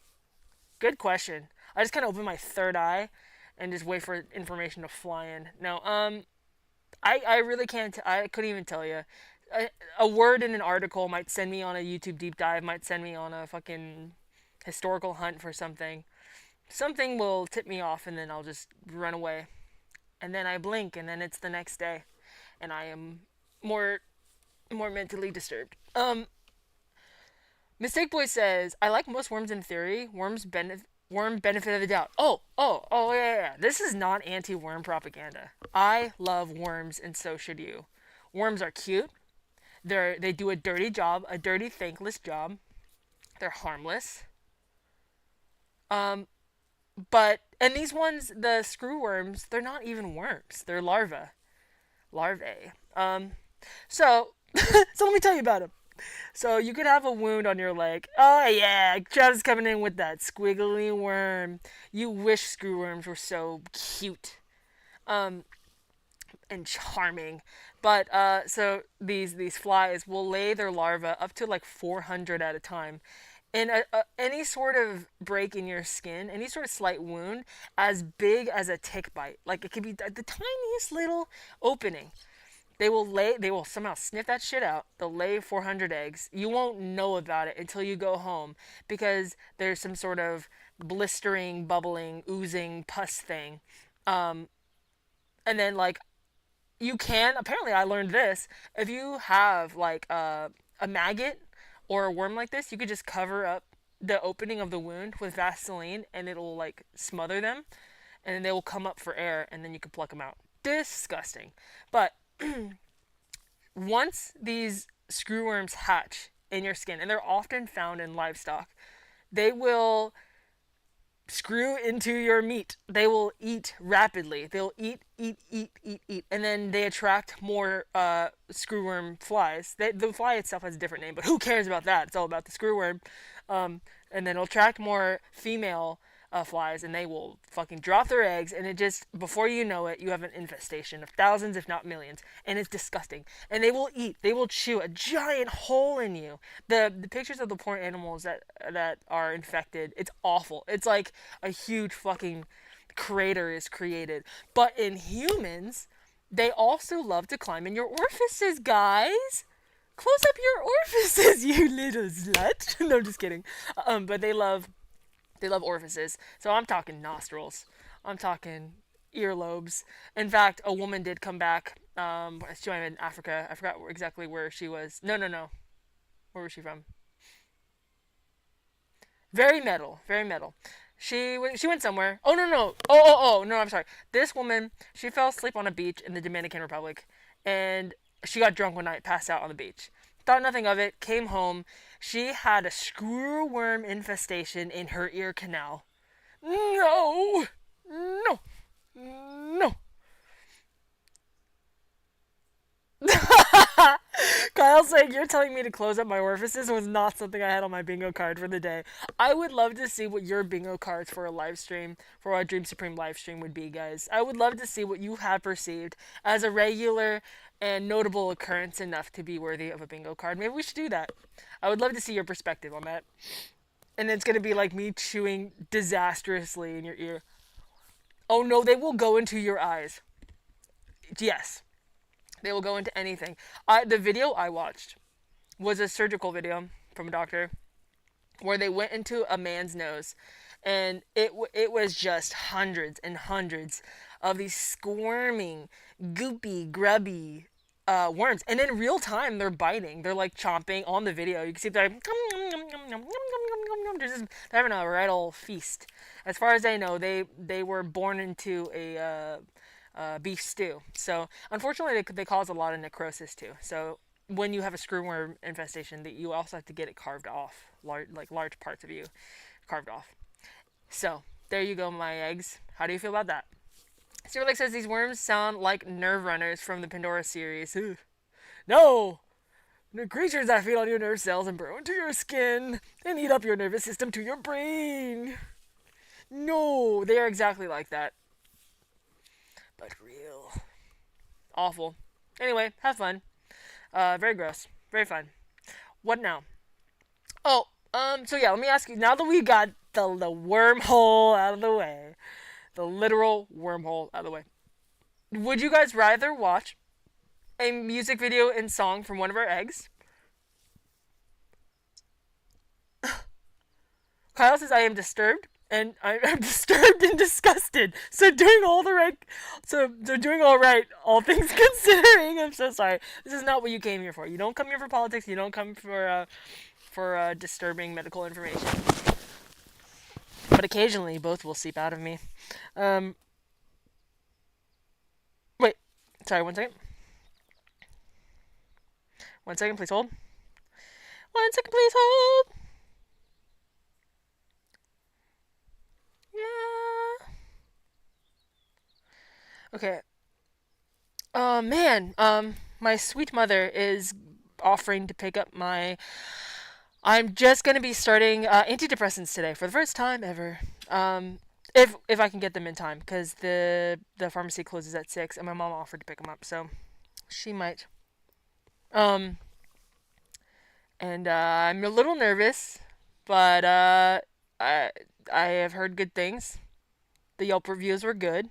Good question. I just kind of open my third eye and just wait for information to fly in. No, I really can't. I couldn't even tell you. A word in an article might send me on a YouTube deep dive, might send me on a fucking historical hunt for something. Something will tip me off, and then I'll just run away. And then I blink, and then it's the next day. And I am more mentally disturbed. Mistake Boy says, I like most worms in theory. Worm benefit of the doubt. Oh, yeah. This is not anti-worm propaganda. I love worms, and so should you. Worms are cute. They do a dirty job, a dirty, thankless job. They're harmless. and these ones, the screw worms, they're not even worms. They're larvae. So so let me tell you about them. So you could have a wound on your leg. Oh yeah, Travis coming in with that squiggly worm. You wish screw worms were so cute, and charming. But so these flies will lay their larvae up to like 400 at a time. And any sort of break in your skin, any sort of slight wound, as big as a tick bite, like it could be the tiniest little opening. They will somehow sniff that shit out. They'll lay 400 eggs. You won't know about it until you go home because there's some sort of blistering, bubbling, oozing pus thing. And then like you can, apparently I learned this, if you have like a maggot or a worm like this, you could just cover up the opening of the wound with Vaseline and it'll like smother them and then they will come up for air and then you can pluck them out. Disgusting. But once these screwworms hatch in your skin, and they're often found in livestock, they will screw into your meat. They will eat rapidly. They'll eat, and then they attract more screwworm flies. The fly itself has a different name, but who cares about that? It's all about the screwworm. And then it'll attract more female flies, and they will fucking drop their eggs, and it just, before you know it, you have an infestation of thousands, if not millions, and it's disgusting. And they will chew a giant hole in you. The pictures of the poor animals that are infected, it's awful. It's like a huge fucking crater is created. But in humans, they also love to climb in your orifices, guys. Close up your orifices, you little slut. No, I'm just kidding. But they love orifices. So I'm talking nostrils. I'm talking earlobes. In fact, a woman did come back. She went in Africa. I forgot exactly where she was. No. Where was she from? Very metal. She went somewhere. Oh no. Oh no. I'm sorry. This woman, she fell asleep on a beach in the Dominican Republic, and she got drunk one night, passed out on the beach. Thought nothing of it, came home. She had a screwworm infestation in her ear canal. No. Kyle saying, you're telling me to close up my orifices was not something I had on my bingo card for the day. I would love to see what your bingo cards for a live stream, for a Dream Supreme live stream would be, guys. I would love to see what you have perceived as a regular and notable occurrence enough to be worthy of a bingo card. Maybe we should do that. I would love to see your perspective on that. And it's going to be like me chewing disastrously in your ear. Oh no, they will go into your eyes. Yes. They will go into anything. The video I watched was a surgical video from a doctor where they went into a man's nose, and it was just hundreds and hundreds of these squirming, goopy, grubby worms. And in real time, they're biting. They're like chomping on the video. You can see they're like, they're having a right old feast. As far as I know, they were born into a beef stew. So unfortunately, they cause a lot of necrosis too. So when you have a screwworm infestation, that you also have to get it carved off, large parts of you carved off. So there you go, my eggs. How do you feel about that? Saberlike says these worms sound like nerve runners from the Pandora series. No! The creatures that feed on your nerve cells and burrow into your skin and eat up your nervous system to your brain. No, they are exactly like that. But real. Awful. Anyway, have fun. Very gross. Very fun. What now? Oh, so yeah, let me ask you, now that we got the wormhole out of the way, the literal wormhole out of the way, would you guys rather watch a music video and song from one of our eggs? Kyle says I am disturbed, and I'm disturbed and disgusted. So doing all right, all things considering. I'm so sorry. This is not what you came here for. You don't come here for politics. You don't come for disturbing medical information. But occasionally, both will seep out of me. Wait. Sorry, 1 second. 1 second, please hold. 1 second, please hold. Yeah. Okay. Man. My sweet mother is offering to pick up my. I'm just gonna be starting antidepressants today for the first time ever. If I can get them in time, because the pharmacy closes at 6, and my mom offered to pick them up, so she might. Um, and I'm a little nervous, but I I have heard good things. The Yelp reviews were good.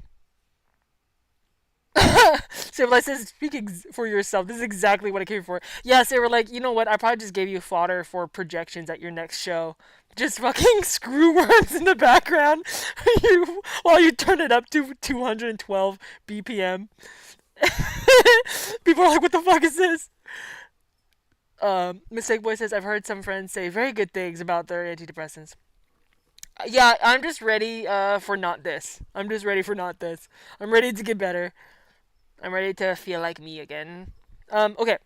Saberlike says, speaking for yourself, this is exactly what I came for. Yeah, they were like, you know what? I probably just gave you fodder for projections at your next show. Just fucking screw worms in the background while you turn it up to 212 BPM. People are like, what the fuck is this? Mistake Boy says, I've heard some friends say very good things about their antidepressants. Yeah, I'm just ready for not this. I'm just ready for not this. I'm ready to get better. I'm ready to feel like me again. Okay.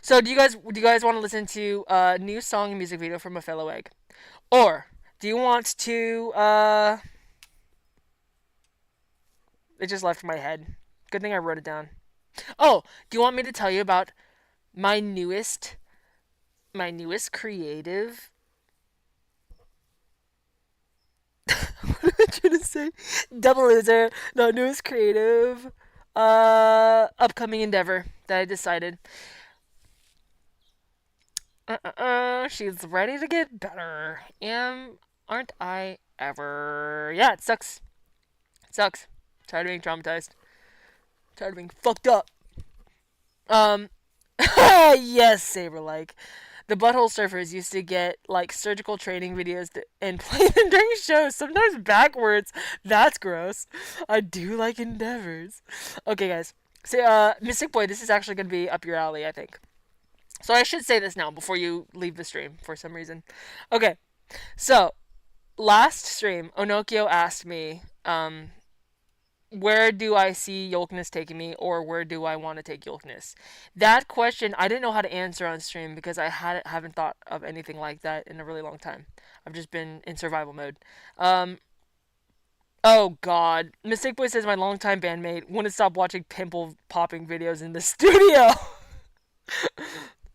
So do you guys want to listen to a new song and music video from a fellow egg? Or do you want to it just left my head. Good thing I wrote it down. Oh, do you want me to tell you about my newest creative what am I trying to say? Double loser. No, newest creative upcoming endeavor that I decided. She's ready to get better. Aren't I ever? Yeah, it sucks. It sucks. Tired of being traumatized. Tired of being fucked up. Yes, Saberlike. The Butthole Surfers used to get like surgical training videos and play them during shows, sometimes backwards. That's gross. I do like endeavors. Okay, guys. So, Mystic Boy, this is actually going to be up your alley, I think. So I should say this now before you leave the stream for some reason. Okay. So, last stream, Onokyo asked me, where do I see YOLKNESS taking me, or where do I want to take YOLKNESS? That question I didn't know how to answer on stream because I haven't thought of anything like that in a really long time. I've just been in survival mode. Oh god. Mistake Boy says my longtime bandmate wouldn't stop watching pimple popping videos in the studio.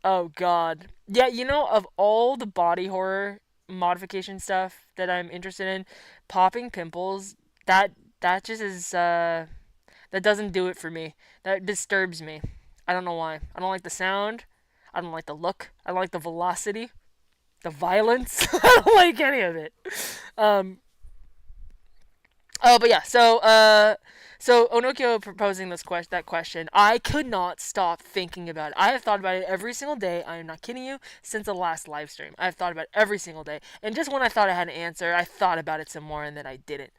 Oh god. Yeah, you know, of all the body horror modification stuff that I'm interested in, popping pimples, that just is that doesn't do it for me. That disturbs me. I don't know why. I don't like the sound. I don't like the look. I don't like the velocity, the violence. I don't like any of it. Oh, but yeah. So Onokyo proposing that question, I could not stop thinking about it. I have thought about it every single day. I am not kidding you. Since the last live stream, I've thought about it every single day. And just when I thought I had an answer, I thought about it some more, and then I didn't.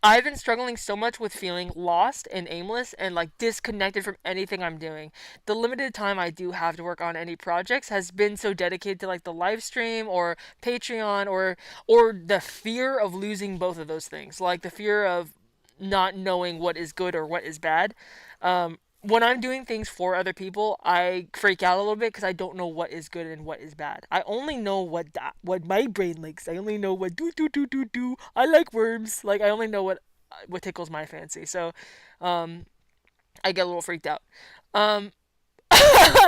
I've been struggling so much with feeling lost and aimless and like disconnected from anything I'm doing. The limited time I do have to work on any projects has been so dedicated to like the live stream or Patreon or the fear of losing both of those things. Like the fear of not knowing what is good or what is bad. When I'm doing things for other people, I freak out a little bit because I don't know what is good and what is bad. I only know what my brain likes. I only know what do. I like worms. Like I only know what tickles my fancy. So, I get a little freaked out.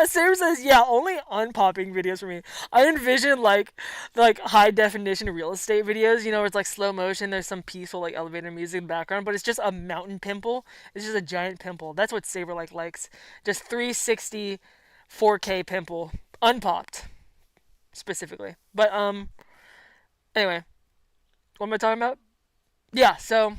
Sam says, yeah, only unpopping videos for me. I envision like high definition real estate videos, you know, where it's like slow motion, there's some peaceful like elevator music in the background, but it's just a mountain pimple. It's just a giant pimple. That's what Saberlike likes. Just 360 4K pimple. Unpopped. Specifically. But anyway. What am I talking about? Yeah, so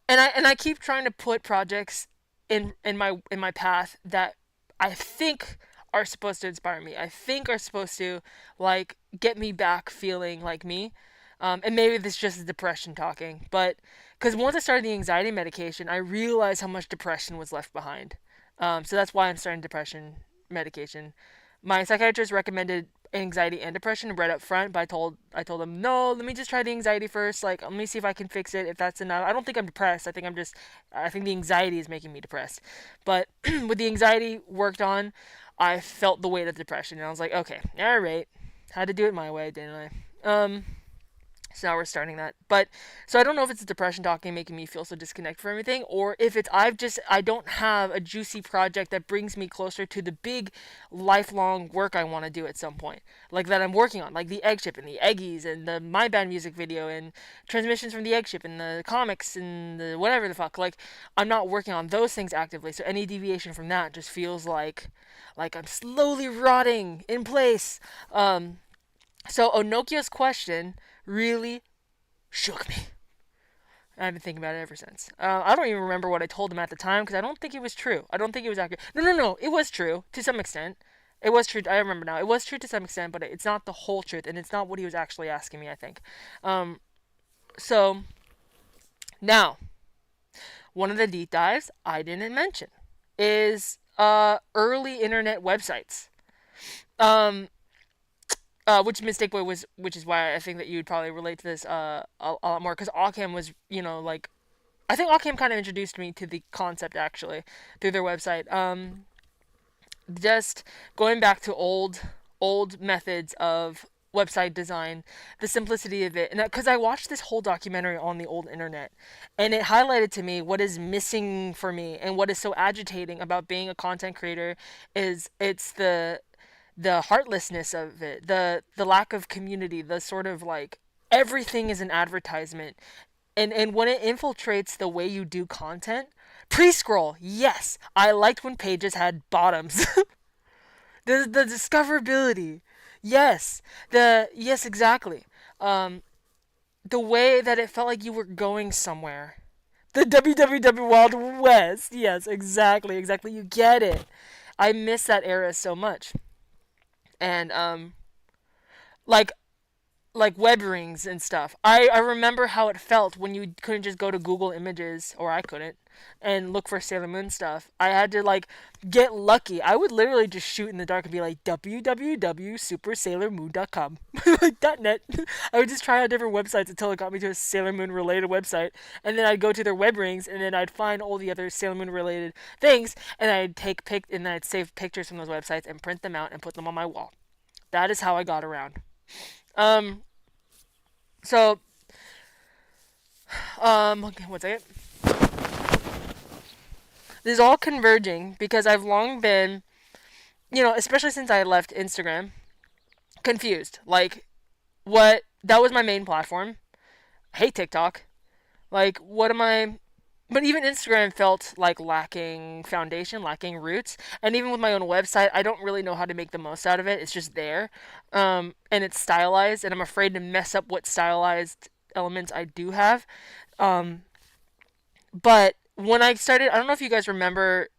and I keep trying to put projects in my path that I think are supposed to inspire me. I think are supposed to like get me back feeling like me. And maybe this just is depression talking, but because once I started the anxiety medication, I realized how much depression was left behind. So that's why I'm starting depression medication. My psychiatrist recommended anxiety and depression right up front, but I told him, no, let me just try the anxiety first. Like, let me see if I can fix it. If that's enough, I don't think I'm depressed. I think the anxiety is making me depressed. But with the anxiety worked on, I felt the weight of depression, and I was like, okay, all right, had to do it my way, didn't I? So now we're starting that. But so I don't know if it's depression talking making me feel so disconnected from everything, or if it's I don't have a juicy project that brings me closer to the big lifelong work I want to do at some point. Like that I'm working on, like the Egg Ship and the Eggies and the My Band music video and transmissions from the Egg Ship and the comics and the whatever the fuck. Like I'm not working on those things actively. So any deviation from that just feels like I'm slowly rotting in place. So Onokio's question really shook me. I've been thinking about it ever since. I don't even remember what I told him at the time because I don't think it was true. I don't think it was accurate. No. It was true to some extent. It was true. I remember now. It was true to some extent, but it's not the whole truth, and it's not what he was actually asking me, I think. So, now, one of the deep dives I didn't mention is early internet websites. Which Mistake Boy was, which is why I think that you'd probably relate to this a lot more, because Occam was, like, I think Occam kind of introduced me to the concept, actually, through their website. Just going back to old methods of website design, the simplicity of it, and because I watched this whole documentary on the old internet, and it highlighted to me what is missing for me, and what is so agitating about being a content creator is it's the heartlessness of it, the lack of community, the sort of like everything is an advertisement, and when it infiltrates the way you do content, pre-scroll, yes, I liked when pages had bottoms. the discoverability, yes, exactly. The way that it felt like you were going somewhere, the www Wild West, yes, exactly, you get it. I miss that era so much. And like web rings and stuff. I remember how it felt when you couldn't just go to Google Images, or I couldn't, and look for Sailor Moon stuff. I had to like get lucky. I would literally just shoot in the dark and be like www.supersailormoon.com like .net. I would just try out different websites until it got me to a Sailor Moon related website, and then I'd go to their web rings, and then I'd find all the other Sailor Moon related things, and I'd and then I'd save pictures from those websites and print them out and put them on my wall. That is how I got around. So, okay, one second. This is all converging because I've long been, especially since I left Instagram, confused. Like, that was my main platform. I hate TikTok. Like, what am I... But even Instagram felt like lacking foundation, lacking roots. And even with my own website, I don't really know how to make the most out of it. It's just there. And it's stylized, and I'm afraid to mess up what stylized elements I do have. But when I started, I don't know if you guys remember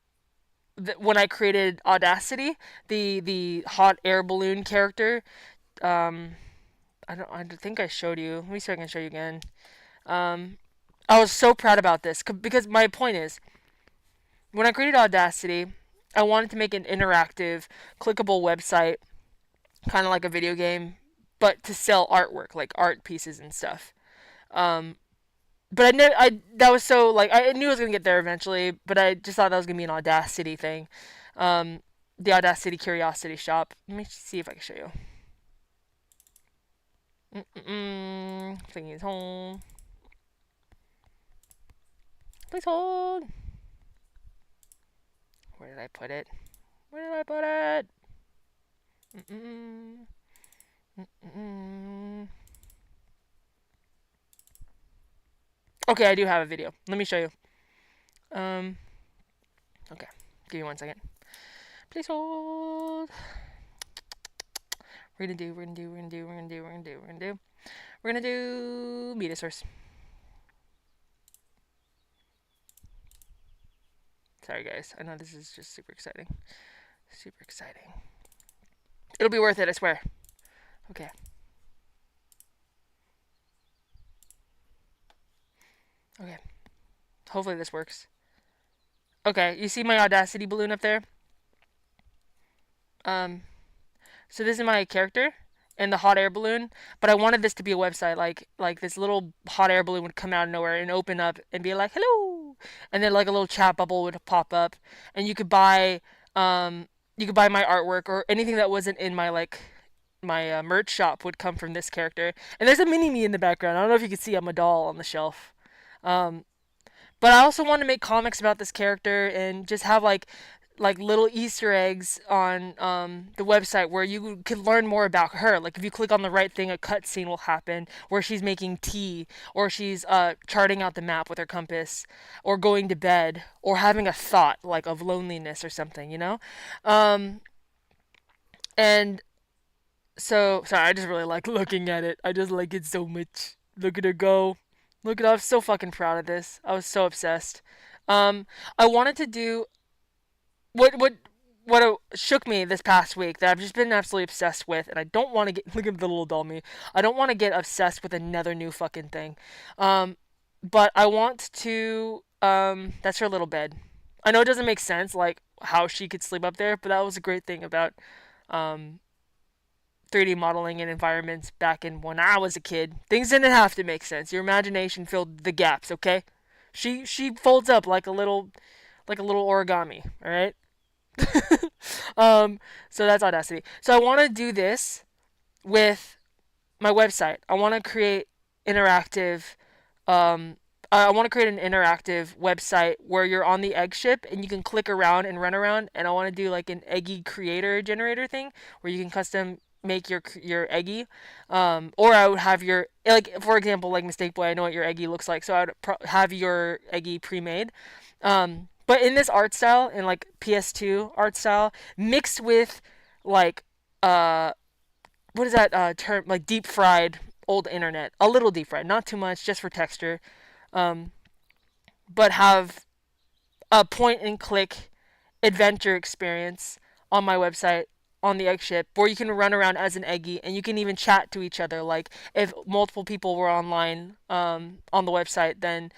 when I created Audacity, the hot air balloon character. I think I showed you. Let me see if I can show you again. I was so proud about this because my point is, when I created Audacity, I wanted to make an interactive, clickable website, kind of like a video game, but to sell artwork, like art pieces and stuff. But that was so, like, I knew I was going to get there eventually, but I just thought that was going to be an Audacity thing. The Audacity Curiosity Shop. Let me see if I can show you. Thinking it's home. Please hold. Where did I put it? Okay, I do have a video. Let me show you. Okay. Give me 1 second. Please hold. We're gonna do media source. Sorry, guys. I know this is just super exciting. It'll be worth it, I swear. Okay. Hopefully this works. Okay, you see my Audacity balloon up there? So this is my character and the hot air balloon, but I wanted this to be a website. Like this little hot air balloon would come out of nowhere and open up and be like, hello! And then like a little chat bubble would pop up, and you could buy my artwork or anything that wasn't in my like my merch shop would come from this character. And there's a mini me in the background. I don't know if you can see. I'm a doll on the shelf. But I also want to make comics about this character and just have like little Easter eggs on the website where you can learn more about her. Like if you click on the right thing, a cutscene will happen where she's making tea, or she's charting out the map with her compass, or going to bed, or having a thought like of loneliness or something, you know. And so sorry, I just really like looking at it. I just like it so much. Look at her go. Look at, I was so fucking proud of this. I was so obsessed. I wanted to do what shook me this past week that I've just been absolutely obsessed with, and I don't want to get look at the little doll me. I don't want to get obsessed with another new fucking thing. But I want to that's her little bed. I know it doesn't make sense like how she could sleep up there, but that was a great thing about 3D modeling and environments back in when I was a kid. Things didn't have to make sense. Your imagination filled the gaps, okay? She folds up like a little origami, all right? So that's Audacity. So I want to do this with my website. I want to create interactive I want to create an interactive website where you're on the egg ship and you can click around and run around, and I want to do like an Eggi creator generator thing where you can custom make your Eggi, or I would have your, like for example, like Mistake Boy, I know what your Eggi looks like, so I would have your Eggi pre-made, but in this art style, in like PS2 art style, mixed with like what is that term, like deep fried old internet, a little deep fried, not too much, just for texture, but have a point and click adventure experience on my website on the egg ship where you can run around as an Eggi and you can even chat to each other. Like if multiple people were online on the website, then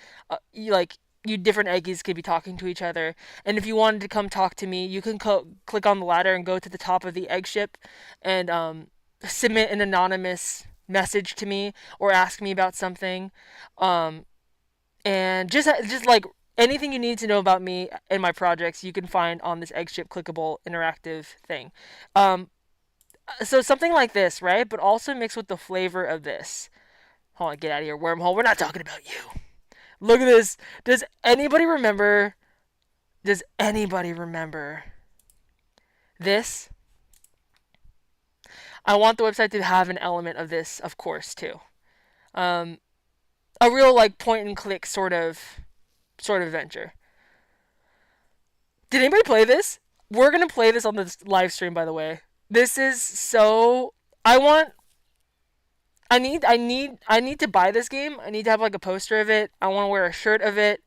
you different Eggies could be talking to each other. And if you wanted to come talk to me, you can click on the ladder and go to the top of the egg ship and submit an anonymous message to me or ask me about something. And just like anything you need to know about me and my projects, you can find on this egg ship clickable interactive thing. So something like this, right? But also mixed with the flavor of this. Hold on, get out of here, wormhole. We're not talking about you. Look at this. Does anybody remember this? I want the website to have an element of this, of course, too. A real like point and click sort of adventure. Did anybody play this? We're gonna play this on the live stream, by the way. This is so. I need to buy this game. I need to have like a poster of it. I want to wear a shirt of it.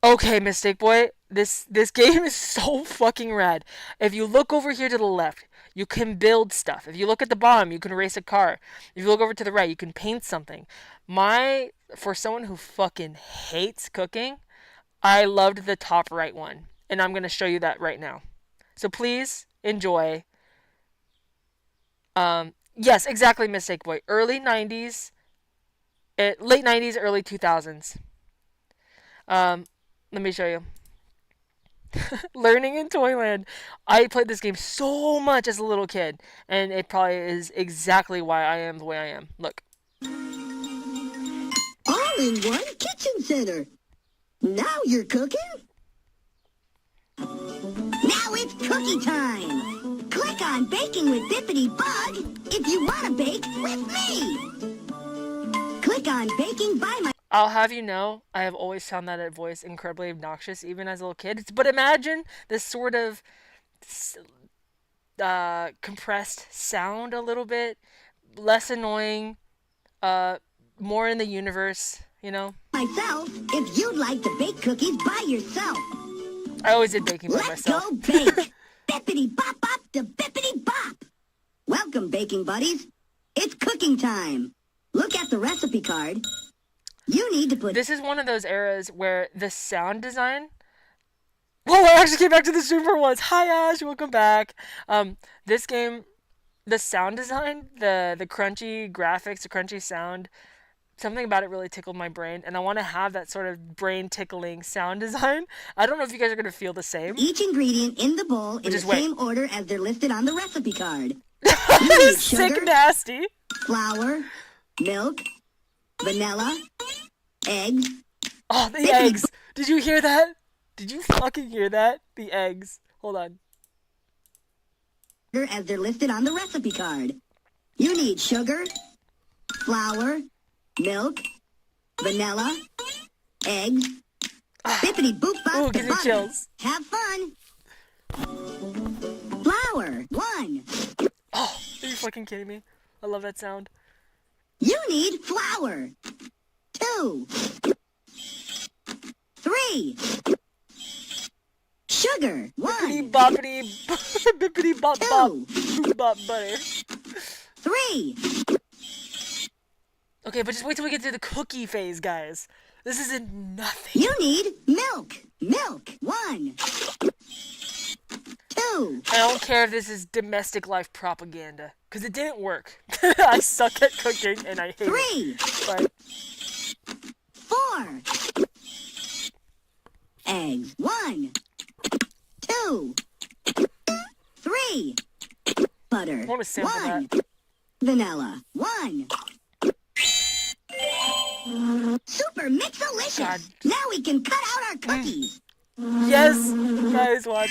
Okay, Mistake Boy, this game is so fucking rad. If you look over here to the left, you can build stuff. If you look at the bottom, you can race a car. If you look over to the right, you can paint something. For someone who fucking hates cooking, I loved the top right one, and I'm going to show you that right now. So please enjoy. Yes, exactly, Mistake Boy. Early 90s, late 90s, early 2000s. Let me show you. Learning in Toyland. I played this game so much as a little kid, and it probably is exactly why I am the way I am. Look. All-in-one kitchen center. Now you're cooking? Now it's cookie time. Click on Baking with Bippity Bug if you want to bake with me. Click on Baking by my... I'll have you know, I have always found that voice incredibly obnoxious, even as a little kid. But imagine this sort of compressed sound a little bit, less annoying, more in the universe, you know? Myself, if you'd like to bake cookies by yourself. I always did baking by myself. Let's go bake. Bippity bop bop to bippity bop. Welcome, baking buddies. It's cooking time. Look at the recipe card. You need to put... This is one of those eras where the sound design... Whoa, I actually came back to the stream for once. Hi, Ash, welcome back. This game, the sound design, the crunchy graphics, the crunchy sound, something about it really tickled my brain, and I want to have that sort of brain-tickling sound design. I don't know if you guys are going to feel the same. Each ingredient in the bowl in the same order as they're listed on the recipe card. Sick nasty. Flour, milk, vanilla, eggs. Oh, the eggs. Did you hear that? Did you fucking hear that? The eggs. Hold on. As they're listed on the recipe card. You need sugar, flour, milk, vanilla, eggs, bippity boop bop. Ooh, give me chills. Have fun. Flour, 1. Oh, are you fucking kidding me? I love that sound. You need flour. 2. 3. Sugar, 1. Bippity boppity bippity bop bop boop bop butter. 3. Okay, but just wait till we get to the cookie phase, guys. This isn't nothing. You need milk. Milk, 1. 2. I don't care if this is domestic life propaganda, because it didn't work. I suck at cooking, and I hate 3. it. But 4. Eggs, 1. 2. 3. Butter, I want to sample 1. that. Vanilla, 1. Super mixalicious. God. Now we can cut out our cookies. Yes, guys, watch.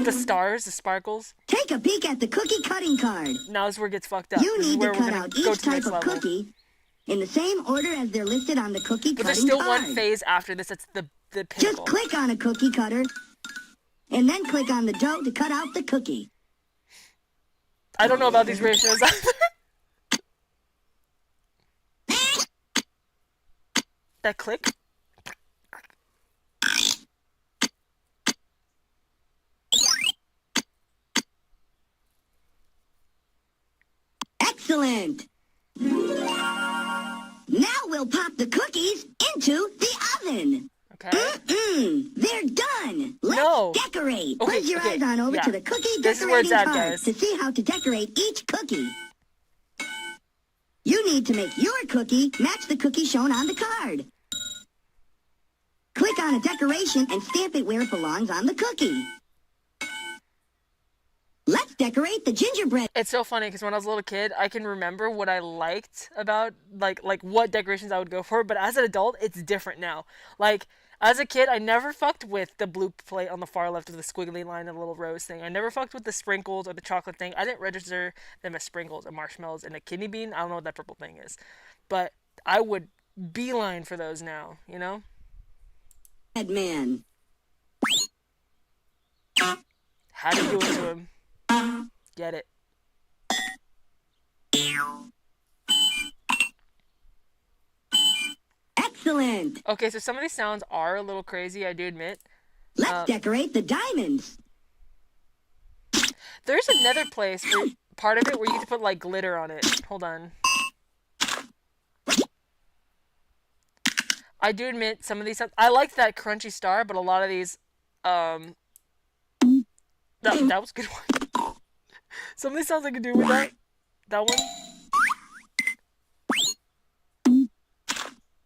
The stars, the sparkles. Take a peek at the cookie cutting card. Now is where it gets fucked up. You This is need where to we're cut gonna out go each to the type next of level. cookie in the same order as they're listed on the cookie But cutting there's still card. one phase after this. That's the Just pinnacle. click on a cookie cutter, and then click on the dough to cut out the cookie. I don't know about these ratios either. That click? Excellent. Now we'll pop the cookies into the oven. Okay. They're done. Let's No. decorate. Okay, Put your okay, eyes on over yeah. to the cookie This is where it's decorating at, card guys. to see how to decorate each cookie. You need to make your cookie match the cookie shown on the card. Click on a decoration and stamp it where it belongs on the cookie. Let's decorate the gingerbread. It's so funny because when I was a little kid, I can remember what I liked about like what decorations I would go for. But as an adult, it's different now. Like as a kid, I never fucked with the blue plate on the far left with the squiggly line and the little rose thing. I never fucked with the sprinkles or the chocolate thing. I didn't register them as sprinkles and marshmallows and a kidney bean. I don't know what that purple thing is, but I would beeline for those now. You know. Man. How to do it to him. Get it. Excellent. Okay, so some of these sounds are a little crazy, I do admit. Let's decorate the diamonds. There's another place where part of it where you get to put like glitter on it. Hold on. I do admit some of these sounds. I like that crunchy star, but a lot of these that was a good one. Some of these sounds I could do with that one.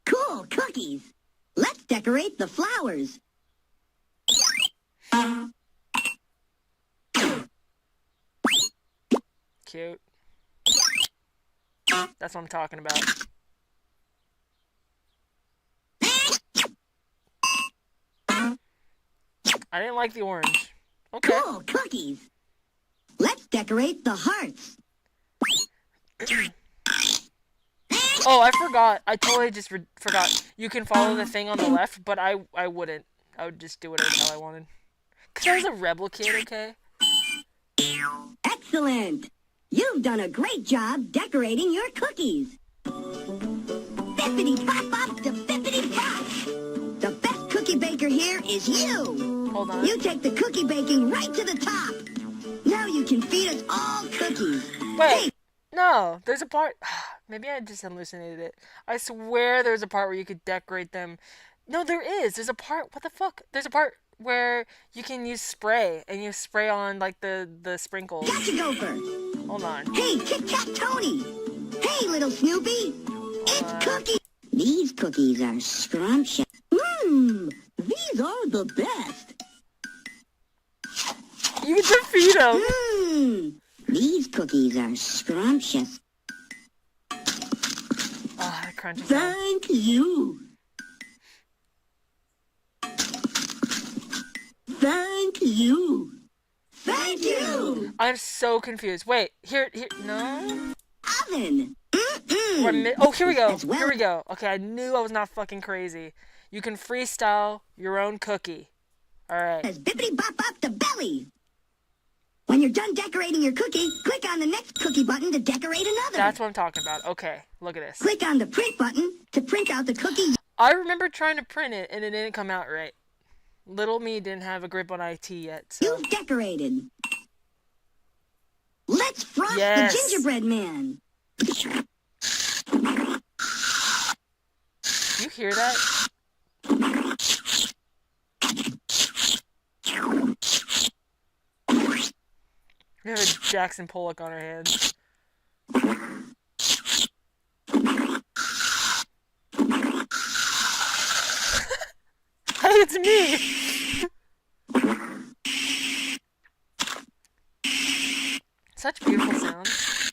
Cool cookies. Let's decorate the flowers. Cute. That's what I'm talking about. I didn't like the orange. Okay. Cool cookies. Let's decorate the hearts. Oh, I forgot. I totally just forgot. You can follow the thing on the left, but I wouldn't. I would just do whatever the hell I wanted. Because I was a rebel kid, okay? Excellent. You've done a great job decorating your cookies. Bippity bop bop the bippity bop. The best cookie baker here is you. Hold on. You take the cookie baking right to the top. Now you can feed us all cookies. Wait. No, there's a part. Maybe I just hallucinated it. I swear there's a part where you could decorate them. No, there is. There's a part. What the fuck? There's a part where you can use spray and you spray on like the sprinkles. Gotcha, Gopher. Hold on. Hey, Kit Kat Tony. Hey, little Snoopy. It's cookies. These cookies are scrumptious. These are the best. You can defeat them. These cookies are scrumptious. Oh, that crunchy sound. Thank you. Thank you. Thank you. I'm so confused. Wait, here, no? Oven. Oh, here we go. Here we go. Okay, I knew I was not fucking crazy. You can freestyle your own cookie. Alright. Says bippity bop bop the belly. When you're done decorating your cookie, click on the next cookie button to decorate another. That's what I'm talking about. Okay, look at this. Click on the print button to print out the cookie. I remember trying to print it and it didn't come out right. Little me didn't have a grip on IT yet. So. You've decorated. Let's frost Yes. the gingerbread man. You hear that? We have a Jackson Pollock on our hands. Hey, it's me! Such beautiful sounds.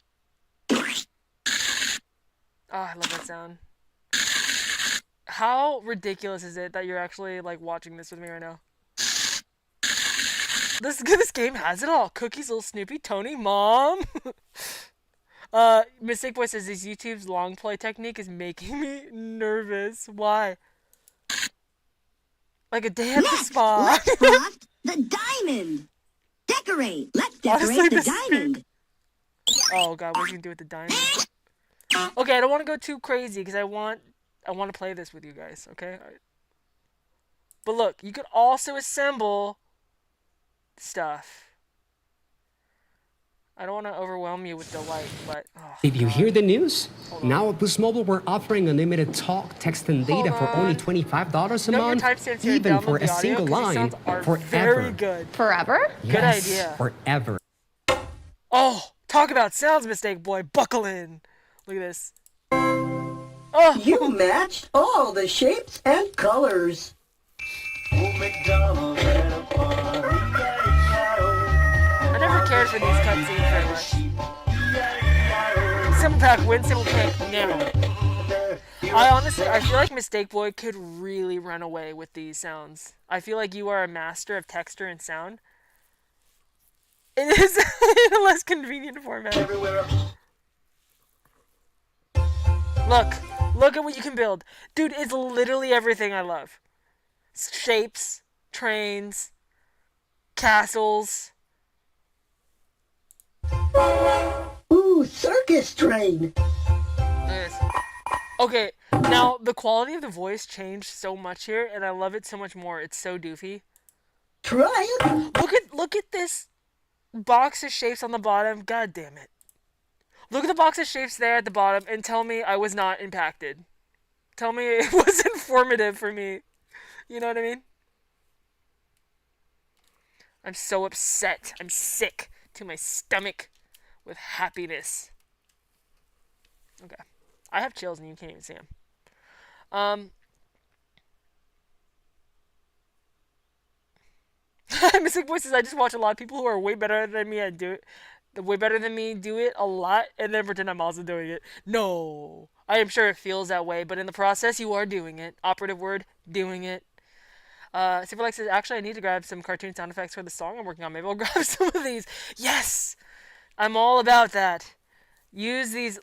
Oh, I love that sound. How ridiculous is it that you're actually like watching this with me right now? This game has it all. Cookies, Little Snoopy, Tony, Mom. Mistake Boy says this YouTube's long play technique is making me nervous. Why? Like a damn spot. Let's frost the diamond. Decorate. Let's decorate Honestly, the this diamond. Oh god, what are you gonna do with the diamond? Okay, I don't want to go too crazy because I want to play this with you guys. Okay. All right. But look, you could also assemble stuff. I don't want to overwhelm you with delight, but Did you hear the news? Now at Boost Mobile, we're offering unlimited talk, text, and data for only $25 a month, even for a single line, forever. Very good. Forever? Good Yes, idea. forever. Oh, talk about sounds, Mistake Boy. Buckle in. Look at this. Oh, you matched all the shapes and colors. I never cared for these cutscenes very much. Simple pack win, simple pack now. I feel like Mistake Boy could really run away with these sounds. I feel like you are a master of texture and sound. It is in a less convenient format. Look at what you can build. Dude, it's literally everything I love. Shapes, trains, castles. Ooh, circus train. Yes. Okay, now the quality of the voice changed so much here, and I love it so much more. It's so doofy. Try it. Look at this box of shapes on the bottom. God damn it. Look at the box of shapes there at the bottom and tell me I was not impacted. Tell me it was informative for me. You know what I mean? I'm so upset. I'm sick to my stomach with happiness. Okay. I have chills and you can't even see them. Mystic Voices, I just watch a lot of people who are way better than me and do it. Way better than me do it a lot and then pretend I'm also doing it. No. I am sure it feels that way, but in the process you are doing it. Operative word, doing it. Saberlike says, actually I need to grab some cartoon sound effects for the song I'm working on. Maybe I'll grab some of these. Yes! I'm all about that. Use these,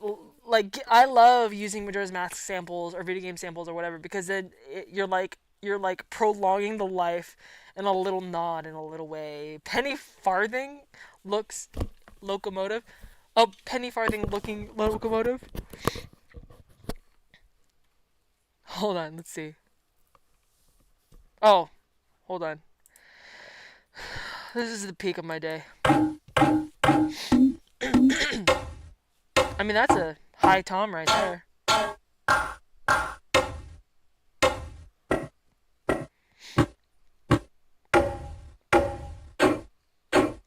like, I love using Majora's Mask samples or video game samples or whatever because then you're like prolonging the life in a little nod in a little way. Penny Farthing looks locomotive. Oh, Penny Farthing looking locomotive. Hold on, let's see. Oh, hold on. This is the peak of my day. I mean, that's a high tom right there.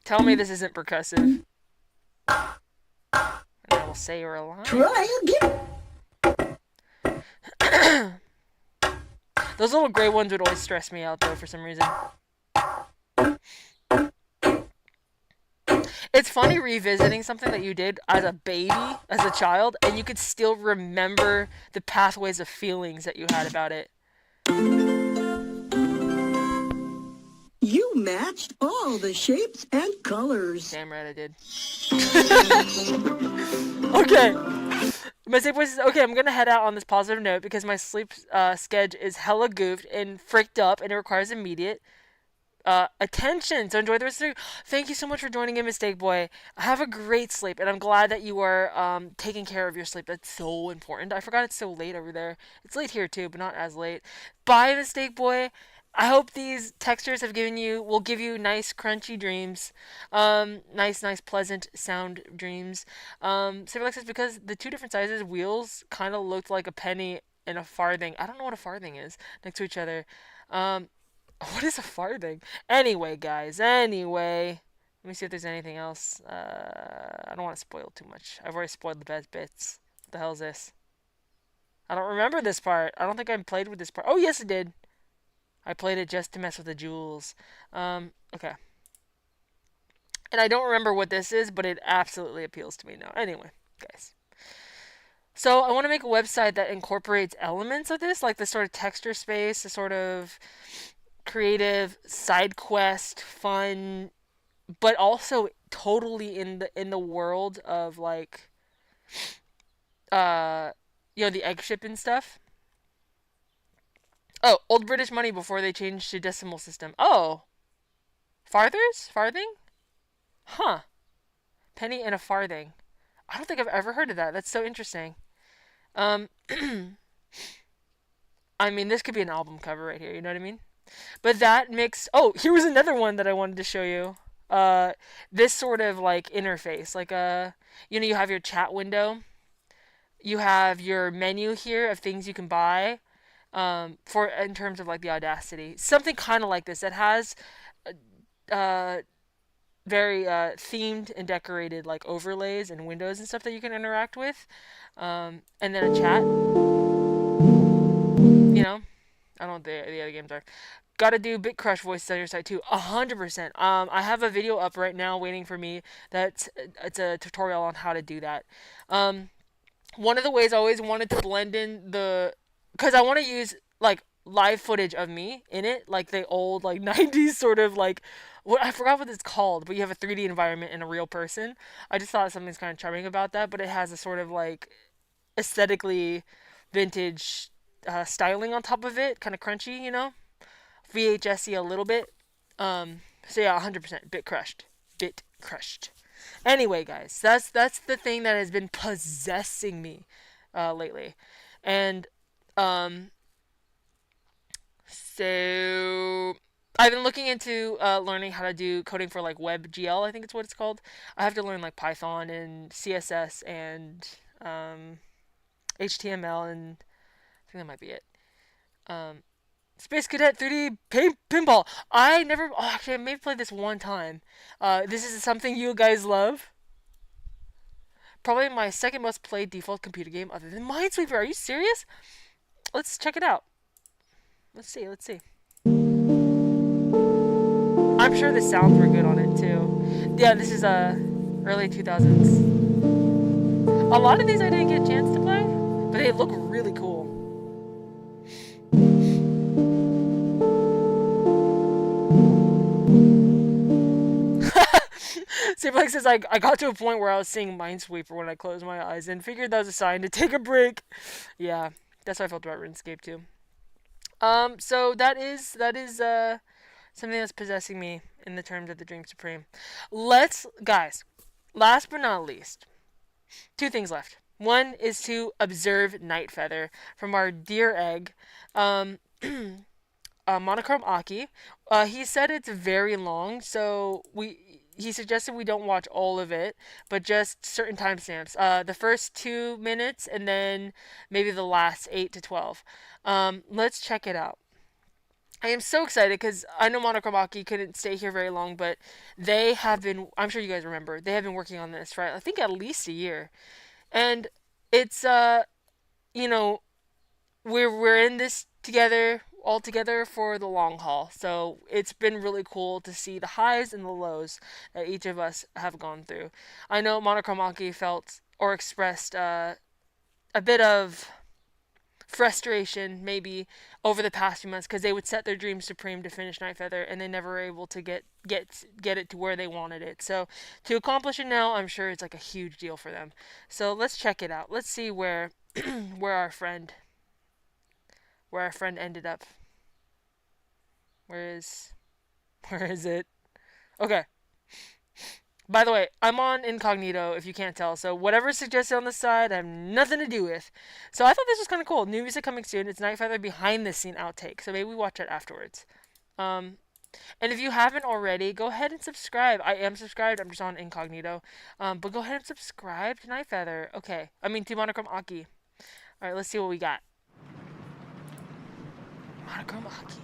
Tell me this isn't percussive. And I will say you're a lie. Try again. Those little gray ones would always stress me out, though, for some reason. It's funny revisiting something that you did as a baby, as a child, and you could still remember the pathways of feelings that you had about it. You matched all the shapes and colors. Damn right I did. Okay. My sleep voice is okay. I'm gonna head out on this positive note because my sleep schedule is hella goofed and freaked up, and it requires immediate attention. So enjoy the rest of the day. Thank you so much for joining in, Mistake Boy. Have a great sleep, and I'm glad that you are taking care of your sleep. That's so important. I forgot it's so late over there. It's late here too, but not as late. Bye, Mistake Boy. I hope these textures will give you nice crunchy dreams. Nice pleasant sound dreams. Saberlike says because the two different sizes wheels kind of looked like a penny and a farthing. I don't know what a farthing is next to each other. What is a farthing? Anyway, guys. Anyway, let me see if there's anything else. I don't want to spoil too much. I've already spoiled the best bits. What the hell is this? I don't remember this part. I don't think I played with this part. Oh, yes, I did. I played it just to mess with the jewels. Okay. And I don't remember what this is, but it absolutely appeals to me now. Anyway, guys. So I want to make a website that incorporates elements of this, like the sort of texture space, the sort of creative side quest, fun, but also totally in the world of like, the egg ship and stuff. Oh, old British money before they changed to decimal system. Oh. Farthing? Huh. Penny and a farthing. I don't think I've ever heard of that. That's so interesting. I mean, this could be an album cover right here, you know what I mean? But that makes... Oh, here was another one that I wanted to show you. This sort of, like, interface. Like, you have your chat window. You have your menu here of things you can buy. In terms of like the Audacity, something kind of like this that has very themed and decorated like overlays and windows and stuff that you can interact with, and then a chat. I don't know what the other games are. Gotta do Bit Crush voices on your site too. 100%. I have a video up right now waiting for me. It's a tutorial on how to do that. One of the ways I always wanted to blend in because I want to use like live footage of me in it, like the old like 90s sort of like I forgot what it's called, but you have a 3D environment and a real person. I just thought something's kind of charming about that, but it has a sort of like aesthetically vintage styling on top of it, kind of crunchy, VHS-y a little bit. So yeah, 100% bit crushed. Anyway, guys, that's the thing that has been possessing me lately, and so I've been looking into learning how to do coding for like WebGL, I think it's what it's called. I have to learn like Python and CSS and HTML, and I think that might be it. Space Cadet 3D Pinball. Actually, I may have played this one time. This is something you guys love. Probably my second most played default computer game other than Minesweeper. Are you serious? Let's check it out. Let's see. I'm sure the sounds were good on it too. Yeah, this is early 2000s. A lot of these I didn't get a chance to play, but they look really cool. Saberlike says, I got to a point where I was seeing Minesweeper when I closed my eyes and figured that was a sign to take a break. Yeah, that's how I felt about RuneScape too. So that is something that's possessing me in the terms of the Dream Supreme. Guys, last but not least, two things left. One is to observe Nightfeather from our dear egg, Monochrome Aki. He said it's very long, so he suggested we don't watch all of it, but just certain timestamps. The first 2 minutes and then maybe the last 8 to 12. Let's check it out. I am so excited because I know Monochrome Aki couldn't stay here very long, but they have been, I'm sure you guys remember, they have been working on this for I think at least a year. And it's, we're in this together. all together for the long haul. So it's been really cool to see the highs and the lows that each of us have gone through. I know Monochrome Aki felt or expressed a bit of frustration maybe over the past few months because they would set their dream supreme to finish Night Feather and they never were able to get it to where they wanted it. So to accomplish it now, I'm sure it's like a huge deal for them. So let's check it out. Let's see where where our friend ended up. Where is it? Okay. By the way, I'm on incognito if you can't tell, so whatever's suggested on the side, I have nothing to do with. So I thought this was kind of cool. New music coming soon. It's Night Feather behind the scene outtake, so maybe we watch it afterwards. And if you haven't already, go ahead and subscribe. I am subscribed. I'm just on incognito. But go ahead and subscribe to Night Feather. Okay. I mean, to Monochrome Aki. All right, let's see what we got. Monochrome Aki.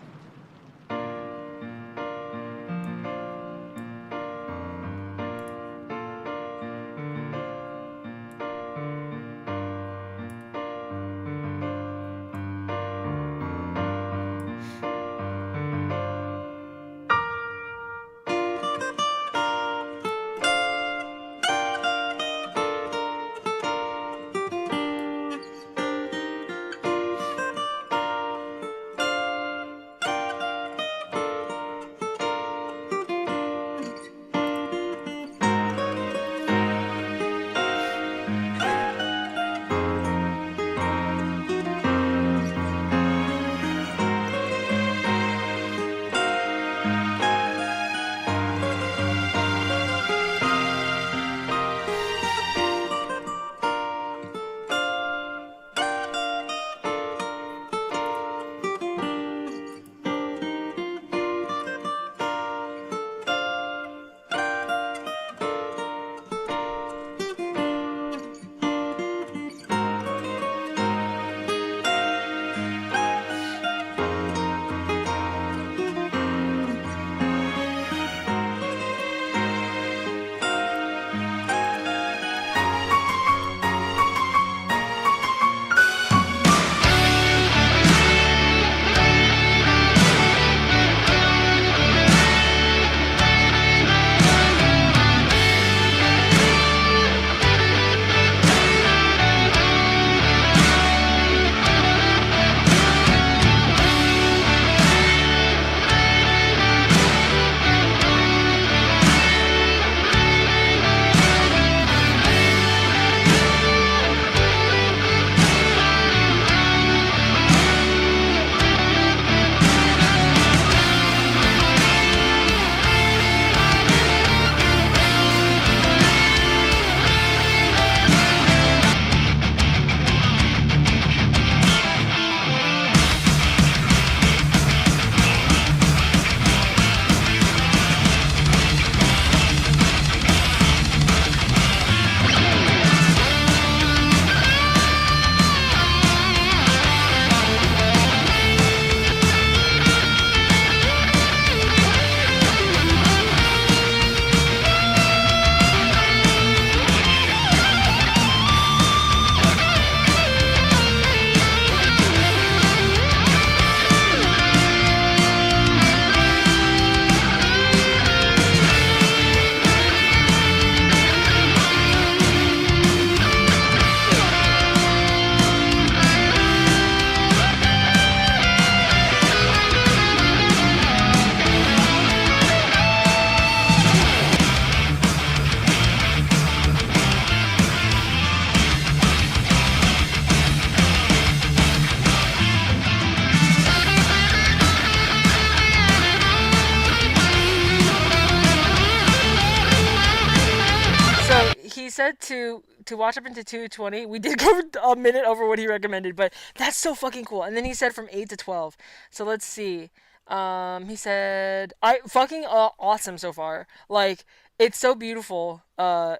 He said to watch up into 2:20. We did go a minute over what he recommended, but that's so fucking cool. And then he said from 8 to 12. So let's see. He said I fucking awesome so far. Like it's so beautiful. And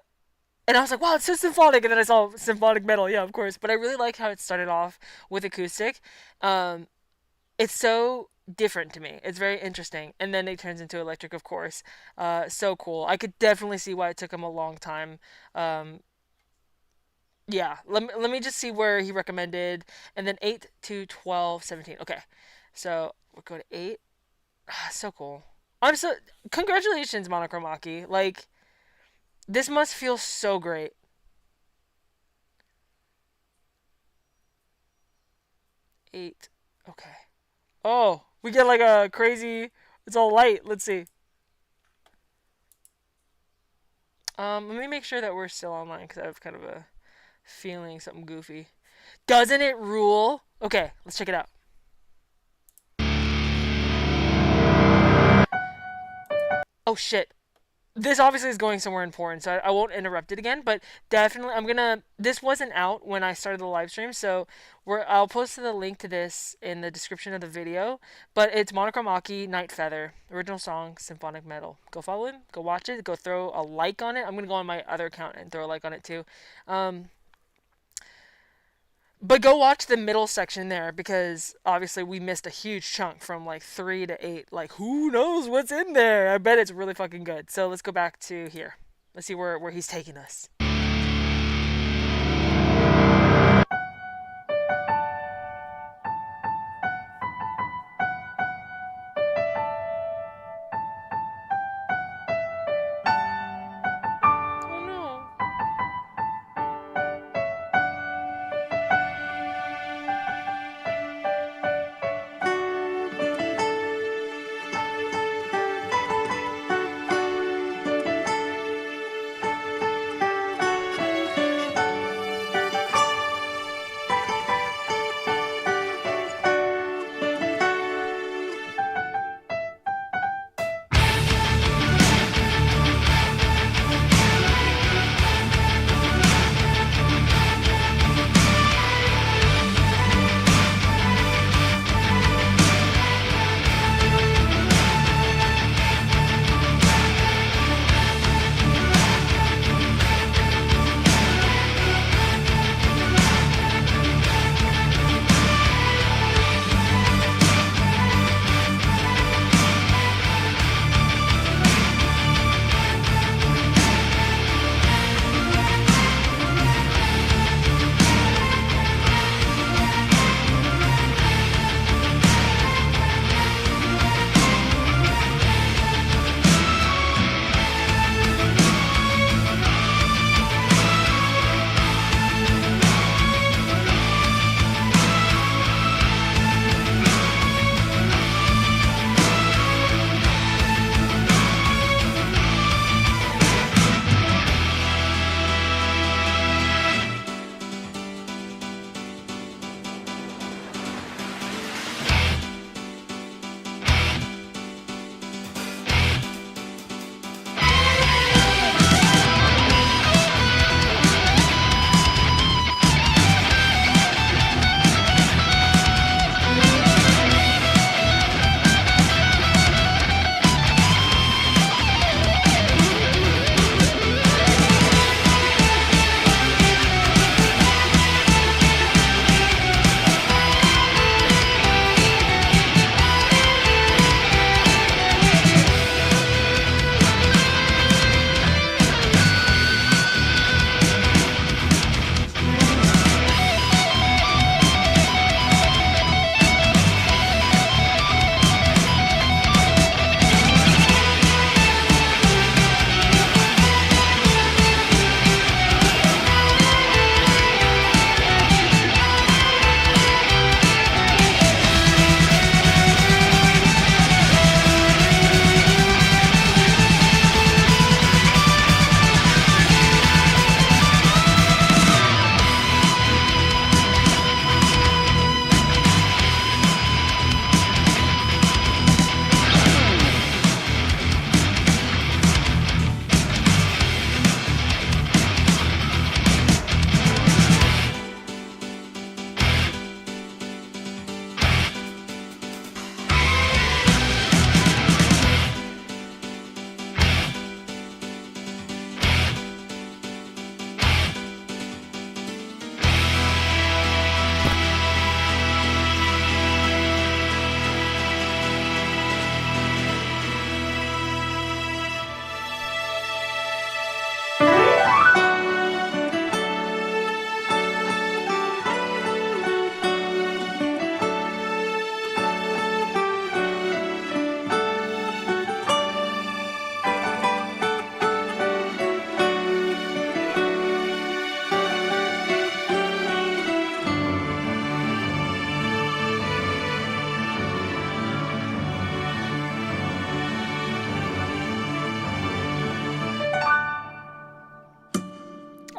I was like, wow, it's so symphonic. And then I saw symphonic metal. Yeah, of course. But I really like how it started off with acoustic. It's so different to me. It's very interesting. And then it turns into electric, of course. So cool. I could definitely see why it took him a long time. Yeah, let me just see where he recommended. And then 8 to 12, 17. Okay. So we'll go to 8. Ah, so cool. Congratulations, Monochrome Aki. Like, this must feel so great. Eight. Okay. Oh, we get like a crazy. It's all light. Let's see. Let me make sure that we're still online because I have kind of a feeling something goofy. Doesn't it rule? Okay, let's check it out. Oh shit. This obviously is going somewhere important, so I won't interrupt it again, but definitely this wasn't out when I started the live stream, so I'll post the link to this in the description of the video, but it's Monochrome Aki, Night Feather, original song, Symphonic Metal. Go follow him, go watch it, go throw a like on it. I'm going to go on my other account and throw a like on it too. But go watch the middle section there because obviously we missed a huge chunk from like 3 to 8. Like, who knows what's in there? I bet it's really fucking good. So let's go back to here. Let's see where he's taking us.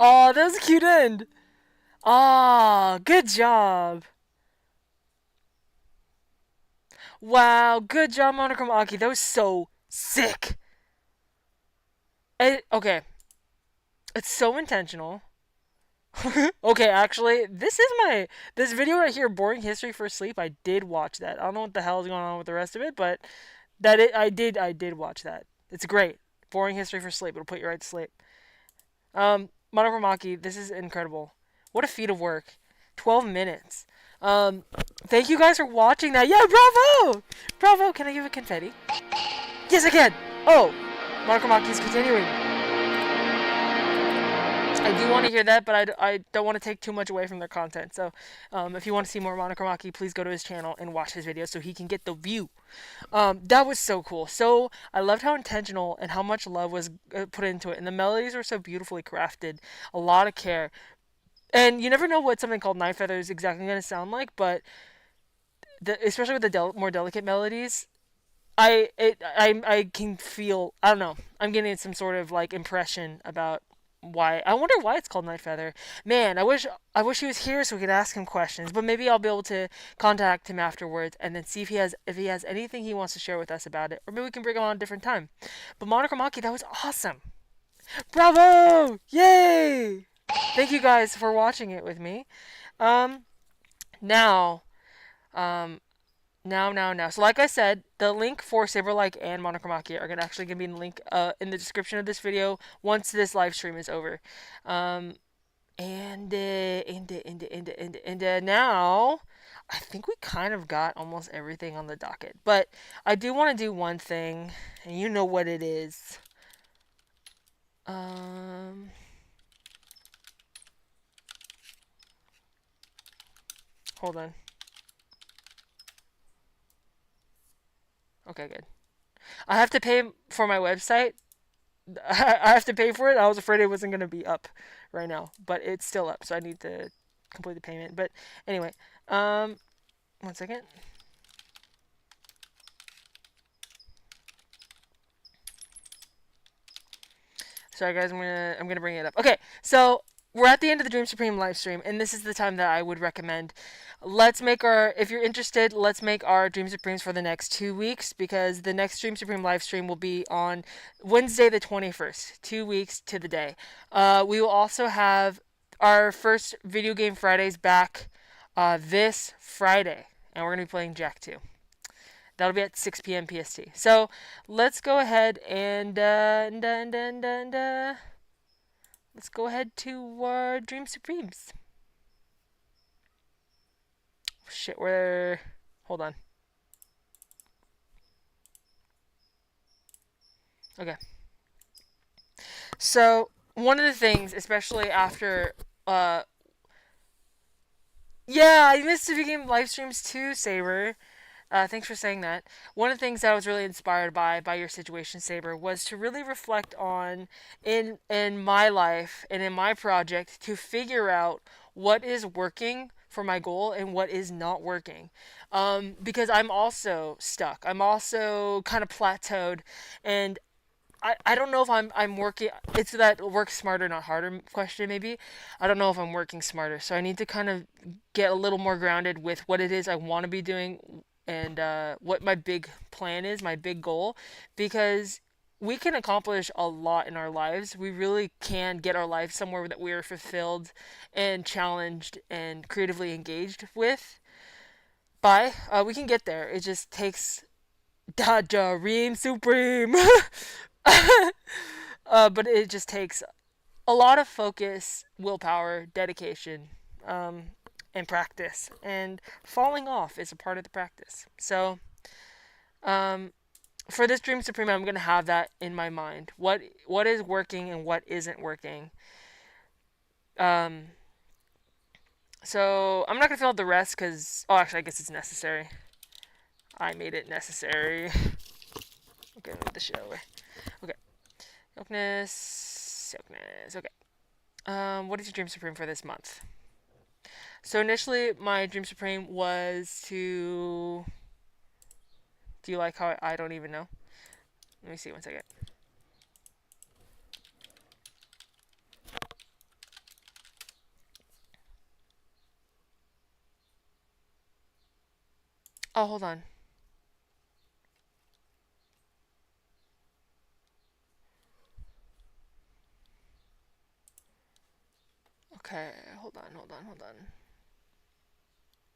Oh, that was a cute end. Ah, good job. Wow, good job, Monochrome Aki. That was so sick. Okay. It's so intentional. Okay, actually, this video right here, Boring History for Sleep. I did watch that. I don't know what the hell is going on with the rest of it, but I did watch that. It's great. Boring History for Sleep. It'll put you right to sleep. Monochrome Aki, this is incredible. What a feat of work. 12 minutes. Thank you guys for watching that. Yeah, bravo! Bravo! Can I give a confetti? Yes, I can! Oh! Monochrome Aki is continuing. I do want to hear that, but I don't want to take too much away from their content. So, if you want to see more Monochrome Aki, please go to his channel and watch his videos so he can get the view. That was so cool. So, I loved how intentional and how much love was put into it. And the melodies were so beautifully crafted. A lot of care. And you never know what something called Night Feather is exactly going to sound like, but especially with the more delicate melodies, I can feel, I don't know, I'm getting some sort of like impression about why. I wonder why it's called Night Feather. Man, I wish he was here so we could ask him questions. But maybe I'll be able to contact him afterwards and then see if he has anything he wants to share with us about it, or maybe we can bring him on a different time. But Monochrome Aki, that was awesome. Bravo! Yay! Thank you guys for watching it with me. Now. So like I said, the link for Saberlike and Monochrome Aki are actually gonna be in the link in the description of this video once this live stream is over. Now I think we kind of got almost everything on the docket, but I do want to do one thing, and you know what it is. Hold on. Okay, good. I have to pay for my website. I have to pay for it. I was afraid it wasn't going to be up right now, but it's still up, so I need to complete the payment. But anyway, 1 second. Sorry guys, I'm gonna bring it up. Okay, so we're at the end of the Dream Supreme live stream, and this is the time that I would recommend. If you're interested, let's make our Dream Supremes for the next 2 weeks, because the next Dream Supreme live stream will be on Wednesday the 21st, 2 weeks to the day. We will also have our first Video Game Fridays back this Friday, and we're going to be playing Jack 2. That'll be at 6 p.m. PST. So let's go ahead and let's go ahead to our Dream Supremes. Shit, hold on. Okay. So one of the things, especially after yeah, I missed the video game live streams too, Saber. Thanks for saying that. One of the things that I was really inspired by your situation, Saber, was to really reflect on in my life and in my project to figure out what is working for my goal and what is not working. Because I'm also stuck. I'm also kind of plateaued, and I don't know if I'm working. It's that work smarter, not harder question, maybe. I don't know if I'm working smarter. So I need to kind of get a little more grounded with what it is I want to be doing, and what my big plan is, my big goal, because we can accomplish a lot in our lives. We really can get our life somewhere that we are fulfilled and challenged and creatively engaged with. We can get there. It just takes Dream Supreme. But it just takes a lot of focus, willpower, dedication, and practice, and falling off is a part of the practice. So for this Dream Supreme, I'm going to have that in my mind. What is working and what isn't working. So I'm not going to fill out the rest because, actually I guess it's necessary. I made it necessary. Okay, move the shit away. Okay. YOLKNESS. Okay. What is your Dream Supreme for this month? So initially, my Dream Supreme was to... Do you like how I don't even know? Let me see 1 second. Oh, hold on. Okay, hold on.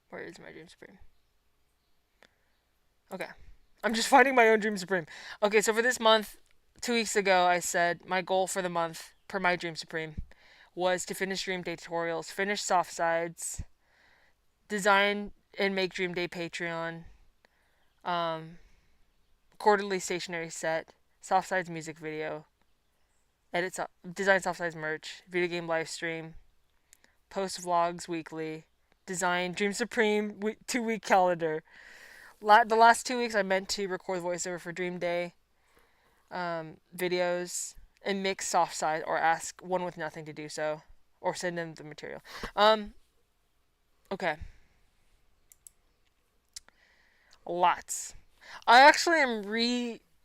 Where is my Dream Supreme? Okay. I'm just finding my own Dream Supreme. Okay, so for this month, 2 weeks ago, I said my goal for the month, per my Dream Supreme, was to finish Dream Day tutorials, finish soft sides, design and make Dream Day Patreon, quarterly stationery set, soft sides music video, design soft sides merch, video game live stream, post vlogs weekly, design Dream Supreme 2-week calendar. The last 2 weeks I meant to record voiceover for Dream Day videos and mix soft side or ask one with nothing to do so or send them the material. Okay. Lots. I actually am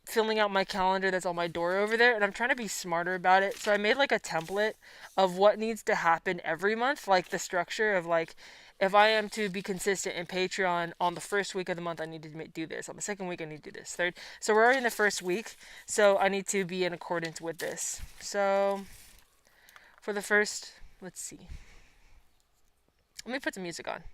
filling out my calendar that's on my door over there, and I'm trying to be smarter about it. So I made like a template of what needs to happen every month, like the structure of like, if I am to be consistent in Patreon on the first week of the month, I need to do this. On the second week, I need to do this. Third. So we're already in the first week, so I need to be in accordance with this. So for the first, let's see. Let me put some music on.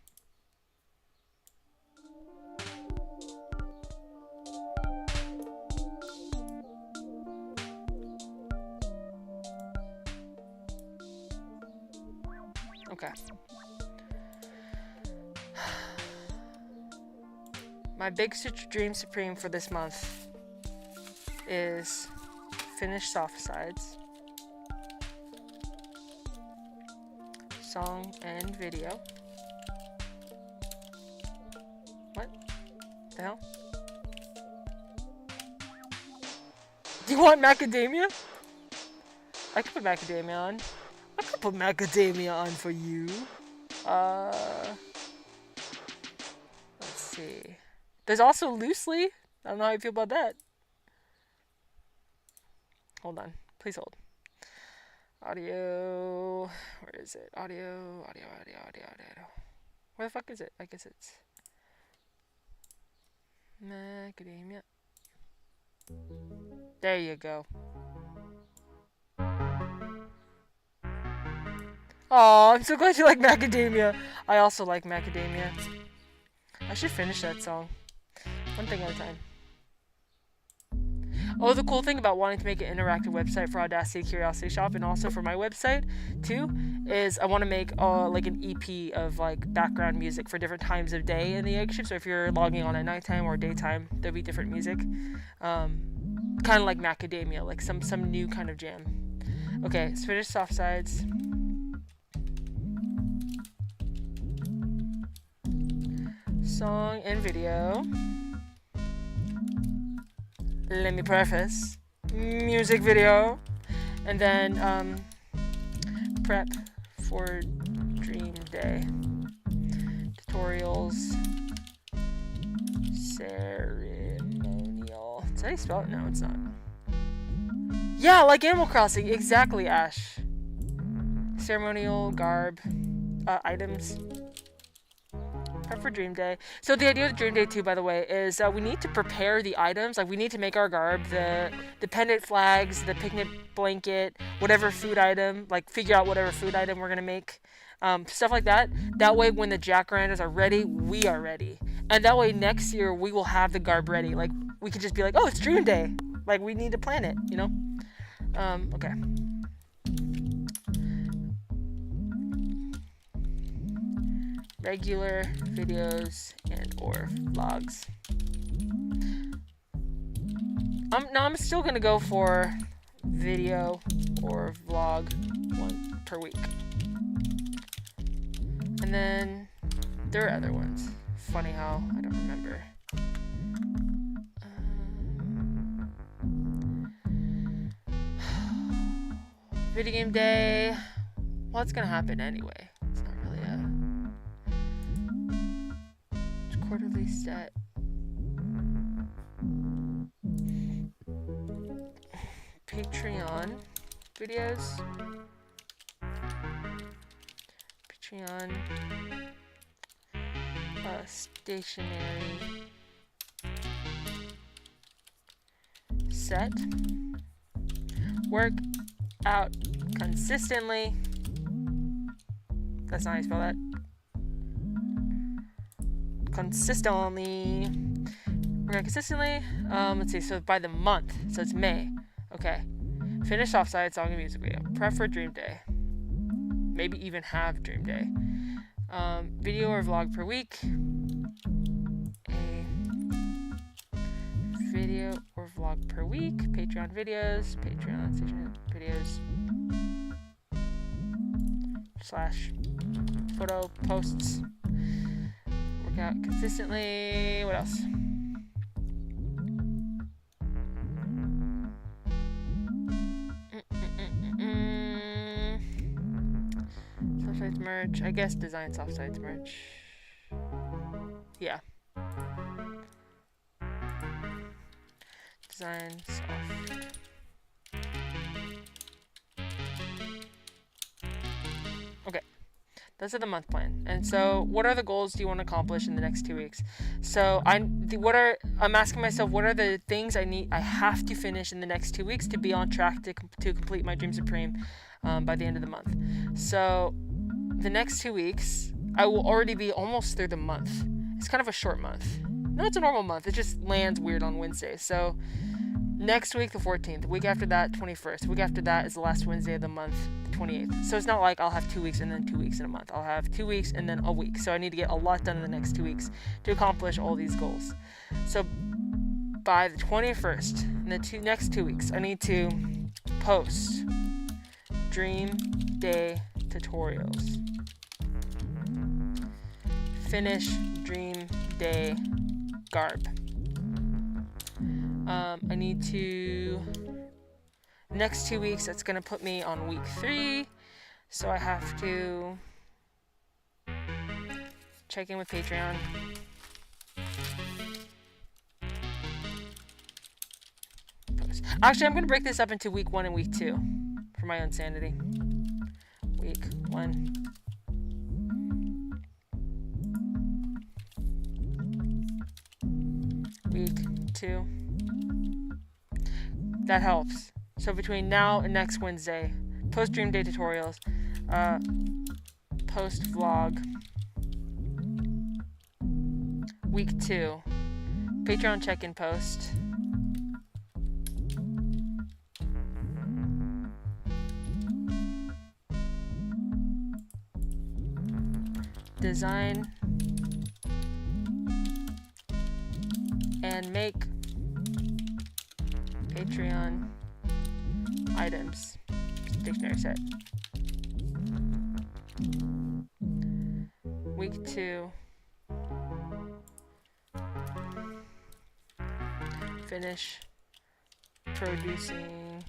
Okay. My big Dream Supreme for this month is finish soft sides, song and video. What the hell? Do you want macadamia? I can put macadamia on. I could put macadamia on for you. Let's see. There's also loosely. I don't know how you feel about that. Hold on. Please hold. Audio. Where is it? Audio. Where the fuck is it? I guess it's macadamia. There you go. Oh, I'm so glad you like macadamia. I also like macadamia. I should finish that song. One thing at a time. Oh, the cool thing about wanting to make an interactive website for Audacity Curiosity Shop and also for my website too is I want to make like an EP of like background music for different times of day in the egg ship. So if you're logging on at nighttime or daytime, there'll be different music. Kind of like macadamia, like some new kind of jam. Okay, let's finish soft sides. Song and video. Let me preface. Music video. And then prep for Dream Day. Tutorials. Ceremonial. Is that how you spell it? No, it's not. Yeah, like Animal Crossing. Exactly, Ash. Ceremonial garb. Items. Prep for Dream Day. So the idea of Dream Day 2, by the way, is we need to prepare the items. Like we need to make our garb, the pendant flags, the picnic blanket, whatever food item. Like figure out whatever food item we're gonna make, stuff like that. That way, when the jack-o'-lanterns are ready, we are ready, and that way next year we will have the garb ready. Like we could just be like, oh, it's Dream Day. Like we need to plan it, you know. Okay. Regular videos and or vlogs. No, I'm still gonna go for video or vlog 1 per week. And then there are other ones. Funny how I don't remember. Video game day. Well, it's gonna happen anyway. It's not really a quarterly set. Patreon videos. Patreon stationary set. Work out consistently. That's not how you spell that. Consistently. Work out consistently. Let's see. So by the month. So it's May. Okay. Finish offside song and music video. Prep for Dream Day. Maybe even have Dream Day. Video or vlog per week. A video or vlog per week. Patreon videos. Patreon station videos. / photo posts. Work out consistently. What else? Soft merch. I guess design soft sides merch. Yeah. Design soft. Okay. Those are the month plan. And so what are the goals do you want to accomplish in the next 2 weeks? So I'm asking myself, what are the things I have to finish in the next 2 weeks to be on track to complete my Dream Supreme by the end of the month. So the next 2 weeks, I will already be almost through the month. It's kind of a short month. No, it's a normal month. It just lands weird on Wednesday. So next week, the 14th. The week after that, 21st. The week after that is the last Wednesday of the month, the 28th. So it's not like I'll have 2 weeks and then 2 weeks in a month. I'll have 2 weeks and then a week. So I need to get a lot done in the next 2 weeks to accomplish all these goals. So by the 21st, in the next 2 weeks, I need to post Dream Day tutorials. Finish Dream Day garb. I need to, next 2 weeks, that's going to put me on week 3. So I have to check in with Patreon. Post. Actually, I'm going to break this up into week 1 and week 2 for my own sanity. Week 1. Week 2. That helps. So between now and next Wednesday, post Dream Day tutorials, post vlog. Week 2, Patreon check-in post. Design and make Patreon items. Dictionary set. Week 2. Finish producing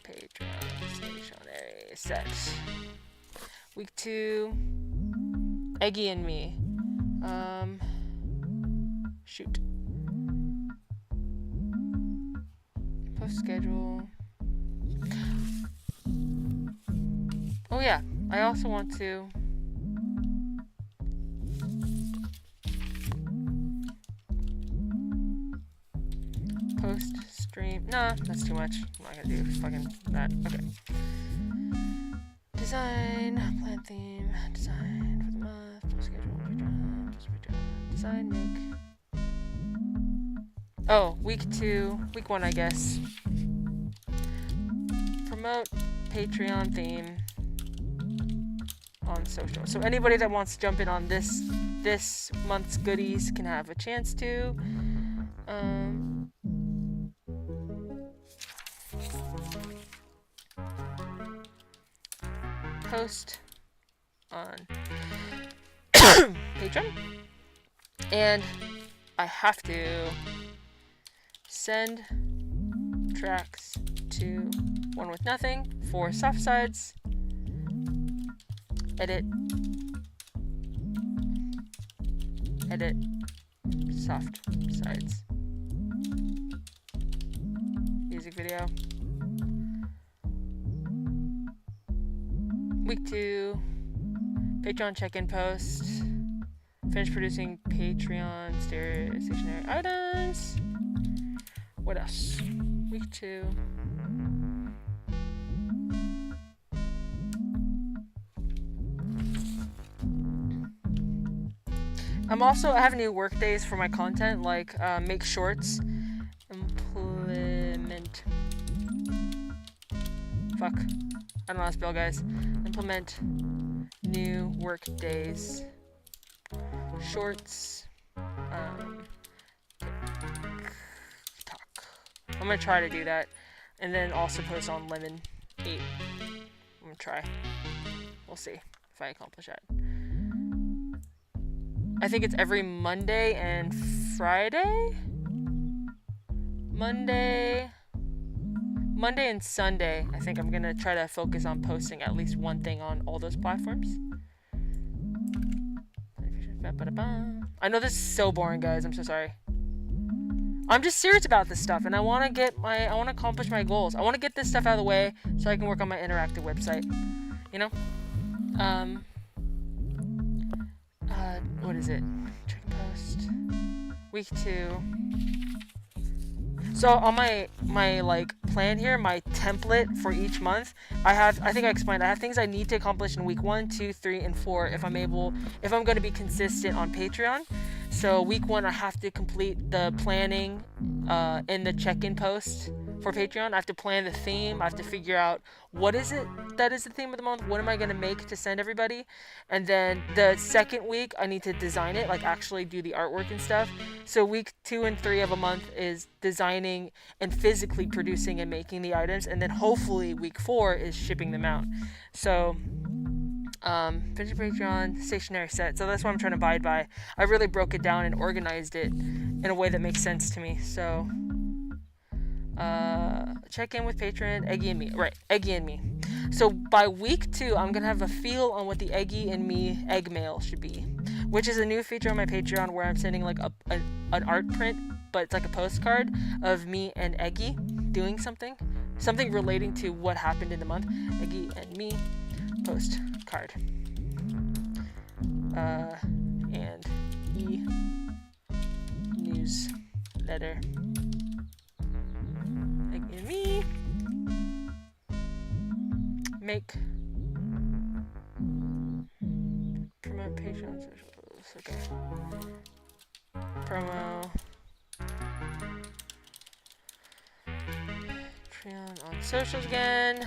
Patreon stationery set. Week 2. Eggi and me. Shoot. Post schedule. Oh yeah, I also want to post stream. Nah, that's too much. I'm not gonna do fucking that. Okay. Design, plan theme, design for the month, post schedule, design, make. Oh, week 2, week 1, I guess. Promote Patreon theme on social. So anybody that wants to jump in on this month's goodies can have a chance to. Post on Patreon. And I have to send tracks to One With Nothing for soft sides. Edit soft sides. Music video. Week 2, Patreon check-in post. Finish producing Patreon stationary items. What else? Week 2. I have new work days for my content, like make shorts, implement. Fuck. I don't know how to spell, guys. Implement new work days. Shorts. Talk. I'm gonna try to do that, and then also post on Lemon 8. I'm gonna try. We'll see if I accomplish that. I think it's every Monday and Friday? Monday and Sunday. I think I'm gonna try to focus on posting at least one thing on all those platforms. I know this is so boring, guys. I'm so sorry. I'm just serious about this stuff, and I want to accomplish my goals. I want to get this stuff out of the way so I can work on my interactive website. You know? What is it? Check post. Week 2. So on my like plan here, my template for each month, I think I explained, I have things I need to accomplish in week 1, 2, 3, and 4 if I'm going to be consistent on Patreon. So week 1, I have to complete the planning in the check-in post for Patreon. I have to plan the theme. I have to figure out what is it that is the theme of the month. What am I going to make to send everybody? And then the second week, I need to design it, like actually do the artwork and stuff. So week 2 and 3 of a month is designing and physically producing and making the items. And then hopefully week 4 is shipping them out. So finish Patreon, stationary set. So that's what I'm trying to abide by. I really broke it down and organized it in a way that makes sense to me. So check in with Patreon, Eggi and me. Right, Eggi and me. So by week 2, I'm gonna have a feel on what the Eggi and me egg mail should be, which is a new feature on my Patreon where I'm sending like an art print, but it's like a postcard of me and Eggi doing something relating to what happened in the month. Eggi and me postcard. And newsletter. Eggi and me. Make promote Patreon socials. Okay. Promo Patreon on socials again.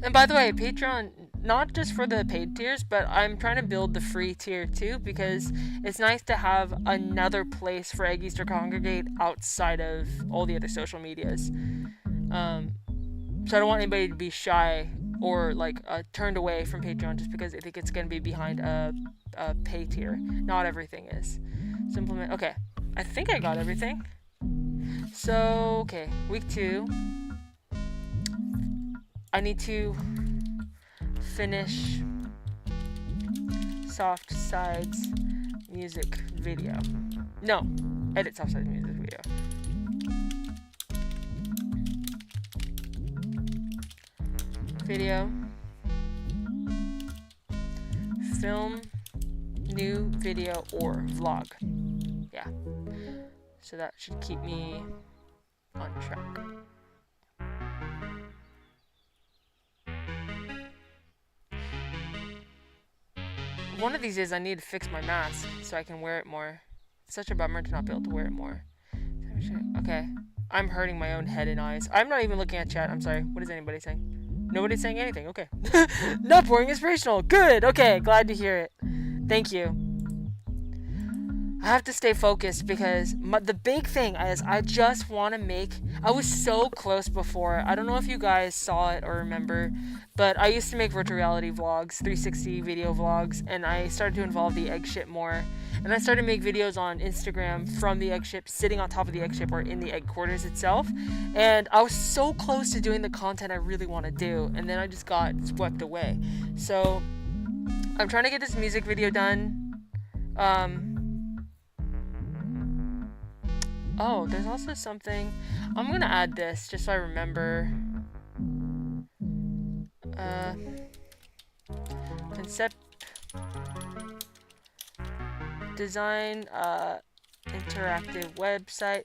And by the way, Patreon, not just for the paid tiers, but I'm trying to build the free tier too, because it's nice to have another place for Eggies to congregate outside of all the other social medias. So I don't want anybody to be shy or like turned away from Patreon just because they think it's going to be behind a pay tier. Not everything is. Implement. Okay, I think I got everything. So, okay, week 2. I need to finish Soft Sides music video. No, edit Soft Sides music video. Video. Film new video or vlog. Yeah. So that should keep me on track. One of these days I need to fix my mask so I can wear it more. It's such a bummer to not be able to wear it more. Okay. I'm hurting my own head and eyes. I'm not even looking at chat. I'm sorry. What is anybody saying? Nobody's saying anything. Okay. Not boring, inspirational. Good. Okay. Glad to hear it. Thank you. I have to stay focused because the big thing is I just want to make... I was so close before. I don't know if you guys saw it or remember, but I used to make virtual reality vlogs, 360 video vlogs, and I started to involve the egg ship more. And I started to make videos on Instagram from the egg ship, sitting on top of the egg ship or in the egg quarters itself. And I was so close to doing the content I really want to do, and then I just got swept away. So I'm trying to get this music video done. Oh, there's also something. I'm gonna add this just so I remember. concept design interactive website.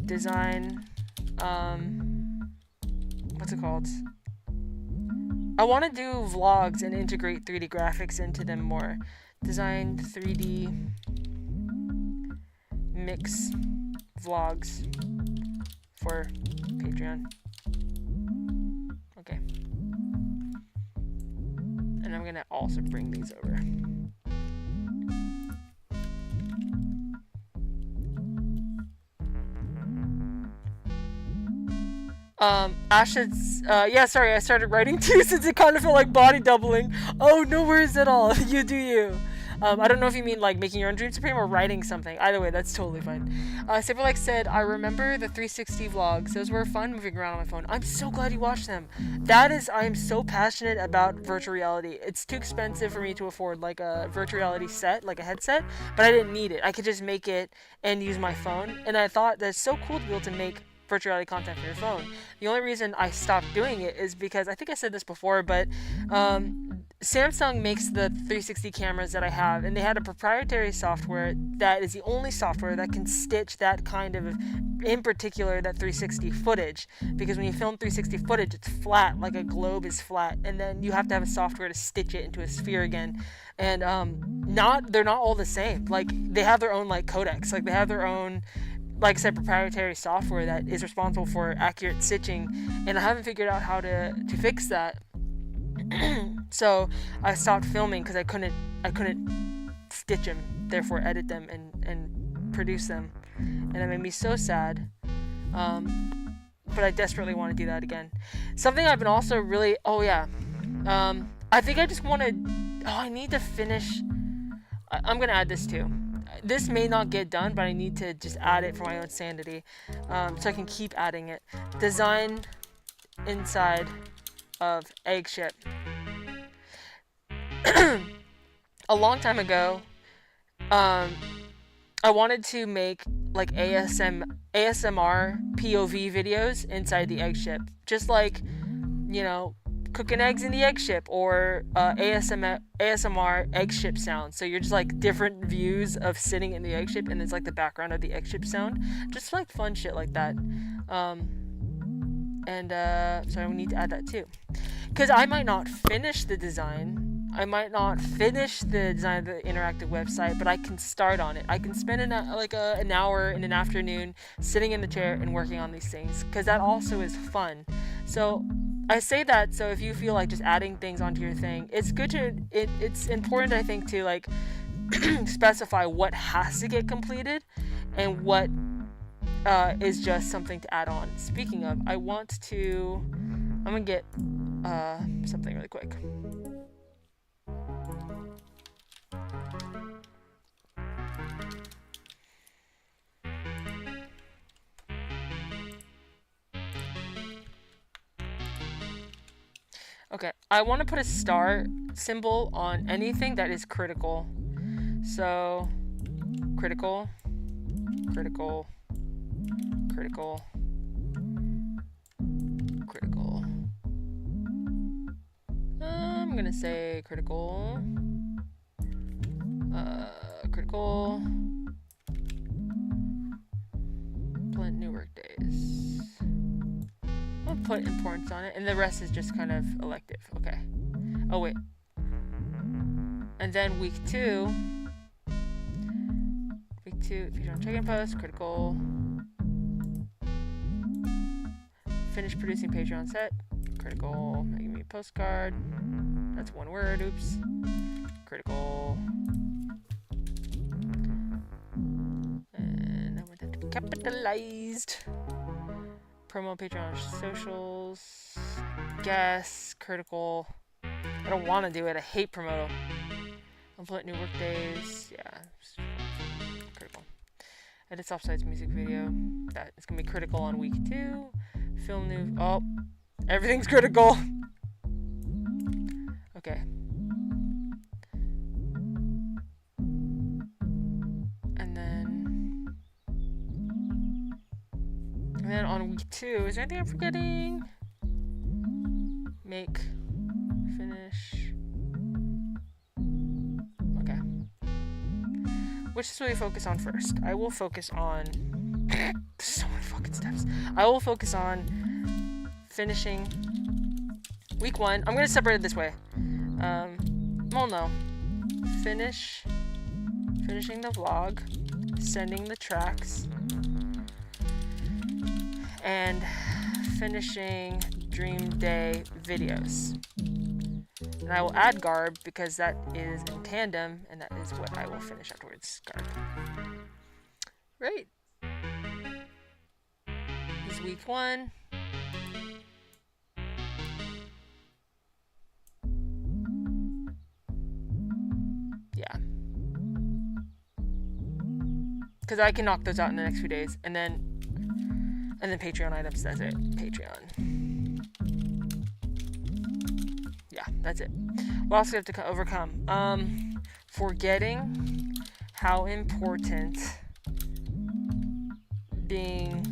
Design what's it called? I want to do vlogs and integrate 3D graphics into them more. Design 3D mix vlogs for Patreon. Okay. And I'm gonna also bring these over. Ash's, yeah, sorry, I started writing too since it kind of felt like body doubling. Oh, no worries at all. You do you. I don't know if you mean like making your own Dream Supreme or writing something. Either way, that's totally fine. Saberlike said, I remember the 360 vlogs. Those were fun moving around on my phone. I'm so glad you watched them. I am so passionate about virtual reality. It's too expensive for me to afford like a virtual reality set, like a headset, but I didn't need it. I could just make it and use my phone. And I thought that's so cool to be able to make virtual reality content for your phone. The only reason I stopped doing it is because, I think I said this before, but Samsung makes the 360 cameras that I have, and they had a proprietary software that is the only software that can stitch that kind of, in particular, that 360 footage. Because when you film 360 footage, it's flat, like a globe is flat, and then you have to have a software to stitch it into a sphere again. And they're not all the same. Like, they have their own like codecs, like they have their own, like I said, proprietary software that is responsible for accurate stitching, and I haven't figured out how to fix that. So I stopped filming because I couldn't stitch them, therefore edit them and produce them, and it made me so sad. But I desperately want to do that again. Something I've been also really, I think I just want to, I need to finish. I'm gonna add this too. This may not get done, but I need to just add it for my own sanity, so I can keep adding it. Design inside of egg ship. A long time ago, I wanted to make like ASMR POV videos inside the egg ship, just like, you know, cooking eggs in the egg ship, or ASMR egg ship sound. So you're just like different views of sitting in the egg ship, and it's like the background of the egg ship sound. Just like fun shit like that. So I need to add that too, because I might not finish the design. I might not finish the design of the interactive website, but I can start on it. I can spend an hour in an afternoon sitting in the chair and working on these things, because that also is fun. So I say that so if you feel like just adding things onto your thing, it's good to, it's important, I think, to like specify what has to get completed and what is just something to add on. Speaking of, I'm gonna get something really quick. Okay, I want to put a star symbol on anything that is critical. So, critical, critical, critical, critical. I'm gonna say critical, critical, plant new work days. I'll put importance on it, and the rest is just kind of elective. Okay. Oh wait. And then week 2, feature on check-in post, critical. Finish producing Patreon set, critical. Making me a postcard. That's one word. Oops. Critical. And I want that to be capitalized. Promo Patreon socials. Guess. Critical. I don't want to do it. I hate promote. Upload new work days. Yeah. Critical. Edit offsites music video. That is gonna be critical on week 2. Film new. Oh, everything's critical. Okay. And then And then on week 2, is there anything I'm forgetting? Make, finish. Okay. Which is what we focus on first? I will focus on... so many fucking steps. I will focus on finishing week 1. I'm gonna separate it this way. Well, no. Finishing the vlog, sending the tracks, and finishing Dream Day videos. And I will add Garb because that is in tandem, and that is what I will finish afterwards. Garb. Great. This is week 1. Yeah. Because I can knock those out in the next few days, and then Patreon items. That's it. Patreon. Yeah, that's it. What else do we have to overcome? Forgetting how important being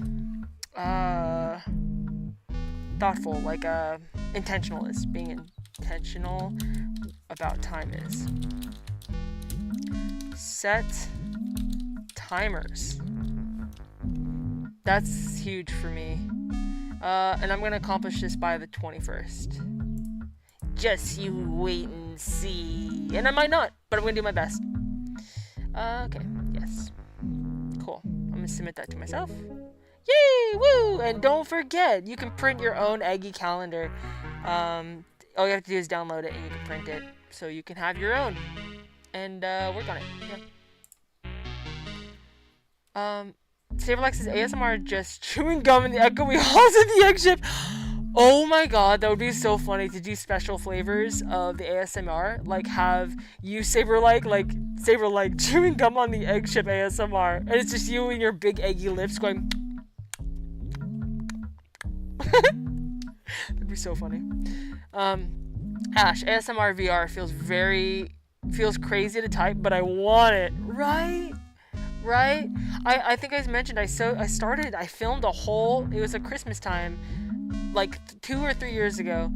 thoughtful, like intentional is. Being intentional about time is. Set timers. That's huge for me. And I'm gonna accomplish this by the 21st. Just you wait and see. And I might not, but I'm gonna do my best. Okay, yes. Cool. I'm gonna submit that to myself. Yay! Woo! And don't forget, you can print your own Eggi calendar. All you have to do is download it and you can print it. So you can have your own. And work on it. Yeah. Saberlike says ASMR just chewing gum in the echoey halls of the egg ship. Oh my god, that would be so funny to do special flavors of the ASMR. Like have you Saberlike chewing gum on the egg ship ASMR. And it's just you and your big eggy lips going. That'd be so funny. Ash, ASMR VR feels crazy to type, but I want it. Right? I think I mentioned I filmed a whole, it was a Christmas time, like 2 or 3 years ago,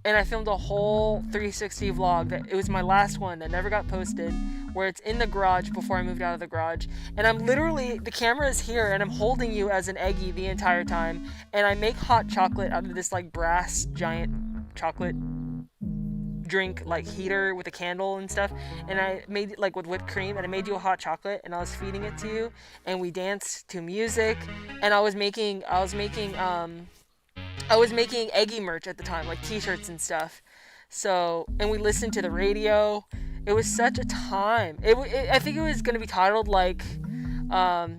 and I filmed a whole 360 vlog that it was my last one that never got posted, where it's in the garage before I moved out of the garage, and I'm literally, the camera is here and I'm holding you as an Eggi the entire time, and I make hot chocolate out of this like brass giant chocolate drink like heater with a candle and stuff, and I made it like with whipped cream, and I made you a hot chocolate and I was feeding it to you, and we danced to music, and I was making Eggi merch at the time, like t-shirts and stuff. So, and we listened to the radio. It was such a time. I think it was gonna be titled like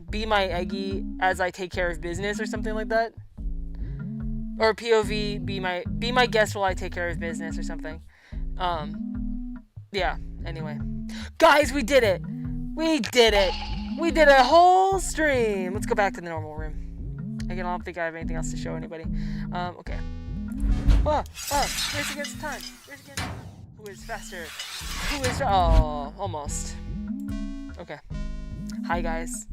Be My Eggi as I Take Care of Business or something like that, or POV Be My Guest While I Take Care of Business or something. Yeah, anyway. Guys, we did it! We did a whole stream! Let's go back to the normal room. I don't think I have anything else to show anybody. Okay. Race against time. Who is faster? Oh, almost. Okay. Hi, guys.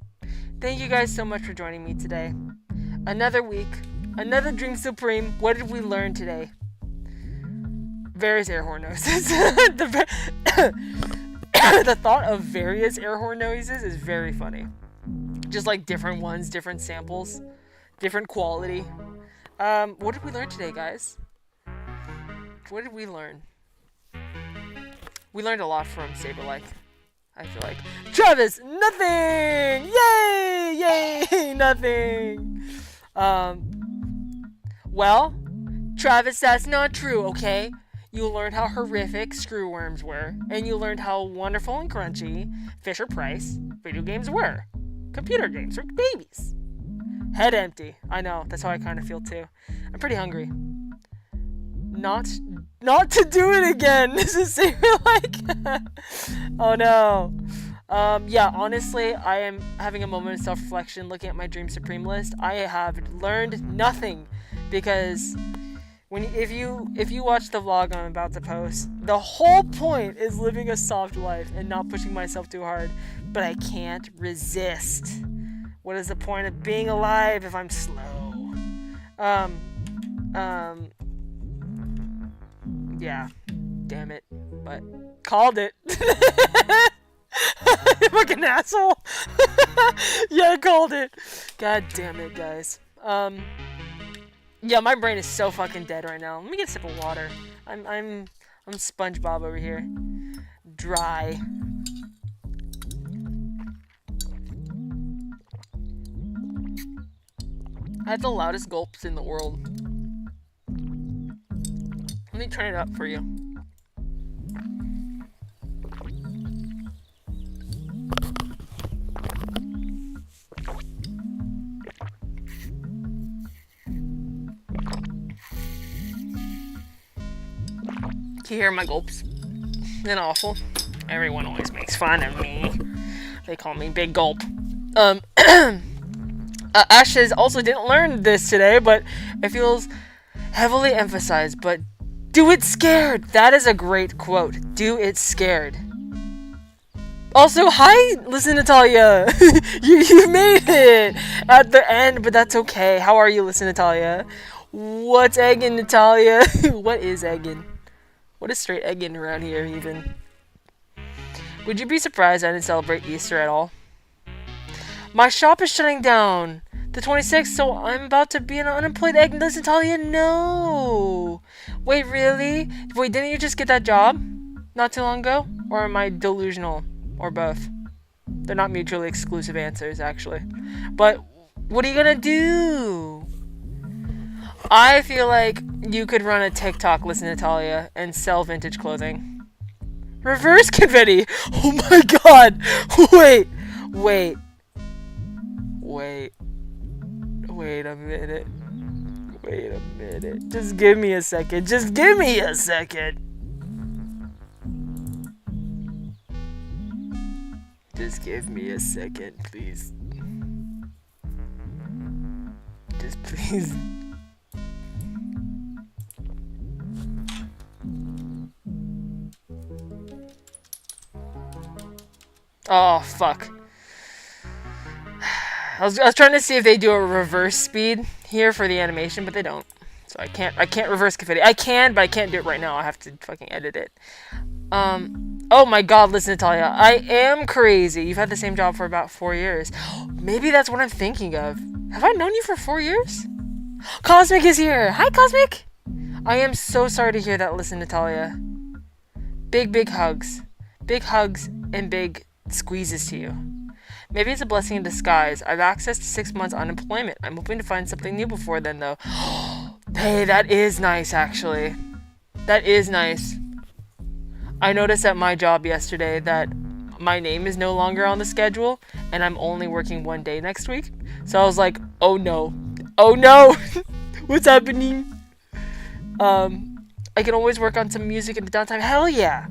Thank you guys so much for joining me today. Another week. Another Dream Supreme. What did we learn today? Various air horn noises. The thought of various air horn noises is very funny. Just like different ones, different samples, different quality. What did we learn today, guys? What did we learn? We learned a lot from Saberlike, I feel like. Travis, nothing! Yay! Nothing! Well, Travis, that's not true, okay? You learned how horrific screwworms were, and you learned how wonderful and crunchy Fisher-Price video games were. Computer games for babies. Head empty. I know, that's how I kind of feel too. I'm pretty hungry. Not to do it again. This is like, oh no. Yeah, honestly, I am having a moment of self-reflection looking at my Dream Supreme list. I have learned nothing because if you watch the vlog I'm about to post, the whole point is living a soft life and not pushing myself too hard, but I can't resist. What is the point of being alive if I'm slow? Yeah. Damn it. But called it. Fucking asshole. Yeah, I called it. God damn it, guys. Yeah, my brain is so fucking dead right now. Let me get a sip of water. I'm SpongeBob over here. Dry. I had the loudest gulps in the world. Let me turn it up for you. Can you hear my gulps? Isn't it awful? Everyone always makes fun of me. They call me Big Gulp. Ashes also didn't learn this today, but it feels heavily emphasized. But do it scared. That is a great quote. Do it scared. Also, hi, listen, Natalia. you made it at the end, but that's okay. How are you, listen, Natalia? What's egging, Natalia? What is egging? What is straight egging around here, even? Would you be surprised I didn't celebrate Easter at all? My shop is shutting down the 26th, so I'm about to be an unemployed egg. Listen, Natalia, no. Wait, really? Wait, didn't you just get that job not too long ago? Or am I delusional? Or both? They're not mutually exclusive answers, actually. But what are you gonna do? I feel like you could run a TikTok, listen, Natalia, and sell vintage clothing. Reverse confetti! Oh my god! Wait a minute. Wait a minute. Just give me a second. Just give me a second. Just give me a second, please. Just please. Oh, fuck. I was trying to see if they do a reverse speed here for the animation, but they don't. So I can't reverse confetti. I can, but I can't do it right now. I have to fucking edit it. Oh my god, listen, Natalia. I am crazy. You've had the same job for about 4 years. Maybe that's what I'm thinking of. Have I known you for 4 years? Cosmic is here. Hi, Cosmic. I am so sorry to hear that, listen, Natalia. Big hugs. Big hugs and big squeezes to you. Maybe it's a blessing in disguise. I've access to 6 months unemployment. I'm hoping to find something new before then, though. Hey, that is nice, actually. That is nice. I noticed at my job yesterday that my name is no longer on the schedule, and I'm only working 1 day next week. So I was like, oh no. Oh no! What's happening? I can always work on some music in the downtime. Hell yeah!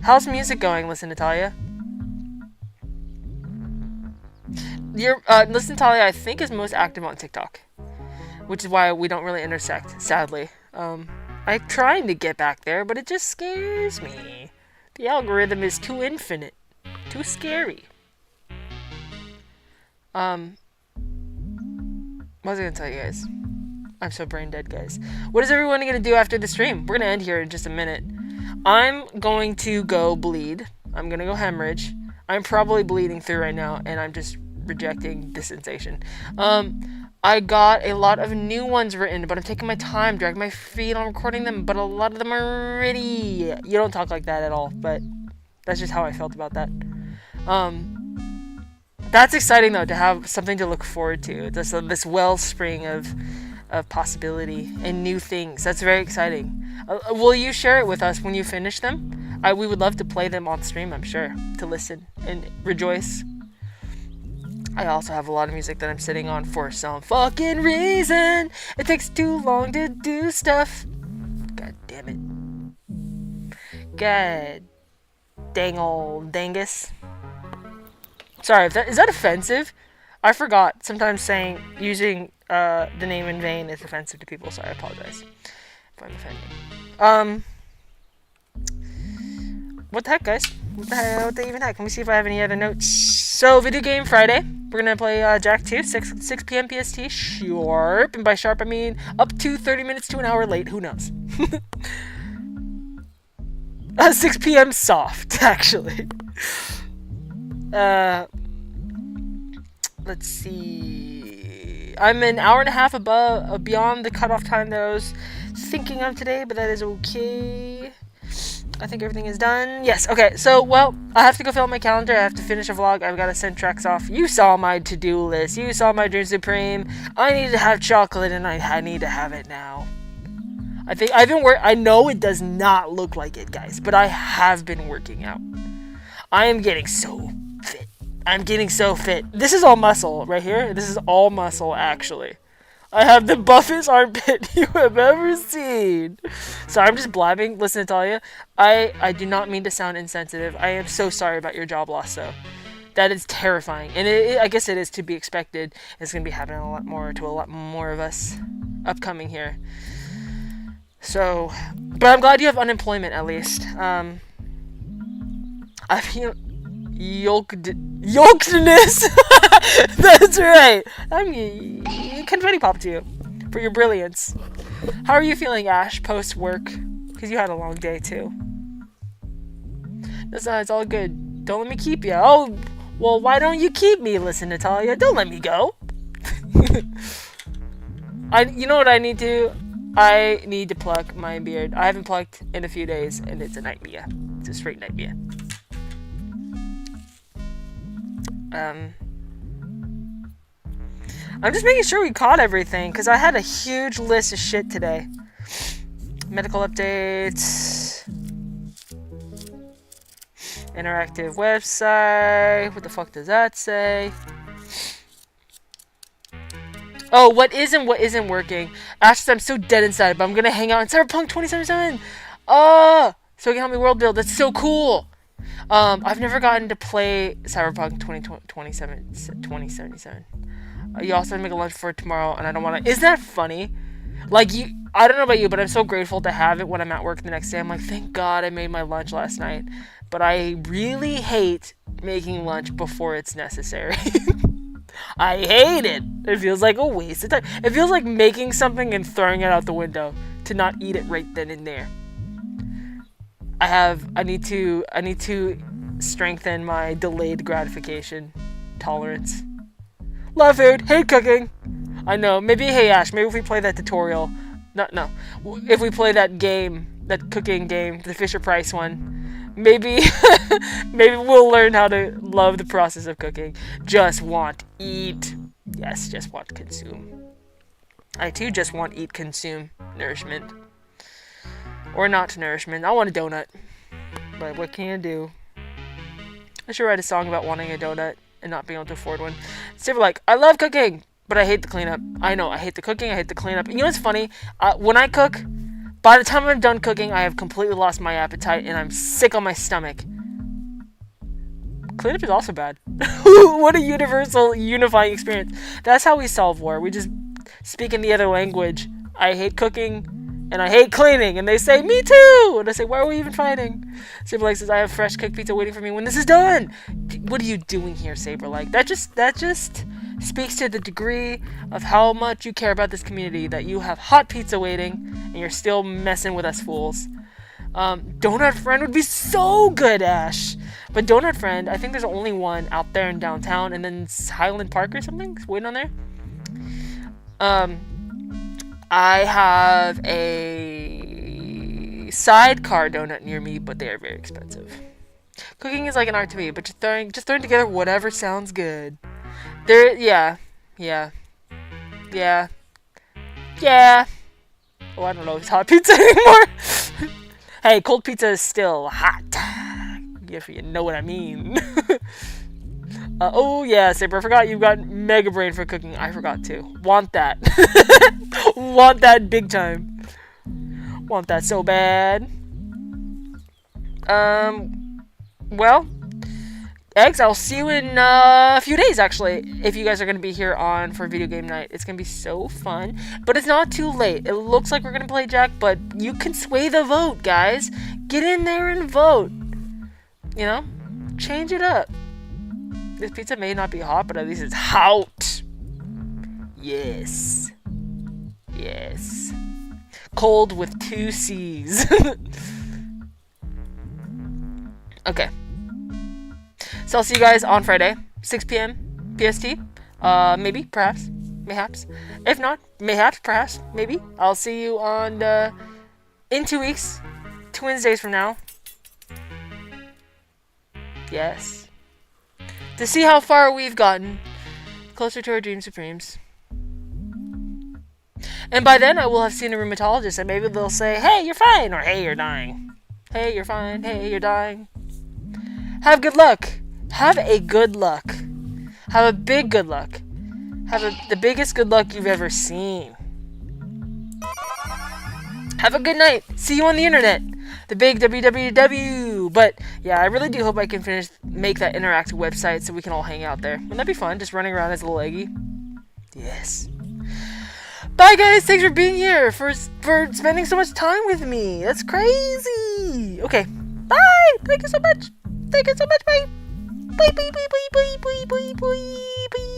How's music going, listen, Natalia? Listen, Natalia, I think is most active on TikTok, which is why we don't really intersect, sadly. I'm trying to get back there, but it just scares me. The algorithm is too infinite, too scary. What was I gonna tell you guys? I'm so brain dead, guys. What is everyone gonna do after the stream? We're gonna end here in just a minute. I'm going to go bleed. I'm gonna go hemorrhage. I'm probably bleeding through right now, and I'm just rejecting the sensation. I got a lot of new ones written, but I'm taking my time, dragging my feet on recording them, but a lot of them are ready. You don't talk like that at all, but that's just how I felt about that. That's exciting, though, to have something to look forward to. This wellspring of possibility and new things. That's very exciting. Will you share it with us when you finish them? We would love to play them on stream, I'm sure, to listen and rejoice. I also have a lot of music that I'm sitting on for some fucking reason. It takes too long to do stuff. God damn it. God dang old dangus. Sorry, is that offensive? I forgot. Sometimes using the name in vain is offensive to people, so I apologize if I'm offending. What the heck, guys? What the even heck? Let me see if I have any other notes. So, Video Game Friday. We're gonna play Jack 2, 6 p.m. PST, sharp. And by sharp, I mean up to 30 minutes to an hour late. Who knows? 6 p.m. soft, actually. Let's see. I'm an hour and a half beyond the cutoff time that I was thinking of today, but that is okay. I think everything is done. Yes, okay. So, well, I have to go fill out my calendar. I have to finish a vlog. I've got to send tracks off. You saw my to-do list. You saw my Dream Supreme. I need to have chocolate, and I need to have it now. I know it does not look like it, guys, but I have been working out. I am getting so fit. I'm getting so fit. This is all muscle right here. This is all muscle, actually. I have the buffest armpit you have ever seen. So I'm just blabbing. Listen, Natalia, I do not mean to sound insensitive. I am so sorry about your job loss, though. That is terrifying. And I guess it is to be expected. It's going to be happening a lot more of us upcoming here. So, but I'm glad you have unemployment, at least. I feel... YOLKNESS! That's right! Confetti pop to you for your brilliance. How are you feeling, Ash, post-work? Because you had a long day, too. It's all good. Don't let me keep you. Oh, well, why don't you keep me? Listen, Natalia, don't let me go. You know what I need to? I need to pluck my beard. I haven't plucked in a few days, and it's a nightmare. It's a straight nightmare. I'm just making sure we caught everything, because I had a huge list of shit today. Medical updates. Interactive website. What the fuck does that say? Oh, what isn't working? Ash says I'm so dead inside, but I'm gonna hang out in Cyberpunk 2077. So you can help me world build. That's so cool. I've never gotten to play Cyberpunk 2077. You also have to make a lunch for tomorrow, and I don't want to. Isn't that funny? Like, I don't know about you, but I'm so grateful to have it when I'm at work the next day. I'm like, thank God I made my lunch last night. But I really hate making lunch before it's necessary. I hate it. It feels like a waste of time. It feels like making something and throwing it out the window to not eat it right then and there. I need to strengthen my delayed gratification tolerance. Love food, hate cooking. I know. Maybe, hey Ash, maybe if we play that tutorial, no, if we play that game, that cooking game, the Fisher-Price one, maybe we'll learn how to love the process of cooking. Just want eat. Yes, just want consume. I too just want eat, consume, nourishment. Or not nourishment. I want a donut. But what can you do? I should write a song about wanting a donut and not being able to afford one. Saberlike, I love cooking, but I hate the cleanup. I know, I hate the cooking, I hate the cleanup. And you know what's funny? When I cook, by the time I'm done cooking, I have completely lost my appetite and I'm sick on my stomach. Cleanup is also bad. What a universal, unifying experience. That's how we solve war. We just speak in the other language. I hate cooking, and I hate cleaning. And they say, me too! And I say, why are we even fighting? Saberlike says, I have fresh cooked pizza waiting for me when this is done. What are you doing here, Saberlike? That just speaks to the degree of how much you care about this community, that you have hot pizza waiting, and you're still messing with us fools. Donut Friend would be so good, Ash. But Donut Friend, I think there's only one out there in downtown, and then Highland Park or something waiting on there. I have a sidecar donut near me, but they are very expensive. Cooking is like an art to me, but just throwing together whatever sounds good. Yeah. Oh, I don't know if it's hot pizza anymore. Hey, cold pizza is still hot. If you know what I mean. Oh yeah, Saber, I forgot you've got Mega Brain for cooking. I forgot too. Want that. Want that big time. Want that so bad. Well, Eggs, I'll see you in a few days, actually, if you guys are going to be here for video game night. It's going to be so fun, but it's not too late. It looks like we're going to play Jack, but you can sway the vote, guys. Get in there and vote. You know? Change it up. This pizza may not be hot, but at least it's hot. Yes. Yes. Cold with 2 C's. Okay. So I'll see you guys on Friday, 6 p.m. PST. Maybe, perhaps, mayhaps. If not, mayhaps, perhaps, maybe. I'll see you on in 2 weeks, 2 Wednesdays from now. Yes. To see how far we've gotten closer to our dream supremes. And by then, I will have seen a rheumatologist, and maybe they'll say, "Hey, you're fine," or "Hey, you're dying." Hey, you're fine. Hey, you're dying. Have good luck. Have a good luck. Have a big good luck. Have the biggest good luck you've ever seen. Have a good night. See you on the internet. The big www. But yeah, I really do hope I can make that interactive website so we can all hang out there. Wouldn't that be fun? Just running around as a little Eggy. Yes. Bye guys. Thanks for being here. For spending so much time with me. That's crazy. Okay. Bye. Thank you so much. Thank you so much. Bye. Bye. Bye. Bye. Bye. Bye. Bye. Bye. Bye.